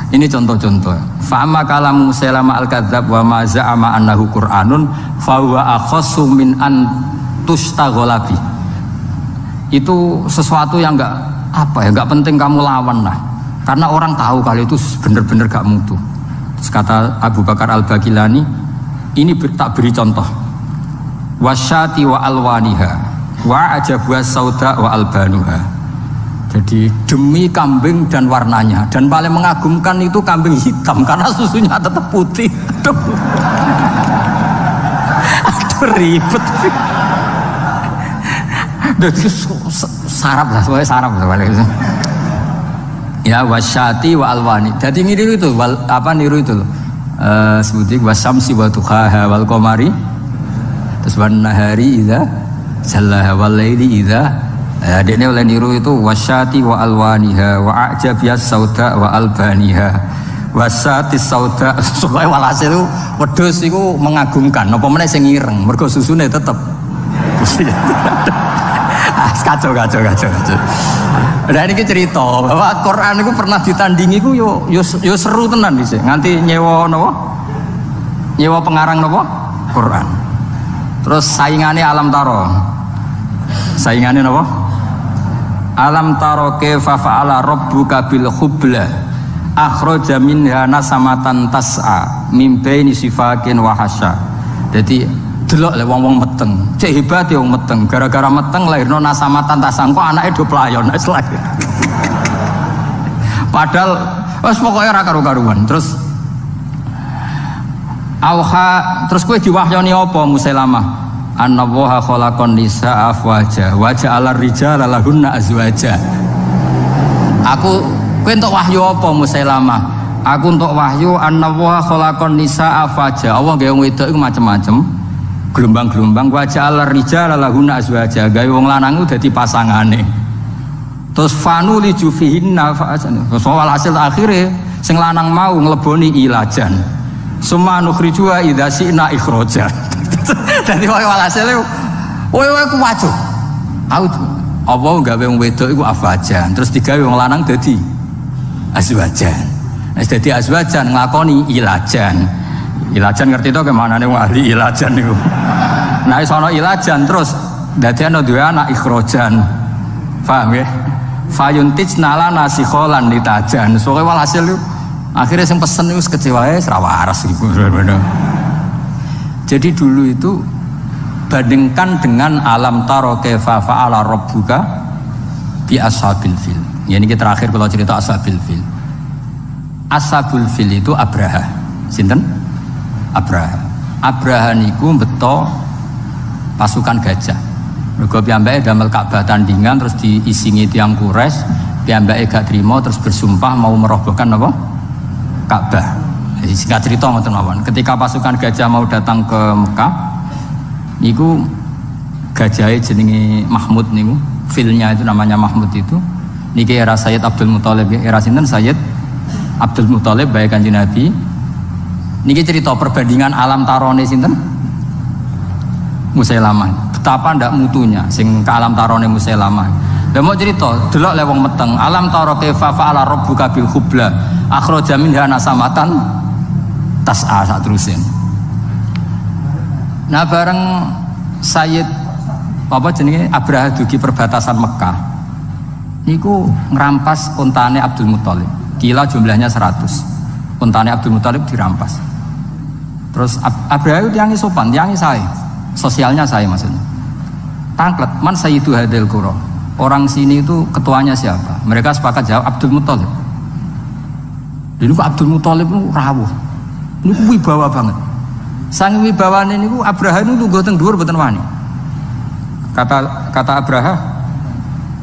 ini contoh-contoh. Fa'ama kalam Musailama al-kadzab wa ma za'ama annahu Qur'anun fa huwa akhassu min an tustaghala bi. Itu sesuatu yang enggak penting kamu lawan lah. Karena orang tahu kalau itu benar-benar gak mutu. Terus kata Abu Bakar Al-Bagilani, ini tak beri contoh. Wasyati wa alwaniha wa ajabwa sauda wa albanuha. Jadi demi kambing dan warnanya, dan paling mengagumkan itu kambing hitam karena susunya tetap putih. Aduh ribet. Jadi sarap lah, soalnya sarap lah. Ya wasyati wa alwani. Jadi niru itu, niru itu loh. Sebutik wasamsi wa tuhaha wal qamari. Terus wan nahari idza jallaha wal laili idza. Adiknya oleh niru itu wasyati wa alwaniha wa ajabiyas sauda wa albaniha wasati sauda. Soalnya walhasil itu wedhus itu mengagumkan. Napa meneh sing ireng, mergo susune tetep putih. Kacau. Nah ini cerita bahwa Quran itu pernah ditandingi ku yo seru tenan dhisik. Nganti nyewa napa? Nyewa pengarang napa? Quran. Terus saingannya alam taro. Saingannya napa? Alam taro kaifa fa'ala rabbuka bil khubla akhraja minha nasamatan tas'a min baini sifakin wa hasya. Jadi delok le wong-wong meteng. Cek hebat ya wong meteng. Gara-gara meteng lahirno nasamatan tasang kok anake do playon wis lahir. Padahal wis pokoke ora karo-karuan. Terus kowe diwahyoni apa Musailamah? Annallaha khalaqan nisaa afwaja wa ja'ala rijala lahunna azwaja. Kowe entuk wahyu apa Musailamah? Aku entuk wahyu annallaha khalaqan nisaa afwaja. Allah gawe wong wedok iku macam-macam. Gelombang-gelombang wa ja'ala rijala lahunna azwaja. Gawe wong lanang iku dadi pasangane. Terus fanu li jufihinna fa'ajana. Soal hasil akhire sing lanang mau ngleboni ilajan. Summa nukhrijuha idza syi'na ikhraja. Dadi wae walhasil kowe ku wajo. Apa gawe wong wedok iku afwajan, terus digawe wong lanang dadi azwajan. Wis dadi azwajan nglakoni ilajan. Ilajan ngerti to kemanane wong ahli ilajan niku. Nah wis ana ilajan terus dadi ana duwe anak ikhrajan. Paham ya? Fayuntijna lana sikholan litajan. Soale walhasil akhirnya sing pesen itu kecewae ora waras iku. Jadi dulu itu bandingkan dengan alam taro kaifa fa'ala rabbuka bi ashabil fil. Ya ini terakhir kalau cerita ashabil fil. Ashabul fil itu Abraha. Sinten? Abraha. Abraha niku beto pasukan gajah. Mergo piyambake damel Ka'bah tandingan terus diisingi tiyang Quraisy, piyambake gak trimo terus bersumpah mau merobohkan apa? Ka'bah. Singkat cerita ngoten mawon. Ketika pasukan gajah mau datang ke Mekah, niku gajahe jenenge Mahmud niku, filnya itu namanya Mahmud itu. Niki era Sayyid Abdul Muthalib, era sinten Sayyid Abdul Muthalib bae Kanjeng Nabi. Niki cerita perbandingan alam tarone sinten? Musailamah. Betapa ndak mutunya sing ke alam tarone Musailamah. Lah mau cerita, delok le wong meteng, alam taro kaifa fa'ala rabbuka bil khubla akhraja minha nasamatan tas'a sak terusin. Nah bareng Sayyid apa jenenge Abraha dugi perbatasan Mekah niku ngerampas untane Abdul Muthalib. Kila jumlahnya 100. Untane Abdul Muthalib dirampas. Terus Abraha itu tiangi sopan, tiangi sae. Sosialnya saya maksudnya. Tangklet, man sayyidu hadil qura. Orang sini itu ketuanya siapa? Mereka sepakat jawab Abdul Muthalib. Dulu Abdul Muthalib itu rawuh. Ini wibawa banget. Sang wibawane niku Abraha niku lungguh teng dhuwur mboten wani. Kata Abraha,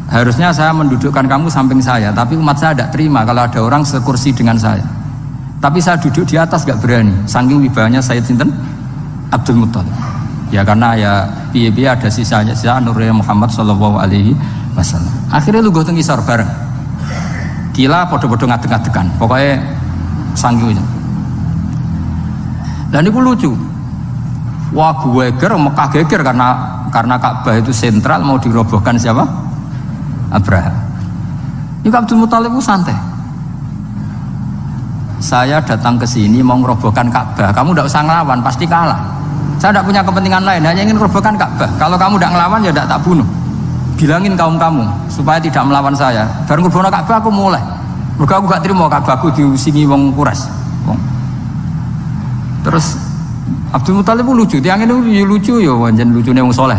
harusnya saya mendudukkan kamu samping saya, tapi umat saya tidak terima kalau ada orang sekursi dengan saya. Tapi saya duduk di atas gak berani. Saking wibawanya Sayyid sinten? Abdul Muthalib. Ya karena ya piye-piye ada sisa Nurul Muhammad sallallahu alaihi wasallam. Akhirnya lungguh teng isor bareng. Kila podo-podo ngadeg-ngadegan. Pokoknya sanggup. Dan itu lucu. Wah gue geger, Mekah geger karena Ka'bah itu sentral mau dirobohkan siapa? Abraha. Ini Abdul Muthalib itu santai. Saya datang ke sini mau merobohkan Ka'bah. Kamu tidak usah ngelawan, pasti kalah. Saya tidak punya kepentingan lain, hanya ingin merobohkan Ka'bah. Kalau kamu tidak ngelawan ya tidak tak bunuh. Bilangin kaum kamu supaya tidak melawan saya. Baru ngerobohkan Ka'bah aku mulai. Mereka aku gak terima Ka'bahku diusingi wong Quraisy. Terus Abdul Muthalib pun lucu, tiang ini lucu ya, wajan lucunya wong soleh.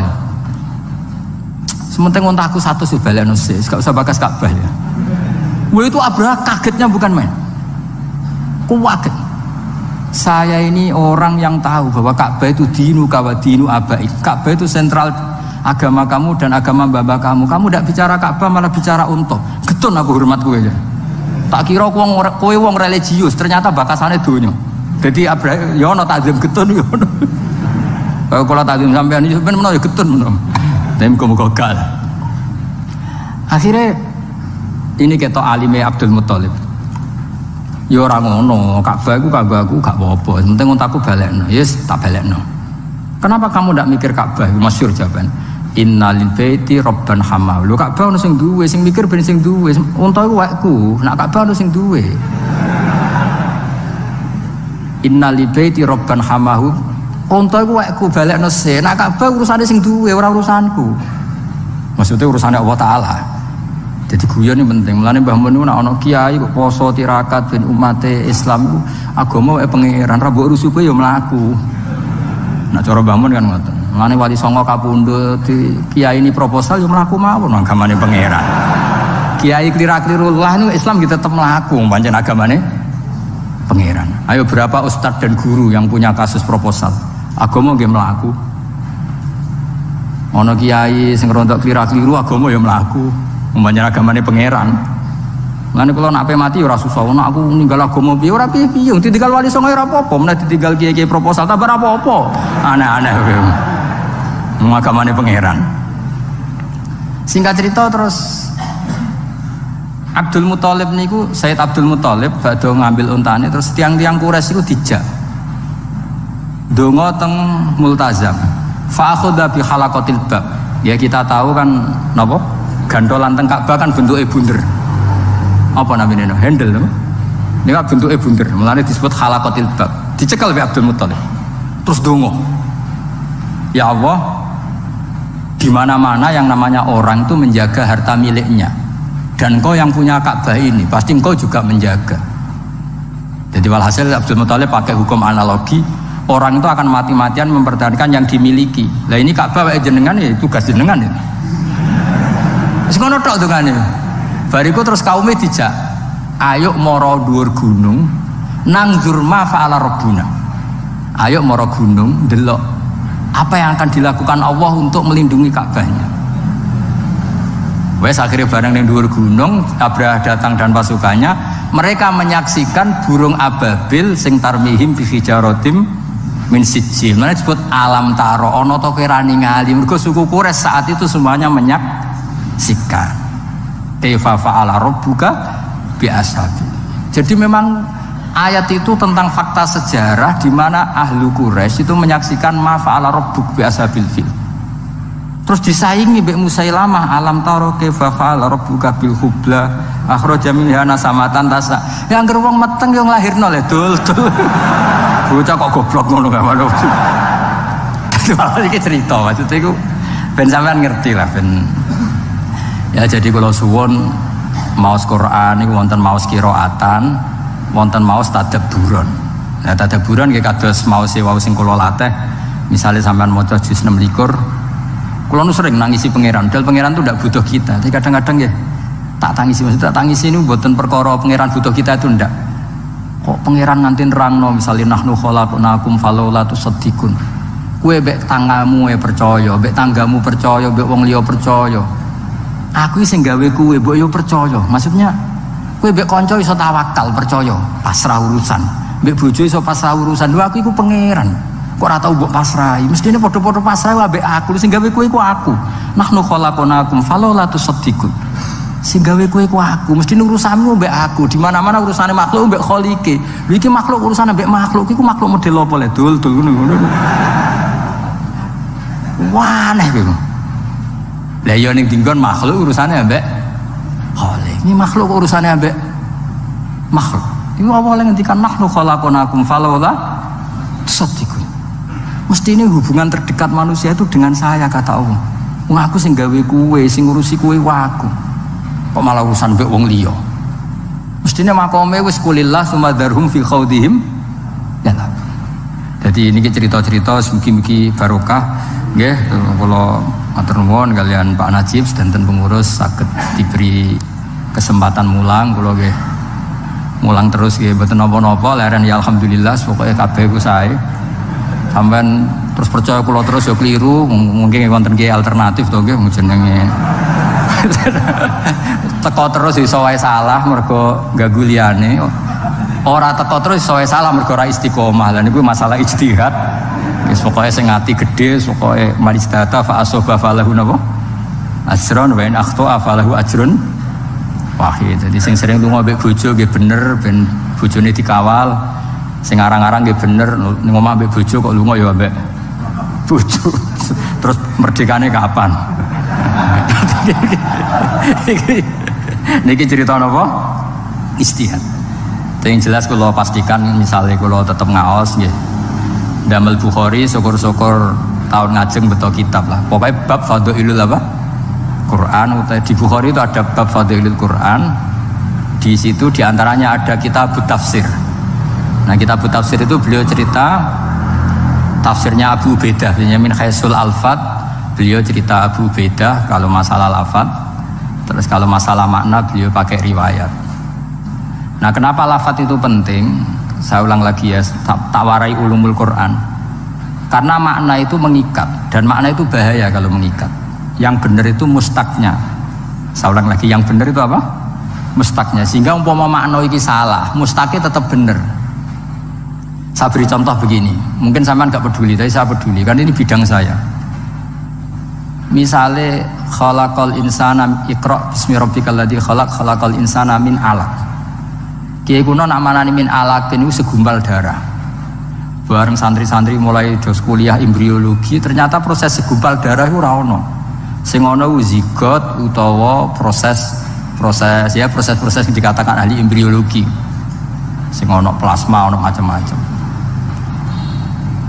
Sementing untaku satu sih balik nusis, gak usah bakas Ka'bah ya. Wah itu Abraha kagetnya bukan main. Kuwaget. Saya ini orang yang tahu bahwa Ka'bah itu dinu kawa dinu abai. Ka'bah itu sentral agama kamu dan agama bapak kamu. Kamu tidak bicara Ka'bah malah bicara unta. Getun aku hormat kowe aja. Tak kira kowe wong religius, ternyata bakasane donya. Jadi Abraha ya ono takzim getun ya ono. Kalau takzim sampean iki ben menawa ya getun menawa. Tapi muga-muga gagal. Akhirnya ini ketok alime Abdul Muthalib. Ya ora ngono, Ka'bah iku Ka'bahku gak apa-apa. Penting untaku balekno. Yes, tak balekno. Kenapa kamu ndak mikir Ka'bah? Masyhur jawaban. Innalil baiti rabban hamaw. Lho Ka'bah ono sing duwe, sing mikir ben sing duwe. Unta iku wekku, nak Ka'bah ono sing duwe. Innalil baiti rabban hamahu. Unta iku wekku balekno se. Nak Ka'bah urusane sing duwe, ora urusanku. Maksudnya urusannya Allah Ta'ala. Jadi guyon ini penting. Mulane Mbah Mun nek ana kiai kok poso tirakat ben umate Islam iku agama wae pangeran, ra mbok rusuhe ya mlaku. Nek cara Mbah Mun kan ngoten. Mulane Wali Songo kapundhut di kiai ini proposal ya mlaku mawon agamane pangeran. Kiai klira-kliru lah niku Islam kita tetep mlaku pancen agamane pangeran. Ayo berapa ustadz dan guru yang punya kasus proposal? Agama nggih mlaku. Ana kiai sing rontok klira-kliru agama ya mlaku. Membanyak agamanya pangeran. Ngene kula nak mati ora susah. Nek aku ninggal agama piye ora piye-piye. Ditinggal Wali Songo ora apa-apa, menawa ditinggal kiai-kiai proposal ta ora apa-apa. Aneh-aneh kowe. Agamane pangeran. Singkat cerita terus Abdul Muthalib niku Sayyid Abdul Muthalib badhe ngambil untane terus tiang-tiang Quraisy iku dijak. Donga teng multazam. Fa akhadha bi halaqatil bab. Ya kita tahu kan napa? Gandolan teng Ka'bah kan bentuknya bunder. Apa namanya no? Handle no? Ini kan bentuknya bunder. Mulanya disebut halaqatil bab. Dicekal oleh Abdul Muthalib. Terus dongo. Ya Allah, di mana-mana yang namanya orang itu menjaga harta miliknya. Dan engkau yang punya Ka'bah ini, pasti engkau juga menjaga. Jadi walhasil Abdul Muthalib pakai hukum analogi. Orang itu akan mati-matian mempertahankan yang dimiliki. Lah ini Ka'bah jenengan ya tugas jenengan ya. Sekono tok dongane. Bariku terus kaume dijak. Ayo moro dhuwur gunung nang zurma fa'ala rabbuna. Ayo moro gunung delok apa yang akan dilakukan Allah untuk melindungi Ka'bahnya. Wes akhirnya bareng ning dhuwur gunung, Abraha datang dan pasukannya, mereka menyaksikan burung ababil sing tarmihim bi hijaratim min sijil. Mana disebut alam taro ana to kirani ngali. Mergo suku Quraisy saat itu semuanya sikah kaifa fa'ala rabbuka bi ashabi. Jadi memang ayat itu tentang fakta sejarah di mana ahlu Quraisy itu menyaksikan ma fa'ala rabbuk bi ashabil fil. Terus disaingi mbek Musailamah, alam taro kaifa fa'ala rabbuka bil hubla akhraja minha nasamatan tasa. Yang ger wong meteng yo nglahirno le dul. Bocah kok goblok ngono gak ono. Iki cerita maksudnya iku ben sampean ngerti lah ben. Ya jadi kalau suwon maos Quran niku wonten maos qiraatan, wonten maos tadabburan. Nah tadabburan nggih kados maos wau sing kula latih. Misale sampean maca juz 6 likur, kula nu sering nangisi pangeran. Padahal pangeran itu ndak butuh kita. Tapi kadang-kadang nggih tak tangisi, maksud tak tangisi niku mboten perkara pangeran butuh kita itu ndak. Kok pangeran nganti nerangno misale nahnu khalaqnakum falaula tusaddiqun. Kowe mbek tanggamu percaya, mbek tanggamu percaya, mbek wong liya percaya. Aku sing gawe kowe mbok yo percaya. Maksudnya kowe mbek kanca iso tawakal percaya, pasrah urusan. Mbek bojo iso pasrah urusan. Lho aku iku pangeran. Kok ora tau mbok pasrahi. Mestine padha-padha pasrah ambek aku. Sing gawe kowe iku aku. Nahnu khalaqnakum falaula tusaddiqun. Sing gawe kowe ku aku, mesti urusanmu mbek aku. Di mana-mana urusane makhluk mbek Khalike. Lha iki makhluk urusane mbek makhluk, iku makhluk model apa le? Dul ngono. Wah, aneh kowe. Lah ya ning dinggon makhluk urusane mbek Khalik. Ini makhluk urusane mbek makhluk. Iku awale ngendikan nahnu khalaqnakum falawla tusaddiqun. Mesti ini hubungan terdekat manusia itu dengan saya, kata Allah. Wong aku sing gawe kuwe, sing ngurusi kuwe waku. Kok malah urusan mbek wong liya. Mestine makome wis kulillah sumadharhum fi khaudihim. Ya lah. Jadi ini cerita-cerita mugi-mugi barokah nggih kula matur nuwun kalian Pak Najib sedanten pengurus saged diberi kesempatan mulang kula nggih. Mulang terus nggih mboten napa-napa leren ya alhamdulillah pokoke kabeh ku sae. Sampeyan terus percaya kula terus ya keliru mungkin wonten nggih alternatif to nggih jenenge. Teko terus iso wae salah mergo ganggu liyane. Ora teko terus iso wae salah mergo ora istiqomah. Lah niku masalah ijtihad. Wis pokoke sing ati gedhe pokoke malistata fa asoba falahu napa? Ajrun wa in akhta falahu ajrun wahid. Jadi sing sering lunga mbek bojo nggih bener ben bojone dikawal. Sing arang-arang nggih bener ning omah mbek bojo kok lunga ya mbek bojo. Terus merdekane kapan? Niki cerita napa? Istihad. Yang jelas kalau pastikan misalnya kalau tetap ngaos nggih. Damel Bukhari syukur-syukur tahun ngajeng betul kitab lah. Pokoknya bab fadhailul apa? Quran. Di Bukhari itu ada bab fadhailul Quran. Di situ diantaranya ada kitab tafsir. Nah kitab tafsir itu beliau cerita tafsirnya Abu Ubaidah min Khaisul Alfat. Beliau cerita Abu Ubaidah kalau masalah lafaz. Terus kalau masalah makna beliau pakai riwayat. Nah kenapa lafaz itu penting? Saya ulang lagi ya, tak warai ulumul Quran. Karena makna itu mengikat dan makna itu bahaya kalau mengikat. Yang benar itu mustaknya. Saya ulang lagi, yang benar itu apa? Mustaknya. Sehingga umpama makna iki salah, mustaknya tetap benar. Saya beri contoh begini. Mungkin sampean nggak peduli, tapi saya peduli. Kan ini bidang saya. Misalnya khalaqal insana iqra bismi rabbikal ladzi khalaqal insana min alaq. Kiai kuno nak manani min alaq niku segumpal darah. Bareng santri-santri mulai dos kuliah embriologi, ternyata proses segumpal darah itu ora ono. Sing ono zigot utawa proses yang dikatakan ahli embriologi. Sing ono plasma, ono macam-macam.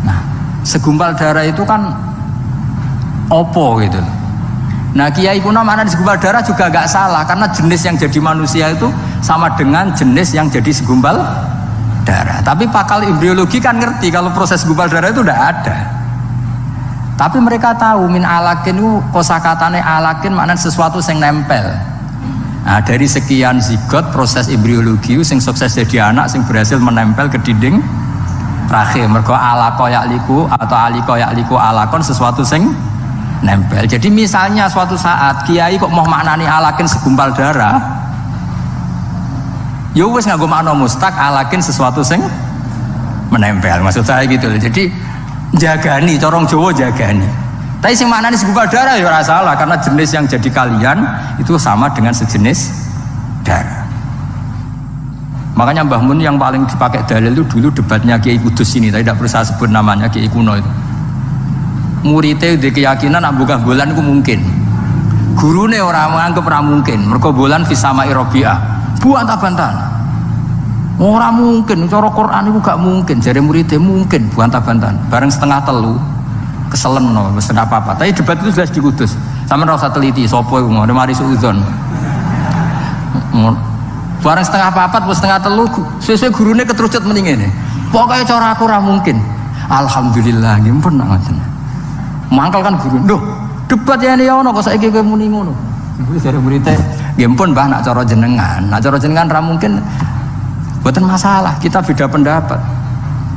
Nah, segumpal darah itu kan opo gitu. Nah kiai kuno mana di segumpal darah juga gak salah karena jenis yang jadi manusia itu sama dengan jenis yang jadi segumpal darah. Tapi pakal embriologi kan ngerti kalau proses segumpal darah itu udah ada. Tapi mereka tahu min alakin itu kosakatane alakin maknanya sesuatu yang nempel. Nah dari sekian zigot proses embriologi yang sukses jadi anak yang berhasil menempel ke dinding rahim. Mergo alaqo ya'liku atau aliko ya'liku alakon sesuatu yang nempel. Jadi misalnya suatu saat kiai kok mau maknani alakin segumpal darah, ya wis nganggo makna mustaq alakin sesuatu sing menempel. Maksud saya gitu loh. Jadi jagani, corong Jawa jagani. Tapi sing maknani segumpal darah ya ora salah karena jenis yang jadi kalian itu sama dengan sejenis darah. Makanya Mbah Mun yang paling dipakai dalil itu dulu debatnya Kiai Kudus ini, tapi tidak perlu saya sebut namanya, Kiai kuno itu. Muridnya di keyakinan nak buka bulan itu mungkin. Gurune orang menganggap ora mungkin. Mergo bulan fi sama'i Rabi'ah. Buantah-bantahan. Ora mungkin, cara Quran itu gak mungkin. Jare muridnya mungkin buantah-bantahan. Bareng setengah telu keselen no, wis enggak apa-apa. Tapi debat itu jelas di Kudus. Sampeyan ora usah teliti sapa iku, mari suudzon. Bareng setengah papat wis setengah telu, sesuk gurune ketrucut mending ngene. Pokoke cara aku ora mungkin. Alhamdulillah ngimpun ngoten. Mangkal kan guru, duh debat ya ini ono kok saiki kowe muni ngono. Iku jare muridé, nggih pun Mbah nak cara jenengan. Nak cara jenengan ra mungkin mboten masalah, kita beda pendapat.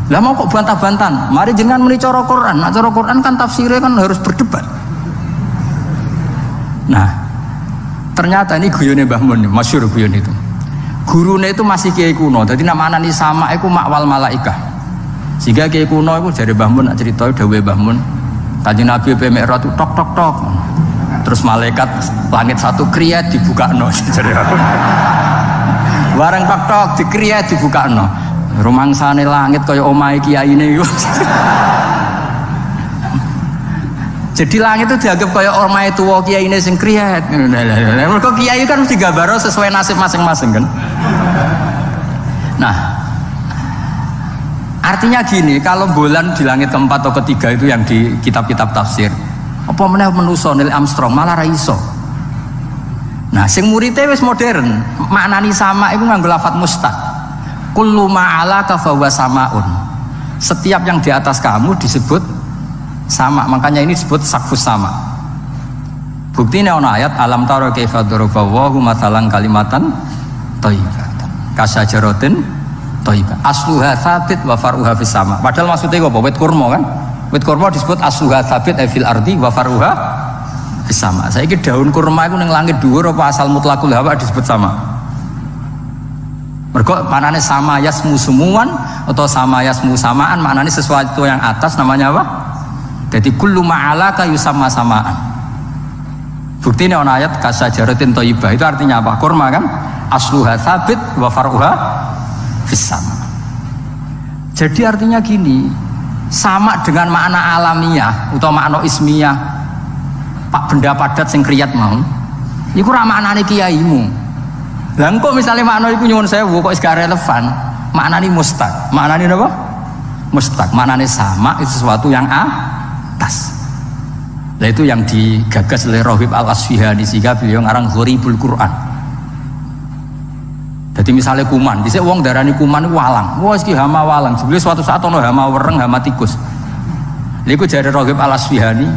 Lah mau kok bantah-bantahan? Mari jenengan muni cara Quran. Nak cara Quran kan tafsirnya kan harus berdebat. Nah, ternyata ini guyone Mbah Mun, masyhur guyon itu. Gurune itu masih kiai kuno. Dadi nak manani sama iku makwal malaikah. Sehingga kiai kuno iku jare Mbah Mun nak cerita dawuhe Mbah Mun. Kanjeng Nabi Mi'raj itu tok tok tok. Terus malaikat langit satu kriya dibukakno. Bareng tok dikriya dibukakno. Rumangsane langit kaya omahe kiyaine. Jadi langit itu dianggap kaya omahe tuwa kiyaine sing kriya. Mergo kiai kan mesti gambaro sesuai nasib masing-masing kan. Nah, artinya gini, kalau bulan di langit keempat atau ketiga itu yang di kitab-kitab tafsir, apa meneh menuso Neil Armstrong malah ra iso. Nah, sing muridé wis modern, maknani sama iku nganggo lafadz mustaq. Kullu ma'alaka fa huwa samaun. Setiap yang di atas kamu disebut sama, makanya ini disebut sakfus sama. Buktine ana ayat alam tara kaifa daraballahu mathalan kalimatan thayyibatan kasajaratin thayyibah asluha tsabit wa faruha fis sama. Padahal maksudnya apa? Wit kurma kan? Wit kurma disebut asluha tsabit fil ardi wa faruha fis sama. Saiki daun kurma iku ning langit dhuwur apa asal mutlaqul hawa disebut sama? Mergo maknane sama yasmu sumuan atau sama yasmu samaan, maknane sesuatu yang atas namanya apa? Jadi kullu ma'alaka yusamma samaan. Bukti ini ayat kasajaratin thayyibah itu artinya apa? Kurma kan? Asluha tsabit wa faruha fis sama. Jadi artinya gini, sama dengan makna alamiah atau makna ismiyah pak benda padat sing kriyat mau. Iku ra maknane kiaimu. Lah engko misale makna iku nyuwun sewu kok gak relevan, maknane mustaq. Maknane apa? Mustaq. Maknane sama itu sesuatu yang atas. Nah itu yang digagas oleh Rohib Al-Asfihani sehingga beliau ngarang Gharibul Quran. Jadi misalnya kuman, bisa uang darani kuman walang, wah iki hama walang. Sebelum suatu saat ono hama wereng, hama tikus. Liku jadi Rohib Al-Asfihani.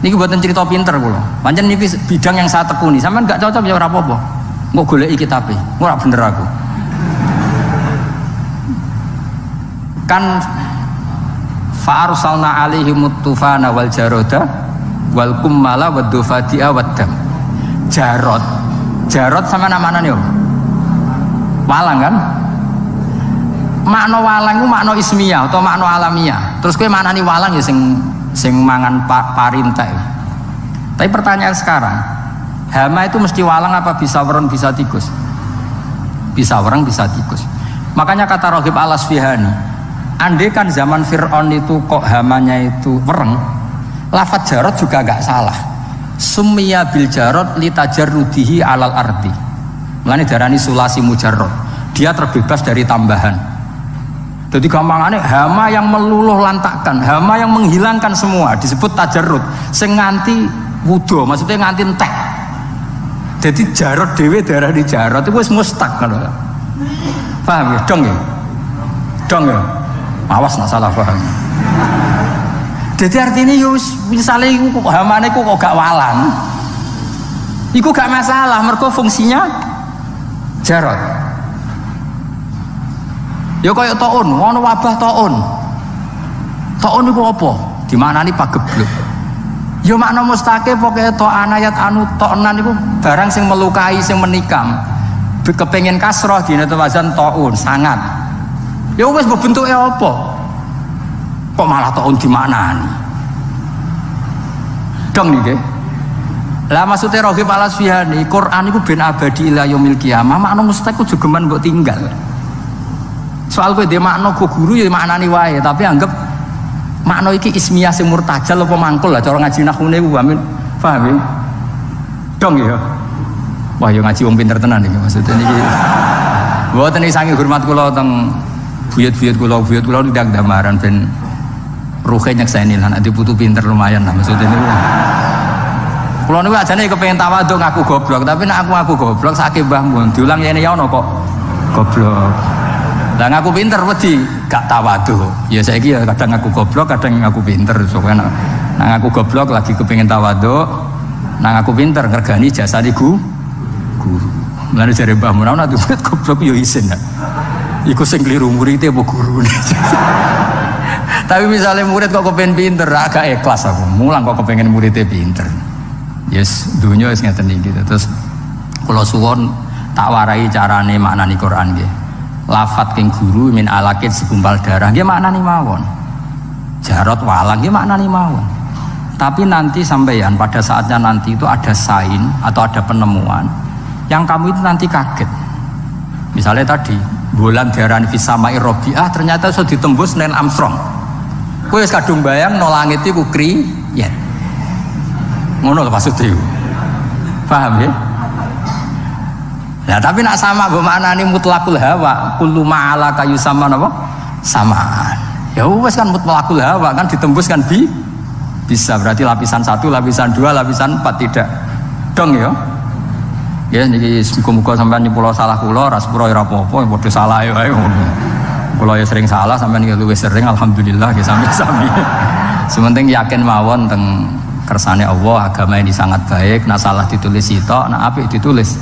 Niki buatan cerita pinter kula. Pancen niki bidang yang saya tekuni. Sampean gak cocok ya ora apa-apa. Engko goleki kitabe. Ora bener aku. Kan fa'arsalna alaihim tufana wal jaroda wal kummala wad dufadi'a wad dam. Jarot sama nama yo walang kan, makna walang itu makna ismiyah atau makna alamiah. Terus kowe maknani walang ya sing mangan parintek. Tapi pertanyaan sekarang, hama itu mesti walang apa bisa wereng bisa tikus? Bisa wereng bisa tikus. Makanya kata Rohib Al-Asfihani, andai kan zaman Fir'aun itu kok hamanya itu wereng, lafadz jarot juga gak salah. Summiya bil jarot litajarrudihi alal ardi. Mulane darani sulasi mujarrad. Dia terbebas dari tambahan. Jadi gampangane hama yang meluluh lantakkan, hama yang menghilangkan semua disebut tajarrud. Sing nganti wudo, maksudnya nganti entek. Jadi jarot dhewe darani jarot itu wis mustaq ngono. Paham ya? Dong ya? Dong ya? Awas nak salah paham. Jadi artinya yo misale iku hamane kok gak walang. Iku gak masalah mergo fungsinya jarot. Ya kaya taun, ono wabah taun. Taun iku apa? Dimaknani pagebluk. Ya makna mustaqe pokoke ta'an ayat anu ta'nan iku barang sing melukai, sing menikam. Kepengin kasroh dina wazan taun, sangat. Ya wis bentuke apa? Kok malah taun dimaknani? Dong niki. Lah maksudnya Rohib Al-Asfihani, Quran itu ben abadi ila yaumil qiyamah, makna mustaq ku jogeman mbok tinggal. Soal kowe dhe makna go guru ya maknani wae, tapi anggap makna iki ismiyah sing murtajal apa mangkul lah cara ngaji nahune ku amin. Paham ya? Dong ya. Wah, yo ngaji wong pinter tenan iki maksudnya niki. Mboten iki saking hormat kula teng buyut-buyut kula ndak damaran ben ruhe nyekseni lan nek putu pinter lumayan lah maksudnya niku. Kulo niku ajane kepengin tawadhu ngaku goblok, tapi nek aku ngaku goblok sakit mbahmu diulang yene ya ono kok goblok. Lah ngaku pinter wedi gak tawadhu. Ya saiki ya kadang ngaku goblok, kadang ngaku pinter. Soalnya nek ngaku goblok lagi kepengin tawadhu, nek ngaku pinter ngergani jasane guru. Mulane jare mbahmu nek duit goblok yo isin. Iku sing kliru muridé apa gurune. Tapi misalnya murid kok kepengin pinter, agak ikhlas aku. Mulang kok kepengin muridé pinter. Yes, dunia wis ngeten iki. Terus kula suwun tak warai carane maknani Quran nggih. Lafat king guru min alakit segumpal darah nggih maknani mawon. Jarot walang nggih maknani mawon. Tapi nanti sampeyan pada saatnya nanti itu ada sign atau ada penemuan yang kamu itu nanti kaget. Misalnya tadi bulan diarani fisama'i Rabi'ah ternyata sudah ditembus Neil Armstrong. Kowe wis kadung bayang no langit iku kriyen. Ngono lho maksudnya. Paham ya? Nah, tapi nak sama mbok maknani mutlaqul hawa, kullu ma'ala kayu sama napa? Samaan. Ya wis kan mutlaqul hawa kan ditembus kan bisa berarti lapisan 1, lapisan 2, lapisan 4 tidak. Dong ya. Ya niki muga-muga sampean nyepuro salah kula, ora sepuro ora apa-apa, padha salah wae ngono. Kula ya sering salah, sampean iki luwih sering alhamdulillah ya sami-sami. Sementing yakin mawon teng kersane Allah, agama ini sangat baik, nah salah ditulis sitok, nah apik ditulis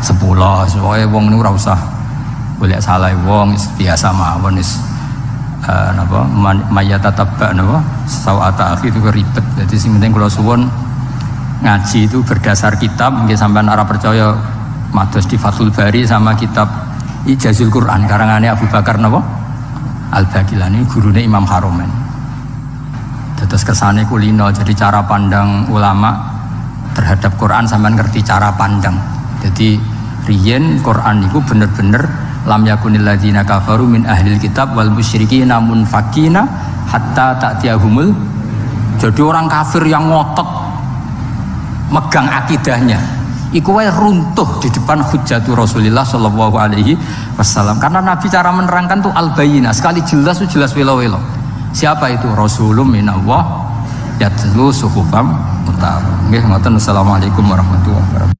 10. Soale wong niku ora usah golek salah wong, biasa mawon wis napa mayatatabba napa sawata akhi itu ribet. Jadi sing penting kula suwun ngaji itu berdasar kitab, mungkin sampean ora percaya mados di Fathul Bari sama kitab Ijazul Quran karangane Abu Bakar napa Al-Baqilani gurune Imam Haromen. Terus kersane kulino, jadi cara pandang ulama terhadap Quran sampean ngerti cara pandang. Jadi riyen Quran itu bener-bener lam yakunil ladzina kafaru min ahlil kitab wal musyrikina munfakina hatta ta'tiyahumul. Jadi orang kafir yang ngotot megang akidahnya iku wae runtuh di depan hujjatu Rasulullah sallallahu alaihi wasallam. Karena Nabi cara menerangkan tuh al-bayyinah, sekali jelas welo-welo. Siapa itu? Rasulun minallah yatlu suhufam mutar. Nggih ngoten. Assalamualaikum warahmatullahi wabarakatuh.